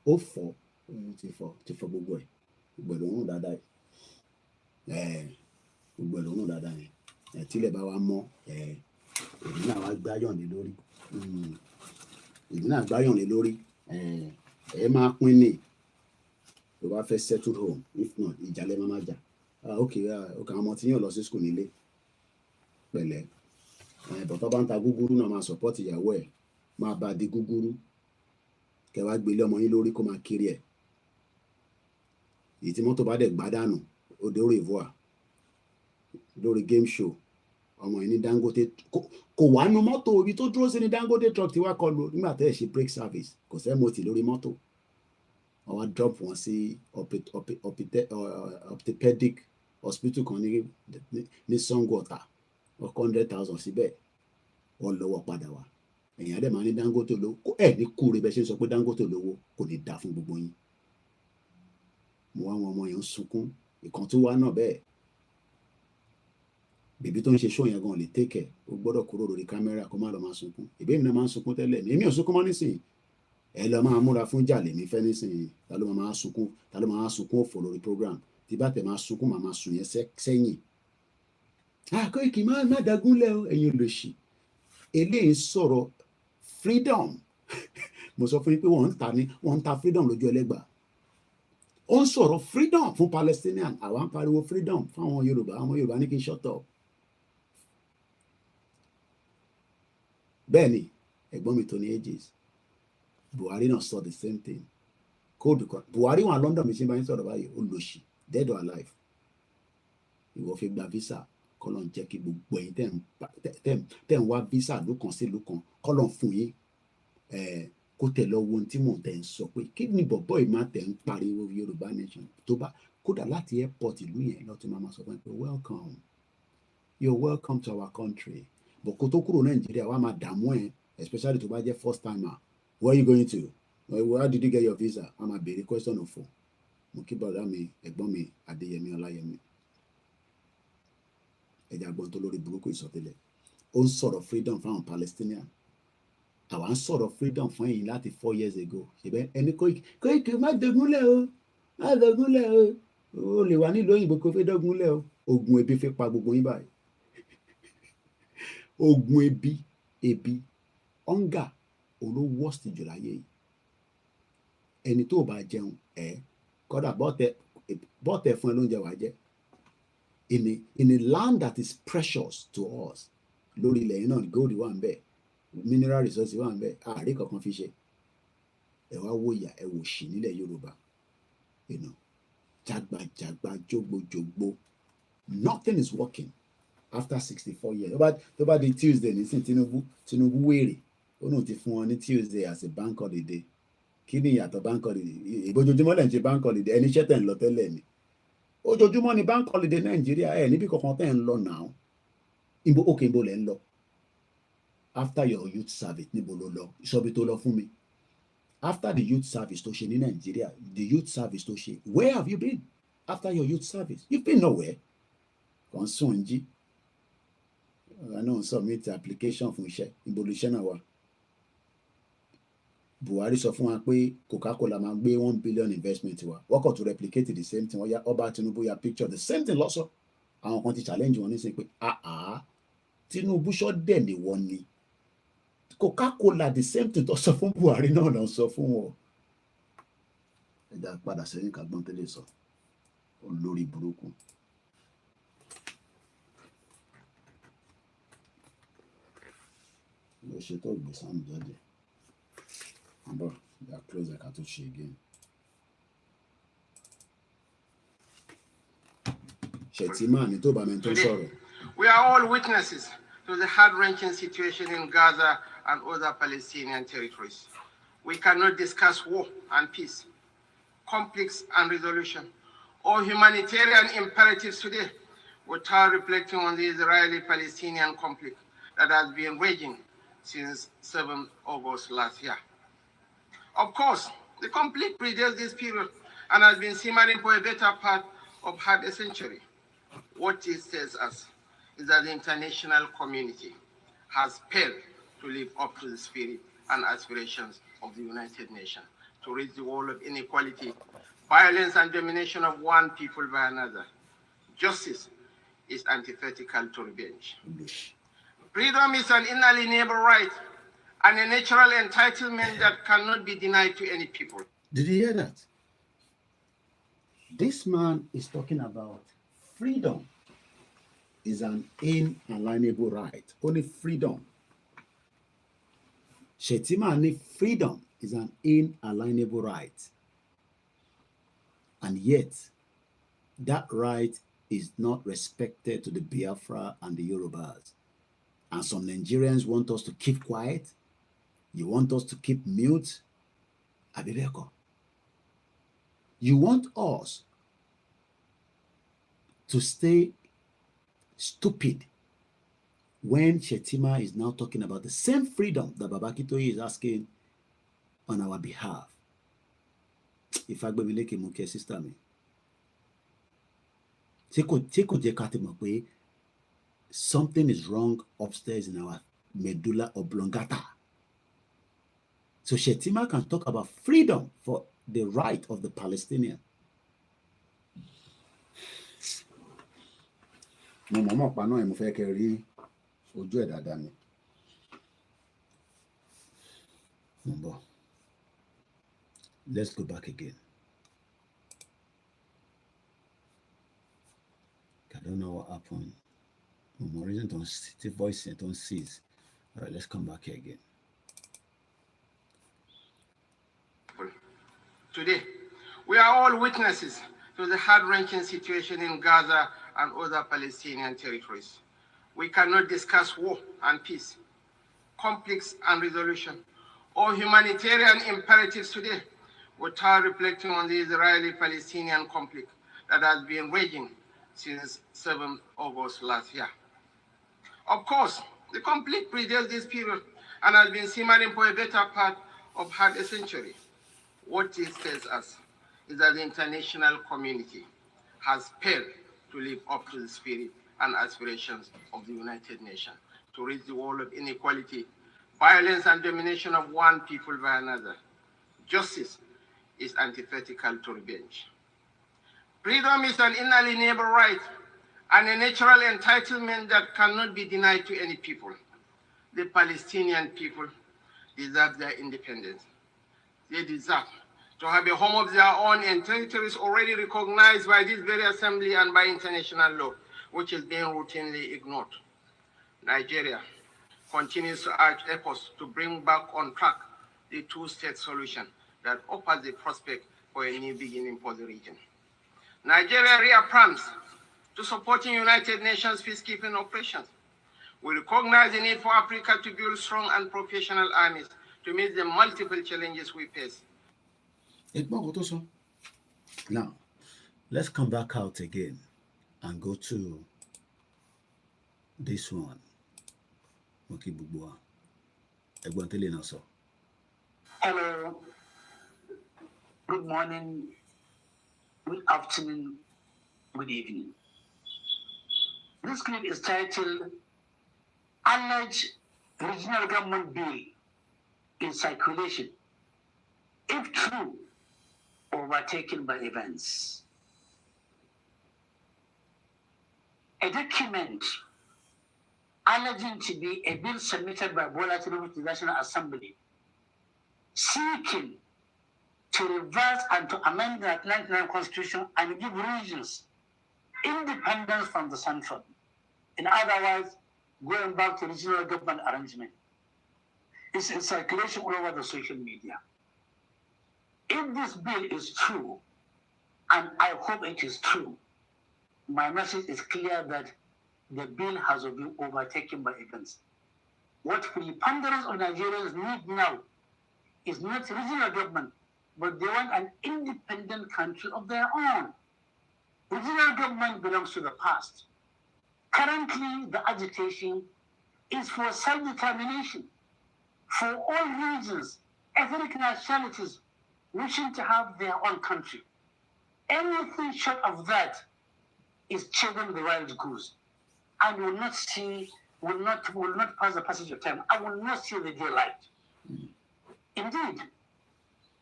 Ó fọ ti fọ gbogbo ẹ̀. Gbogbo ẹ̀ ló ń rùn dáadáa yìí. Gbogbo ẹ̀ ló ń rùn dáadáa yìí. Tílẹ̀ bá wa mọ́ èmi náà wá gbáyàn lé lórí. Èmi náà gbáyàn lé lórí. Ẹ máa pín ní tó bá fẹ́ settle home. If not ìjàlẹ̀ máa jà. Okay àwọn ọmọ tí yàn lọ sí school nílé pẹ̀lẹ́. Bọ̀tọ́ bá ń ta gúgúrú náà máa support ìyàwó ẹ̀. Máa bá di gúgúrú. Kẹ wá gbélé ọmọ yín lórí kó máa kiri ẹ̀. Èyí tí mọ́tò bá dẹ̀ gbádànù ó dé orí ìvọ́à lórí game show. Ọmọ yìí ní Dangote kò wá nu mọ́tò ibi tó dúró sí ní Dangote truck ti wá kọlu nígbà tẹ́ ẹ̀ ṣe brake service. Kò sẹ́ mọ́tì lórí mọ́tò. Wọ́n wá drop wọn sí orthopedic hospital kan ní Sango Ọ̀tà. 100,000 síbẹ̀. Wọ́n lọ́wọ́ padà wá. Ẹ̀yìn adé máa ní Dangote lówó. Ní kúre bẹ́ẹ̀ ṣe ń sọ pé Dangote lówó kò ní dá fún gbogbo yín. Mo wá wọn ọmọ yẹn ń sunkún. Ìkan tó wá náà bẹ́ẹ̀. Bèbí tó ń ṣe show yẹn gan lè take ẹ̀. Ó gbọ́dọ̀ kúrò lórí kámẹ́rà kó má lọ máa sunkún. Ìbí mi náà máa ń sunkún tẹ́lẹ̀. Èmi ò sunkún mọ́ nísìnyí. Ẹ lọ máa múra fún jà lèmi fẹ́ nísìnyí. Ta ló máa sunkún òfò lórí program. Tí bá tẹ̀ máa sunkún màá sùn yẹn sẹ́yìn. Koiki má dagúnlẹ̀ o ẹ̀yin olóṣì. Eléyìí sọ̀rọ̀ freedom. Mo sọ fún yín pé wọ́n ń ta freedom lójú ẹlẹ́gbàá. Ó ń sọ̀rọ̀ freedom fún Palestinian. Àwa ń pariwo freedom fún àwọn Yorùbá. Àwọn Yorùbá ní kí n shut up. Bẹ́ẹ̀ni ẹ̀gbọ́n mi Tony Ages Buhari náà sọ the same thing. Buhari wà London mi ṣe bá yín sọ̀rọ̀ báyìí ó lòṣì dead or alive. Ìwọ fi gba visa kọ́lọ̀ ń jẹ́ kí gbogbo ẹ̀yin tẹ̀ ń wá visa lókan sí lókan kọ́lọ̀ ń fún yín kó tẹ̀ lọ wo ohun tí mò ń tẹ̀ ń sọ pé kí ni bọ̀bọ̀ ìmá tẹ̀ ń pariwo Yorùbá nation tó bá kódà láti airport ìlú yẹn lọ́ọ́ tí máa sọ fún ẹ pé welcome you're welcome to our country. But kó tó kúrò Nàìjíríà wàá máa dààmú ẹ especially tó bá jẹ́ first timer. Where are you going to? How did you get your visa? I'm a béèrè question òfò. Mo kí bọ̀dá mi ẹ̀gbọ́n mi Adéyẹmí Ọláyẹmí. Ẹja gbọ́n tó lórí burúkú ìsọtẹ́lẹ̀. Ó ń sọ̀rọ̀ freedom fáwọn Palestinian. Àwa ń sọ̀rọ̀ freedom fún ẹ̀yin láti 4 years ago. Ṣèbẹ́ ẹni Koiki má dógúnlẹ̀ o. Má dógúnlẹ̀ o. O lè wà nílùú òyìnbó kó fẹ́ dógúnlẹ̀ o. Ogun ebi fẹ́ pa gbogbo yín báyìí. Ogun ebi hunger olówó worst jù láyé yìí. Ẹni tó bá jẹun kódà bọ́tẹ̀ fún ẹ lóúnjẹ wàá jẹ. In a land that is precious to us lórí ilẹ̀ yìí náà gold wà ń bẹ mineral resources wà ń bẹ àárí kankan fi ṣe. Ẹ wá wò ìyà ẹ wò ṣì nílẹ̀ Yorùbá. Jagbajagba jogbojogbo nothing is working. After 64 years tó bá di Tuesday nísìn Tinubu wèrè ó náà ti fún wọn ní Tuesday as a bank holiday. Kí ni ìyàtọ̀ bank holiday? Ìbójoojúmọ́ lẹ́ ń ṣe bank holiday ẹni iṣẹ́ tẹ̀ ń lọ tẹ́lẹ̀ ni. Ojoojúmọ́ ni bank holiday Nàìjíríà níbi kankan tẹ̀ ń lọ náà. Okay, níbo lẹ ń lọ. After your youth service, níbo ló lọ? Ìsọ̀bi tó lọ fún mi. After the youth service tó ṣe ní Nigeria, the youth service tó ṣe, where have you been after your youth service? You've been nowhere. Kàn sùn jí. I know submit application fún iṣẹ́. Níbo ló iṣẹ́ náà wà? Buhari sọ fún wa pé Coca-Cola máa gbé 1 billion investment wa. Wọ́n kàn to replicate the same thing. Wọ́n yá Ọba Tinubu ya picture the same thing lọ́sọ̀. Àwọn kan ti challenge wọn nísìnyí pé Tinubu ṣọ́ dẹ̀ ni wọ́n ni. Coca-Cola the same thing tó sọ fún Buhari náà ló ń sọ fún wọn. Ẹja padà sẹ́yìn ká gbọ́n tẹ́lẹ̀ sọ. Olórí burúkú. Lọ ṣe tó gbèsè àmì jáde. Àbọ̀ they are close ẹ̀ka tó ṣe again. Ṣètìmá ni tó bá mi tó sọ̀rọ̀. We are all witnesses to the heart-wrenching situation in Gaza and other Palestinian territories. We cannot discuss war and peace, conflicts and resolution, or humanitarian imperatives today without reflecting on the Israeli-Palestinian conflict that has been raging since 7 August last year. Of course, the conflict predates this period and has been simmering for a better part of half a century. What it tells us is that the international community has failed to live up to the spirit and aspirations of the United Nations to reach the goal of inequality, violence, and domination of one people by another. Justice is antithetical to revenge. Freedom is an inalienable right and a natural entitlement that cannot be denied to any people. Did you hear that? This man is talking about freedom is an inalienable right. Only freedom. Shetima ní freedom is an inalienable right. And yet, that right is not respected to the Biafra and the Yorubas. And some Nigerians want us to keep quiet. You want us to keep mute. Abibeko. You want us to stay stupid when Shetima is now talking about the same freedom that Babakitoye is asking on our behalf. If I believe Muke sister me, something is wrong upstairs in our medulla oblongata. So Shetima can talk about freedom for the right of the Palestinian. No, mama, pa no, mo fẹ́ kẹ́ rí ojú ẹ̀ dáadáa ni. Let's go back again. I don't know what happened. More reason don't see the voice and don't cease. All right, let's come back here again. Today, we are all witnesses to the heart-wrenching situation in Gaza and other Palestinian territories. We cannot discuss war and peace, conflicts and resolution, or humanitarian imperatives today without reflecting on the Israeli-Palestinian conflict that has been raging since 7 August last year. Of course, the conflict predates this period and has been simmering for a better part of half a century. What it tells us is that the international community has failed to live up to the spirit and aspirations of the United Nations to reach the goal of inequality, violence, and domination of one people by another. Justice is antithetical to revenge. Freedom is an inalienable right and a natural entitlement that cannot be denied to any people. The Palestinian people deserve their independence. They deserve to have a home of their own in territories already recognized by this very assembly and by international law, which is being routinely ignored. Nigeria continues to urge efforts to bring back on track the two-state solution that offers the prospect for a new beginning for the region. Nigeria reaffirms to supporting United Nations peacekeeping operations. We recognize the need for Africa to build strong and professional armies to meet the multiple challenges we face. Now, let's come back out again and go to This one. Okay, Bugboa. Hello. Good morning. Good afternoon. Good evening. This clip is titled Alleged Regional Government Bill in Circulation, if true, overtaken by events. A document alleging to be a bill submitted by Bola Tinubu to the National Assembly seeking to reverse and to amend the 1999 Constitution and give regions independence from the central. In other words, going back to regional government arrangement. It's in circulation all over the social media. If this bill is true, and I hope it is true, my message is clear that the bill has been overtaken by events. What preponderance of Nigerians need now is not regional government, but they want an independent country of their own. Regional government belongs to the past. Currently, the agitation is for self-determination for all regions, ethnic nationalities wishing to have their own country. Anything short of that is chasing the wild goose and will not pass the passage of time. I will not see the daylight. Indeed,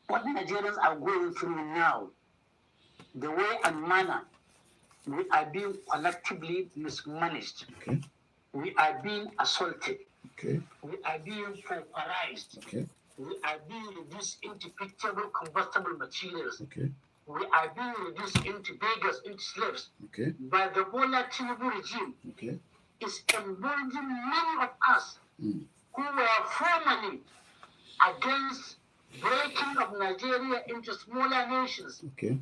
what Nigerians are going through now, the way and manner we are being collectively mismanaged. Okay. We are being assaulted. Okay. We are being pauperized. Okay. We are being reduced into pitiable combustible materials. Okay. We are being reduced into beggars, into slaves. Okay. By the Bola Tinubu regime. Okay. It's emboldening many of us who were formerly against breaking of Nigeria into smaller nations. Okay.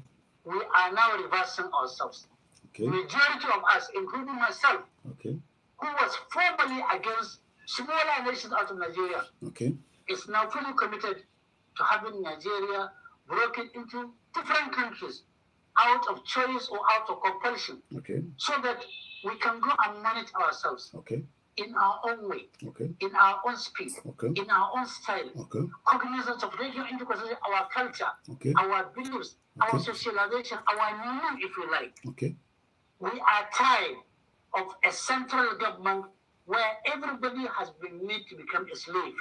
We are now reversing ourselves. Okay. Majority of us, including myself, okay, who was formerly against smaller nations out of Nigeria, okay, is now fully committed to having Nigeria broken into different countries out of choice or out of compulsion, okay, so that we can go and manage ourselves, okay, in our own way, okay, in our own speed, okay, in our own style, okay, cognizance of regional integration, our culture, okay, our beliefs, okay, our socialization, our meaning, if you like. Okay. We are tired of a central government where everybody has been made to become a slave.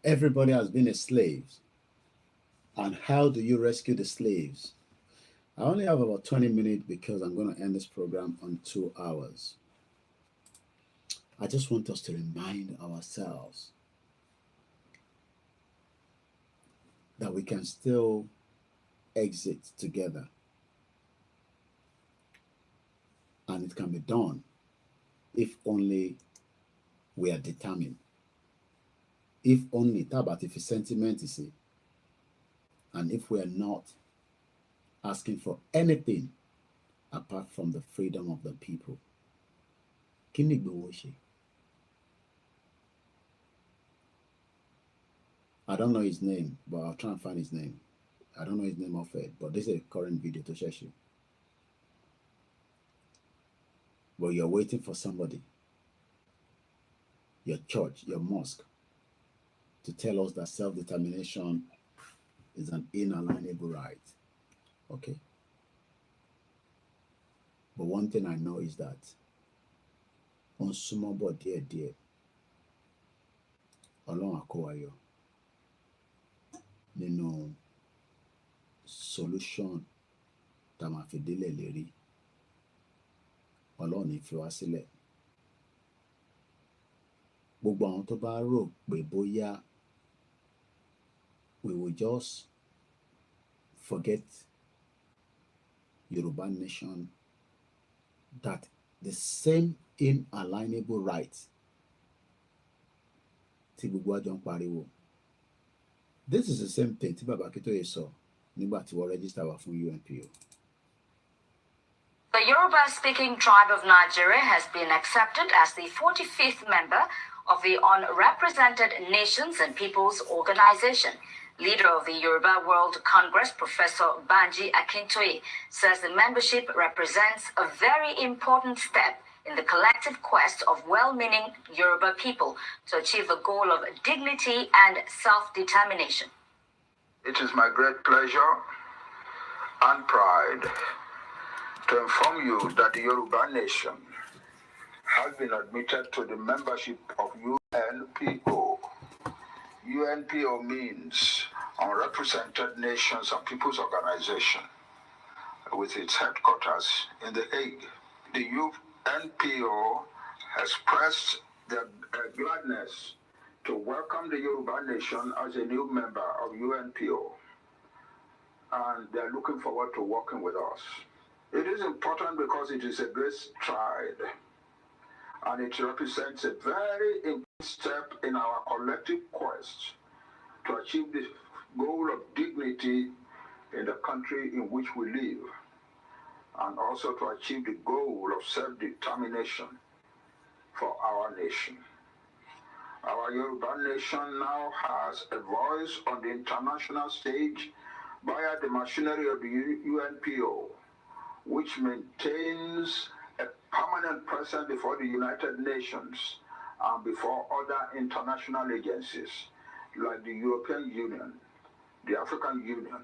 Everybody has been a slave. And how do you rescue the slaves? I only have about 20 minutes because I'm going to end this program on 2 hours. I just want us to remind ourselves that we can still exit together. And it can be done if only we are determined. If only, if it's sentiment, you see, and if we are not asking for anything apart from the freedom of the people. Kini Igboho. I don't know his name, but I'll try and find his name. I don't know his name off it, but this is a current video to share you. But you're waiting for somebody, your church, your mosque, to tell us that self-determination is an inalienable right. Okay? But one thing I know is that on sumobo dear, Ọlọ́run á kó wa yọ nínú solution tá máa fi délẹ̀ lérí. Ọlọ́run ní fi wá sílẹ̀. Gbogbo àwọn tó bá rò pé bóyá we will just forget Yoruba nation, that the same inalienable rights tí gbogbo àjọ ń pariwo. This is the same thing tí Bàbá Akíntóyè sọ nígbà tí wọ́n register wá fún UNPO. The Yoruba-speaking tribe of Nigeria has been accepted as the 45th member of the Unrepresented Nations and Peoples Organization. Leader of the Yoruba World Congress, Professor Banji Akintoye, says the membership represents a very important step in the collective quest of well-meaning Yoruba people to achieve the goal of dignity and self-determination. It is my great pleasure and pride to inform you that the Yoruba nation has been admitted to the membership of UNPO. UNPO means Unrepresented Nations and Peoples Organization, with its headquarters in The Hague. The UNPO has expressed their gladness to welcome the Yoruba nation as a new member of UNPO, and they're looking forward to working with us. It is important because it is a great stride, and it represents a very important step in our collective quest to achieve the goal of dignity in the country in which we live, and also to achieve the goal of self-determination for our nation. Our Yoruba nation now has a voice on the international stage via the machinery of the UNPO, which maintains a permanent presence before the United Nations and before other international agencies like the European Union, the African Union,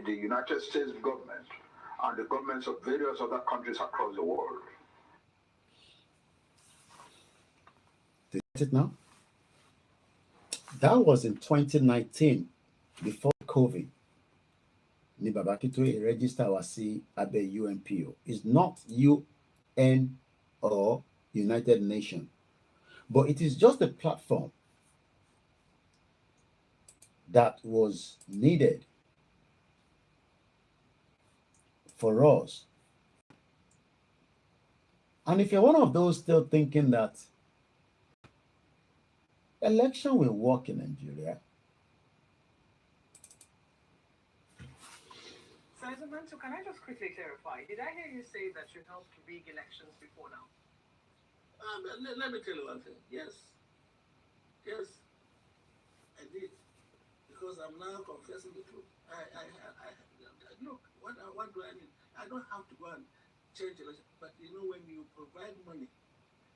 the United States government, and the governments of various other countries across the world. Is it now? That was in 2019, before COVID. Ni Baba Akintoye register wa sí abẹ́ UNPO. It's not UN or United Nations, but it is just a platform that was needed for us. And if you're one of those still thinking that election will work in Nigeria, Senator Manso, can I just quickly clarify? Did I hear you say that you helped rig elections before now? Let me tell you one thing. Yes, I did, because I'm now confessing the truth. Look, what do I mean? I don't have to go and change election, but you know, when you provide money,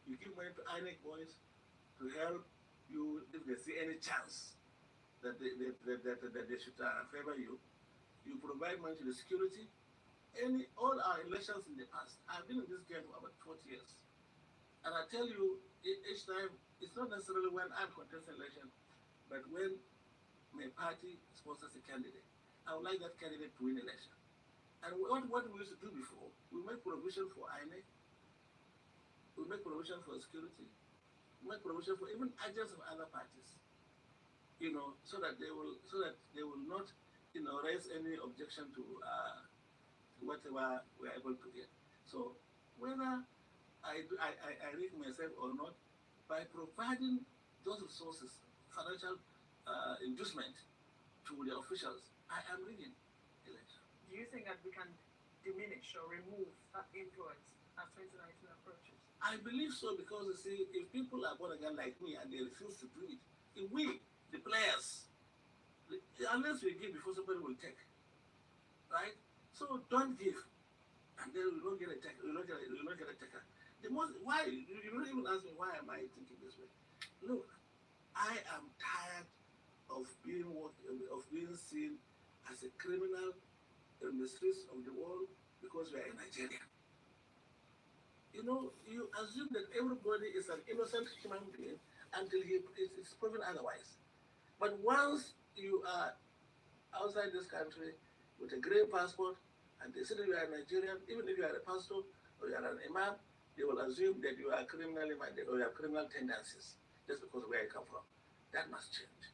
you give money to INEC boys to help you if they see any chance that they should favor you. You provide money to the security. All our elections in the past, I've been in this game for about 40 years. And I tell you, each time, it's not necessarily when I'm contesting election, but when my party sponsors a candidate, I would like that candidate to win election. And what we used to do before, we make provision for INEC, we make provision for security, we make provision for even agents of other parties, so that they will not, raise any objection to whatever we are able to get. So whether I rig myself or not, by providing those resources, financial inducement to the officials, I am rigging election. Do you think that we can diminish or remove that influence as 2019 approaches? I believe so, because you see, if people are born again like me and they refuse to do it, if we, the players, unless we give before somebody will take, right? So don't give, and then we don't get a taker. We don't get a taker. Why you don't even ask me why am I thinking this way? Look, I am tired of being seen as a criminal in the streets of the world because we are in Nigeria. You assume that everybody is an innocent human being until it's proven otherwise. But once you are outside this country with a green passport and they say that you are Nigerian, even if you are a pastor or you are an imam, they will assume that you are criminally minded or you have criminal tendencies just because of where you come from. That must change.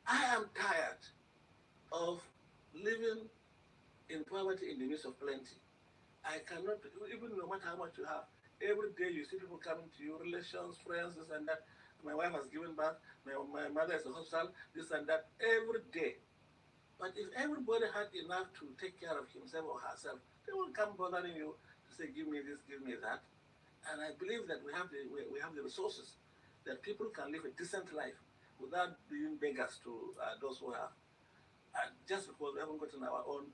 I am tired of living in poverty in the midst of plenty. I cannot, even no matter how much you have, every day you see people coming to you, relations, friends, this and that. My wife has given birth, my mother is in hospital, this and that, every day. But if everybody had enough to take care of himself or herself, they won't come bothering you to say, give me this, give me that. And I believe that we have the resources that people can live a decent life without being beggars to those who have. Just because we haven't gotten our own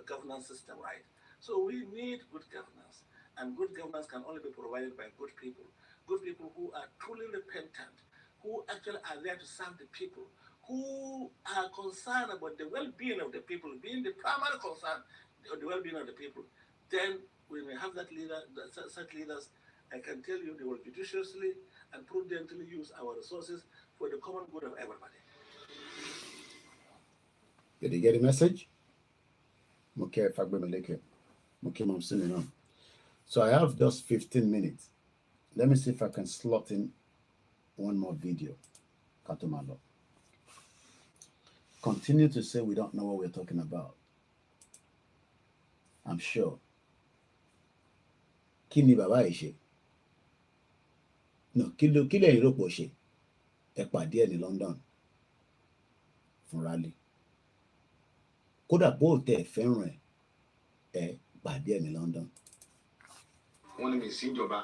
governance system right. So we need good governance. And good governance can only be provided by good people who are truly repentant, who actually are there to serve the people, who are concerned about the well-being of the people, being the primary concern of the well-being of the people. Then when we have that leader, such leaders, I can tell you they will judiciously and prudently use our resources for the common good of everybody. Did you get the message? Okay, so I have just 15 minutes. Let me see if I can slot in one more video. Katumalo. Continue to say we don't know what we're talking about. I'm sure. Kini baba ishe. No, kile Europe oshe. Ẹ pàdé ẹ̀ ní London. Fún rally. Kódà bó tẹ́ fẹ́ràn ẹ pàdé ẹ̀ ní London. Wọ́n ní mi sí ìjọba,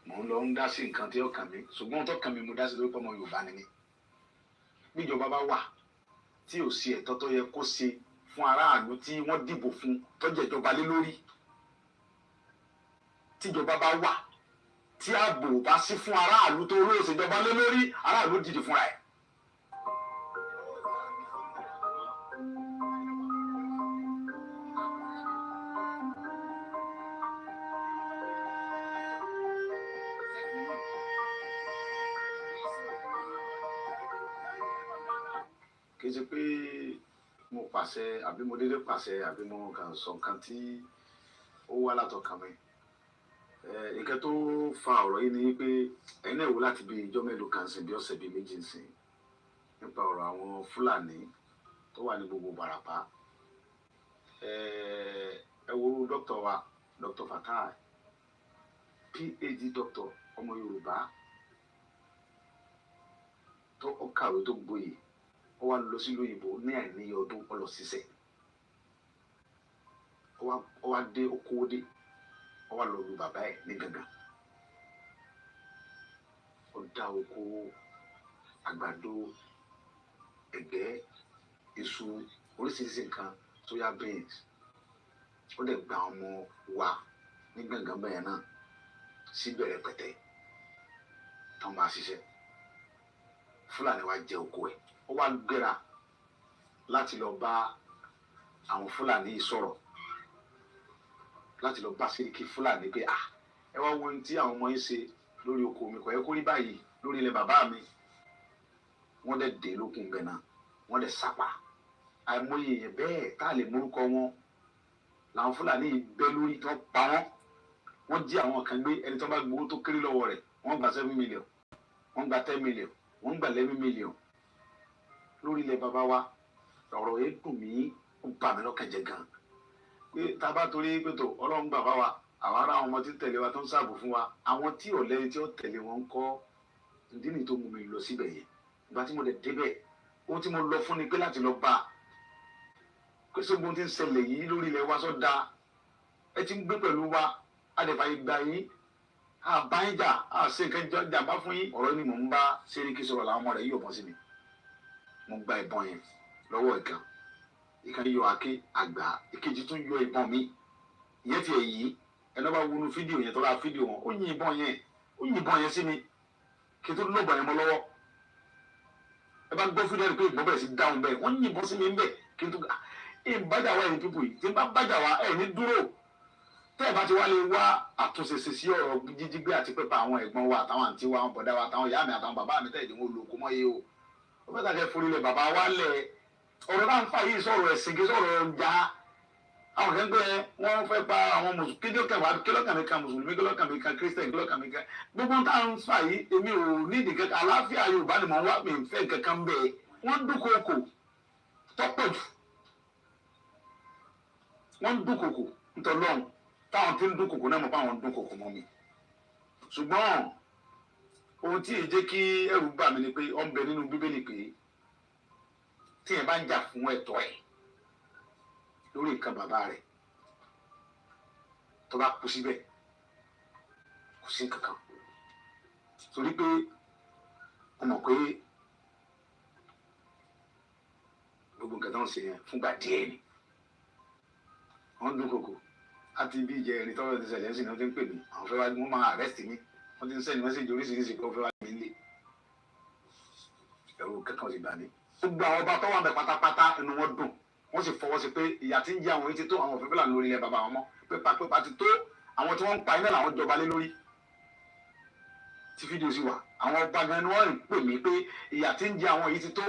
mò ń lọ ń dá sí nǹkan tí ó kàn mí, ṣùgbọ́n tó kàn mí mo dá sí lórí pé ọmọ Yorùbá ni mí. Bí ìjọba bá wà tí ò sí ẹ̀tọ́ tó yẹ kó ṣe fún aráàlú tí wọ́n dìbò fún tó jẹ́ ìjọba lé lórí. Tí ìjọba bá wà tí ààbò bá sí fún aráàlú tó lóò ṣèjọba lé lórí, aráàlú dìde fúnra ẹ̀. Kì í ṣe pé mo pàṣẹ àbí mo dédé pàṣẹ àbí mo kàn sọ nǹkan tí ó wá látọkàn mi. Nǹkan tó fa ọ̀rọ̀ yìí ni pé ẹ̀yin náà wò láti bí ijọ́ mélòó kan sìn bí ọ̀sẹ̀ bíi méjì sìn nípa ọ̀rọ̀ àwọn Fúlàní tó wà ní gbogbo Ìbàràpá. Ẹ wo dókítà wa, Dr. Fatai, PhD doctor, ọmọ Yorùbá tó kàwé tó gboyè. Ó wá lọ sí lóyìnbó ní àìníye ọdún ó lọ ṣiṣẹ́. Ó wá dé okòó dé. Ó wá lọ lu bàbá ẹ̀ ní gangan. Ó dá oko àgbàdo, ẹ̀gẹ́, iṣu, oríṣiríṣi nǹkan, soya beans. Ó dẹ̀ gba ọmọ wa ní gangan bẹ́ẹ̀ náà sí bẹ̀rẹ̀ pẹ̀tẹ́ tó ń bá ṣiṣẹ́. Fúlàní wá jẹ oko ẹ̀. Ó wá gbéra láti lọ bá àwọn Fúlàní sọ̀rọ̀, láti lọ bá Sẹ́ríkì Fúlàní pé ẹ wá wo ohun tí àwọn ọmọ yín ṣe lórí oko mi, kò yẹ kó rí báyìí lórí ilẹ̀ bàbá mi. Wọ́n dẹ̀ dé lókun ibẹ̀ náà, wọ́n dẹ̀ sápá. Àìmọye èèyàn bẹ́ẹ̀ tá a lè mórúkọ wọn làwọn Fúlàní yìí bẹ́ lórí tó pa wọ́n. Wọ́n jí àwọn kan gbé, ẹni tó bá gbowó tó kéré lọ́wọ́ rẹ̀ wọ́n gba 7 million, wọ́n gba 10 million, wọ́n gba 11 million lórí ilẹ̀ bàbá wa. Ọ̀rọ̀ yẹn dùn mí, ó bà mí lọ́kàn jẹ́ gan. Pé tá a bá torí pé tó Ọlọ́run gbà bá wa, àwa ará àwọn ọmọ tí ń tẹ̀lé wa tó ń ṣààbò fún wa, àwọn tí ọ̀lẹ́ni tí ó tẹ̀lé wọn ń kọ́. Ìdí nìyí tó mú mi lọ síbẹ̀ yẹn. Ìgbà tí mo dẹ̀ débẹ̀, ohun tí mo lọ fún ni pé láti lọ bá a. Pé sógun tí ń ṣẹlẹ̀ yìí lórí ilẹ̀ wa sọ́dá, ẹ ti ń gbé pẹ̀lú wa, a dẹ̀ fàyè gbà yín, a bá yín jà, a ṣe nǹkan jàmbá fún yín. Ọ̀rọ̀ ni mò ń bá Sẹ́ríkì sọ̀rọ̀ làwọn ọmọ rẹ̀ yóò bọ́ sí mi. Mo gba ìbọn yẹn lọ́wọ́ ìkan. Ìkan yọ àáké àgbà, ìkejì tún yọ ìbọn mi. Ìyẹn ti ẹ̀ yìí, ẹni bá wọnú fídíò yẹn tó bá fídíò wọn, ó yin ìbọn yẹn sí mi. Kí n tó lọ́gbà yẹn mọ́ lọ́wọ́. Ẹ bá gbọ́ fídíò rẹ̀ pé ìbọn bẹ̀rẹ̀ sí dáhùn bẹ́ẹ̀, wọ́n yin ìbọn sí mi ń bẹ̀. Kí n tó bájà wá ẹni pípò yìí, tí n bá bájà wá ẹ̀ ní dúró. Tẹ́ ẹ bá ti wá lè wá àtúnṣe sí ọ̀rọ̀ jíjígbé àti pípa àwọn ẹ̀gbọ́n wa àtàwọn àǹtí wa, àwọn bọ̀dá wa àtàwọn ìyá mi àtàwọn bàbá mi tẹ́lẹ̀ wọn olùkọ́ mọ́ yé o. Ó fẹ́ tàkẹ́ forí lẹ̀ bàbá wa lẹ̀. Ọ̀rọ̀ náà ń fà yìí sọ̀rọ̀ ẹ̀sìn kí sọ̀rọ̀ ọjà. Àwọn kan gbé wọ́n fẹ́ pa àwọn mùsùlùmí, kílọ̀kàn mi kan mùsùlùmí, kílọ̀kàn mi kan kírísítẹ̀n, kílọ̀kàn mi kan. Gbogbo táwọn ń fà yìí èmi ò ní ìdí kankan, àlàáfíà Yorùbá ni mò ń wá, mi ń fẹ́ kankan bẹ́ẹ̀. Wọ́n dúnkokò tọ́pọ̀ jù. Wọ́n dúnkokò ntọ́lọ́run táwọn tí ń dúnkokò náà mọ̀ pé àwọn dúnkokò mọ́ mi. Ṣùgbọ́n ohun tí èyí jẹ́ kí ẹ̀rù bà mí ni pé ó ń bẹ nínú Bíbélì pé tí ẹ bá ń jà fún ẹ̀tọ́ ẹ̀ lórí nǹkan bàbá rẹ̀ tó bá kú síbẹ̀ kò sí nǹkan kan. Torí pé wọ́n mọ̀ pé gbogbo nǹkan tó ń ṣe yẹn fúngbà díẹ̀ ni. Wọ́n dúnkokò àti bí ìjẹrin tọ́lọ́ ti ṣẹlẹ̀ sí ni wọ́n ti ń pè mí àwọn fẹ́ wá wọ́n máa arrest mi wọ́n ti ń send message oríṣiríṣi pé wọ́n fẹ́ wá mi nílé ẹ̀rù kẹ́kọ̀ọ́ sì bá mi. gbogbo àwọn ọba tó wà bẹ̀ pátápátá inú wọn dùn wọ́n sì fọwọ́ sí pé ìyà tí ń jẹ àwọn yìí ti tó àwọn òfin fúlàní lórí ilẹ̀ bàbá wọn mọ́ pépà ti tó àwọn tí wọ́n ń pa iná làwọn jọba lé lórí tí fídíò sì wà àwọn ọba gan ni wọ́n ń pè mí pé ìyà tí ń jẹ àwọn yìí ti tó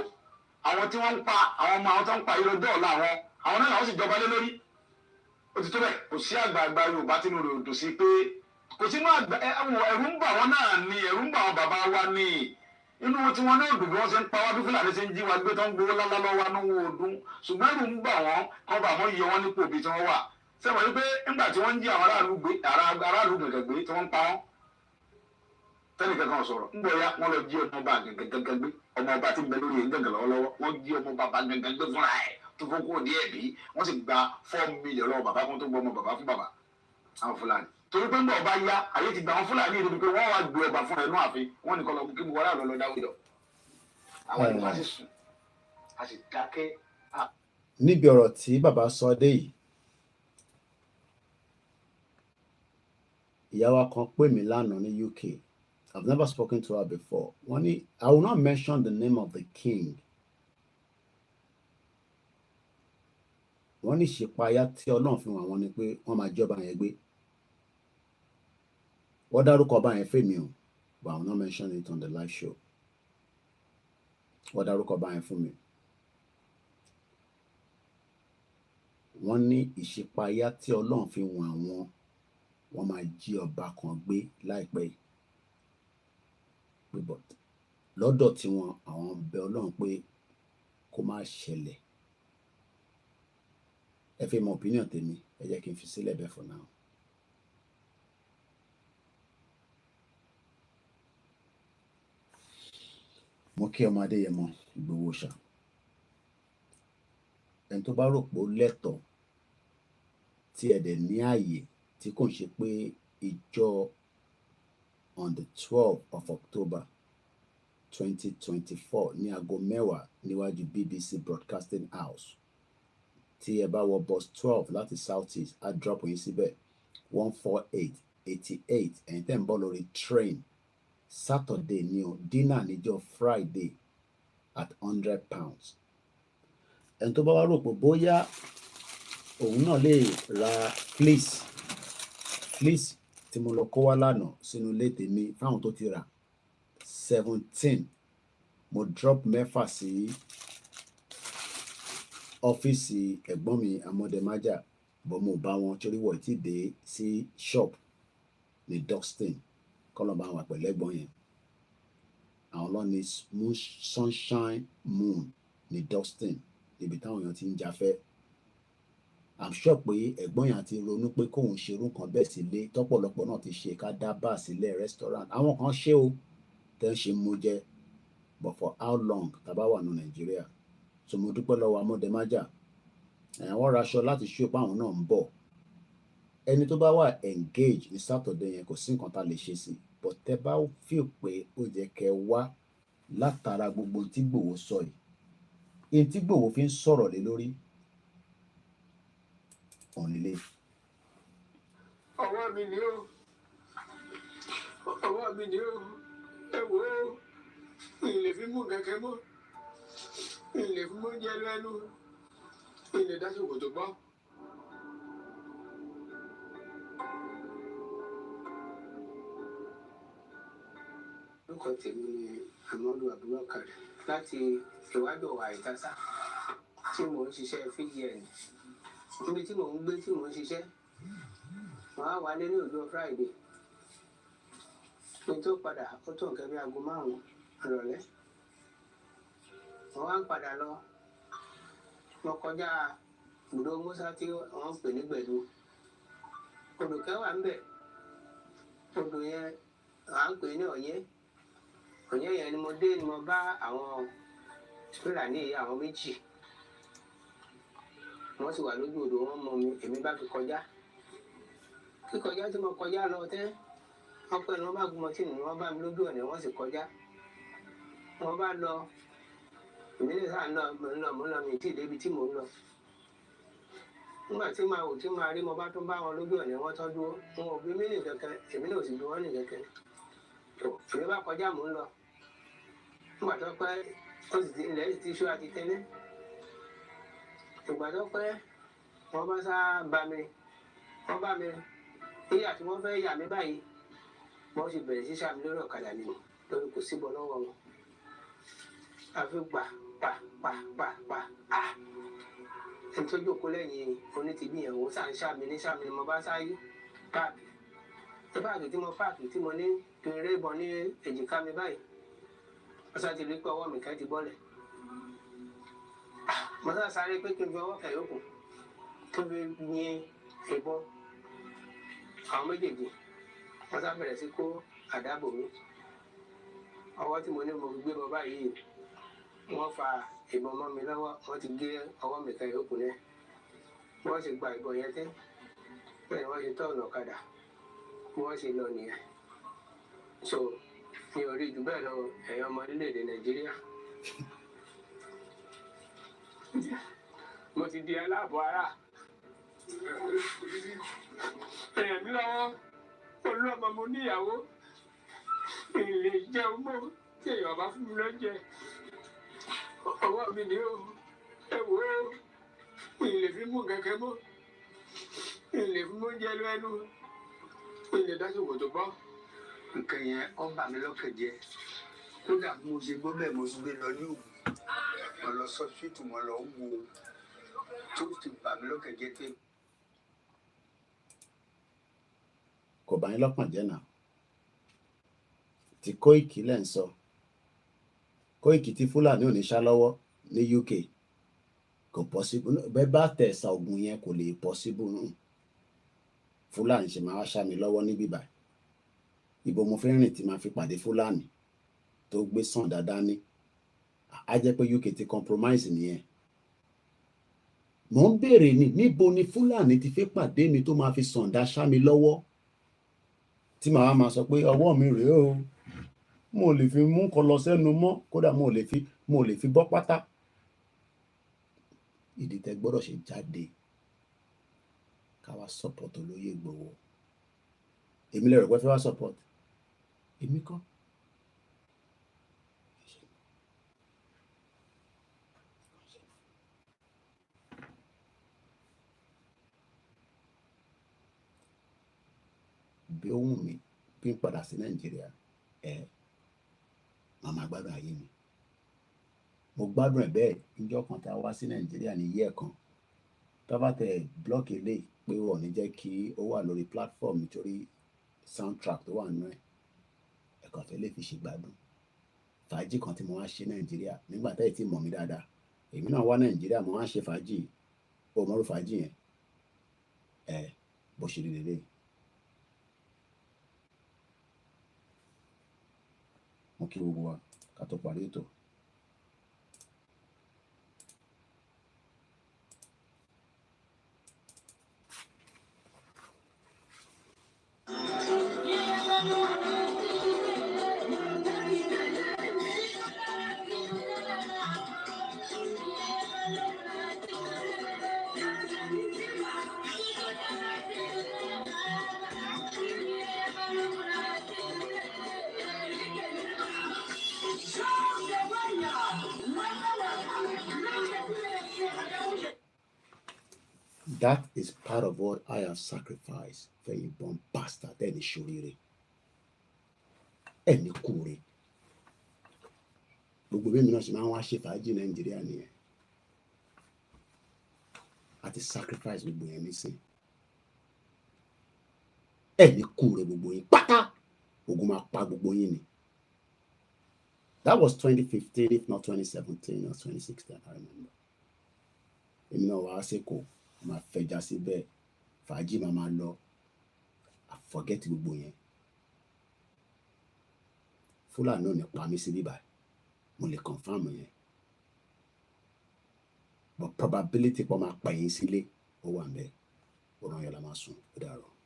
àwọn tí wọ́n ń pa àwọn ọmọ àwọn tó ń pa irọ́ dọ́ọ̀la àwọn náà làwọn sì jọba lé lórí ó ti tó bẹ́ẹ̀ kò sí àgbààgbà Yorùbá tínú rẹ̀ dùn sí pé kò sínú àgbà ẹ̀rù ń bà wọ́n náà ni ẹ̀rù ń bà wọ́n bàbá wa ni inú tí wọ́n náà dùn bí wọ́n ṣe ń pa wá bí Fúlàní ṣe ń jí wa gbé tó ń gbowó lálá lọ́wọ́ wa níwọ̀n ọdún ṣùgbọ́n ẹ̀rù ń bà wọ́n kọ́ bà wọ́n yẹ wọ́n nípò bí tí wọ́n wà sẹ́wọ̀n wípé nígbà tí wọ́n ń jí àwọn aráàlú gẹ̀gẹ̀ gbé tí wọ́n ń pa wọ́n tẹ́nìkan kan sọ̀rọ̀ ń bọ̀ ya wọ́n lọ jí ọmọ ọba gẹ̀gẹ̀ gbé ọmọ ọba tí ń bẹ lórí yẹn gẹ̀gẹ̀ lọ́wọ́lọ́wọ́ wọ́n jí ọmọ bàbá gẹ̀gẹ̀ gbé fúnra ẹ̀ tó fún kúrò ní ẹ̀bí wọ́n sì gba 4 million lọ́wọ́ bàbá fún tó gbọ́ ọmọ bàbá fún bàbá àwọn Fúlàní torí pé ń bọ̀ ọba ya àyè ti gba àwọn Fúlàní ìdí pé wọ́n wá gbé ọba fún ẹnu ààfin wọ́n ní kọ́ lọ kí gbogbo aráàlú lọ dáwọ́ ìdọ̀ àwọn ìlú wa sì sùn a sì dákẹ́. níbi ọ̀rọ̀ tí bàbá sọ dé yìí ìyá wa kan pè mí lánàá ní UK. I've never spoken to her before. I will not mention the name of the king. Wọ́n ní ìṣípayá tí Ọlọ́run fi wọ́n ní pé wọ́n máa jọba yẹn gbé. Wọ́n dárúkọ ọba yẹn fèmí o, but I will not mention it on the live show. Wọ́n dárúkọ ọba yẹn fún mi. Wọ́n ní ìṣípayá tí Ọlọ́run fi wọ́n máa jí ọba kan gbé láìpẹ́ yìí. But lọ́dọ̀ tí àwọn bẹ Ọlọ́run pé kó má ṣẹlẹ̀. Ẹ fẹ́ mọ opinion tèmi, ẹ jẹ́ kí n fi sílẹ̀ bẹ́ẹ̀ for now. Mo kí ọmọ Adéyẹmọ Ìgbòho ṣá. Ẹni tó bá rò pé ó lẹ́tọ̀ọ́ tí ẹ dẹ̀ ní ààyè tí kò ń ṣe pé ìjọ on the 12th of October 2024 ní aago 10 níwájú BBC Broadcasting House. Tí ẹ bá wọ bus 12 láti South East á drop yín síbẹ̀ 14888 ẹ̀yin tẹ́ ń bọ̀ lórí train Saturday ní o dinner níjọ́ Friday at £100. Ẹni tó bá wá rò pé bóyá òun náà lè ra fleece tí mo lọ kó wá lánàá sínú ilé tèmi fáwọn tó ti rà 17 mo drop 6 sí ọ́fíìsì ẹ̀gbọ́n mi Amọ̀dẹ̀májà bọ́ mo bá wọn torí wọ́n ti dé sí shop ní Duxton kọ́lọ̀ bá wọn pẹ̀lú ẹ̀gbọ́n yẹn àwọn lọ ní sunshine moon ní Duxton níbi táwọn èèyàn ti ń jafẹ́. I'm sure pé ẹ̀gbọ́n yẹn ti ronú pé kóun ṣerú kan bẹ́ẹ̀ sílé tọ́pọ̀lọpọ̀ náà ti ṣe ká dá bar sílẹ̀ restaurant àwọn kan ṣe o tẹ́ ń ṣe mú jẹ́ but for how long tàbá wà ní Nàìjíríà so mo dúpẹ́ lọ́wọ́ Amọ̀dẹ̀májà wọ́n raṣọ láti ṣó pé àwọn náà ń bọ̀ ẹni tó bá wà engage ní Saturday yẹn kò sí nǹkan tá lè ṣe sí but tẹ́ bá feel pé ó jẹ́ kẹ́ wá látara gbogbo tí Ìgbòho sọ yìí tí Ìgbòho fi ń sọ̀rọ̀ lé lórí òǹlé. ọwọ́ mi ni ó ẹ wò ó ilé fi mú kẹ̀kẹ́ mọ́ ilé fi mú jẹ́ lẹ́nu ilé dásìkò tó gbọ́. orúkọ tèmi ni Amadu Abubakar láti ìwádìí ọ̀wà ìtàsá tí mò ń ṣiṣẹ́ fíjìẹ̀nì níbi tí mò ń gbé tí mò ń ṣiṣẹ́ wọ́n á wálé ní ọjọ́ Friday ní tó padà ó tó nǹkan bí aago 5 ìrọ̀lẹ́ wọ́n wá ń padà lọ wọ́n kọjá ibùdó Musa tí wọ́n ń pè ní Gbẹ̀du odò kẹwàá ń bẹ̀ odò yẹn à ń pè ní Ọ̀yẹ́ yẹn ni mo dé ni mo bá àwọn Fúlàní àwọn méjì wọ́n sì wà lójú odò wọn mọ mi èmi bá fi kọjá kíkọjá tí mo kọjá lọ tẹ́ wọ́n pẹ́ ni wọ́n bá gun mọ́tì nù wọ́n bá mi lójú ọ̀nà wọ́n sì kọjá wọ́n bá lọ èmi lè sáà ń lọ mi tí ì débi tí mò ń lọ nígbà tí màá wò tí màá rí mo bá tún bá wọn lójú ọ̀nà wọn tán dúró wọn ò bí mí ní kankan èmi náà ò sì bí wọn ní kankan tó èmi bá kọjá mò ń lọ nígbà tó pẹ́ ó sì ti ilẹ̀ sì ti ṣú àti tẹ́lẹ̀ ìgbà tó pẹ́ wọ́n bá sá bá mi níyà tí wọ́n fẹ́ yà mí báyìí wọ́n sì bẹ̀rẹ̀ sí sàmì lórí ọ̀kadà ni lórí kò síbọ̀ lọ́wọ́ wọn àfi gbà pa ẹni tó jókòó lẹ́yìn onítìbí yẹn òun sàn sàmì ní mo bá sáyé páàkì tí mo páàkì tí mo ní kí n rébọn ní èjìká mi báyìí wọ́n sá ti rí pé ọwọ́ mi kẹ́ ti bọ́lẹ̀ mo sá sáré pé kí n fi ọwọ́ kẹ̀ yókù kí n fi yin ìbọn àwọn méjèèjì wọ́n sá bẹ̀rẹ̀ sí kó àdábò mi ọwọ́ tí mo ní mo fi gbé bọ́ báyìí wọ́n fa ìbọn mọ́ mi lọ́wọ́ wọ́n ti gé ọwọ́ mi kan yòókù náà wọ́n sì gba ìbọn yẹn tẹ́ bẹ́ẹ̀ ni wọ́n ṣe tọ́ọ̀nù ọ̀kadà bí wọ́n ṣe lọ nìyẹn so mi ò rí jù bẹ́ẹ̀ lọ ẹ̀yin ọmọ orílẹ̀-èdè Nàìjíríà mo ti di aláàbọ̀ ara ẹ̀yàn mi lọ́wọ́ olúọmọ mo níyàwó ilé jẹun mọ́ tí èèyàn bá fún mi lọ́jẹ́ ọwọ́ mi ni ó ẹ wò ó ilé fi mú kẹ̀kẹ́ mọ́ ilé fi mú jẹ́ lẹ́nu ilé dásìkò tó bọ́. nǹkan yẹn ó bà mí lọ́kàn jẹ́ kódà mo ṣe gbọ́ bẹ́ẹ̀ mo sì gbé lọ ní òògùn mo lọ sọ fíìtù mo lọ wo tó ti bà mí lọ́kàn jẹ́ pé. kò bá yín lọ́kàn jẹ́ náà tí Koiki lẹ́ ń sọ Koiki tí Fúlàní ò ní ṣá lọ́wọ́ ní UK kò possible bẹ́ẹ̀ bá tẹ̀sà ogun yẹn kò lè possible nù Fúlàní ṣe máa wá ṣá mi lọ́wọ́ níbí báyìí ibo mo fẹ́ rìn tí máa fi pàdé Fúlàní tó gbé sàn dáadáa ní á jẹ́ pé UK ti compromise nìyẹn mò ń béèrè ní níbo ni Fúlàní ti fẹ́ pàdé mi tó máa fi sàǹdà ṣá mi lọ́wọ́ tí màá máa sọ pé ọwọ́ mi rèé o mo lè fi mú kọ lọ sẹ́nu mọ́ kódà mo lè fi bọ́ pátá ìdí tẹ́ gbọ́dọ̀ ṣe jáde ká wá support olóyè Ìgbòho èmi lè rò pé fẹ́ wá support èmi kọ́ bí ó wù mí bí n padà sí Nàìjíríà màmá gbádùn ayé mi mo gbádùn ẹ̀ bẹ́ẹ̀ níjọ́ kan tá a wá sí Nàìjíríà ní yẹ́ kan tó bá tẹ blọọkì eléyìí pé wọ́n ní jẹ́ kí ó wà lórí platform nítorí soundtrack tó wà nínú ẹ̀ ẹ̀kọ́ fẹ́ lè fi ṣe gbádùn fàájì kan tí mo wá ṣe Nàìjíríà nígbà tẹ́ ẹ̀ tí mọ̀ mí dáadáa èmi náà wá Nàìjíríà mo wá ṣe fàájì ó mọ̀rú fàájì yẹn bó ṣe rí lélẹ́yìí. mo kí gbogbo wa ká tó parí ètò. That is part of what I have sacrificed for you born bastard ẹni ṣoríire ẹni kúre gbogbo bí mi náà ṣe máa ń wá ṣe fàájì Nàìjíríà nìyẹn àti sacrifice gbogbo yẹn nísìn ẹni kúre gbogbo yín pátá ogun máa pa gbogbo yín ni. That was 2015 if not 2017 or 2016 I remember. Èmi náà wá sẹ́kọ̀ọ́ máa fẹja síbẹ̀ fàájì máa lọ I forget gbogbo yẹn Fúlàní ò ní pa mí sí bíbá mo lè confirm yẹn but probability pọ̀ máa pa yín sílé ó wà ń bẹ́ẹ̀ ó ràn yọ̀ la máa sùn ó dàrọ̀.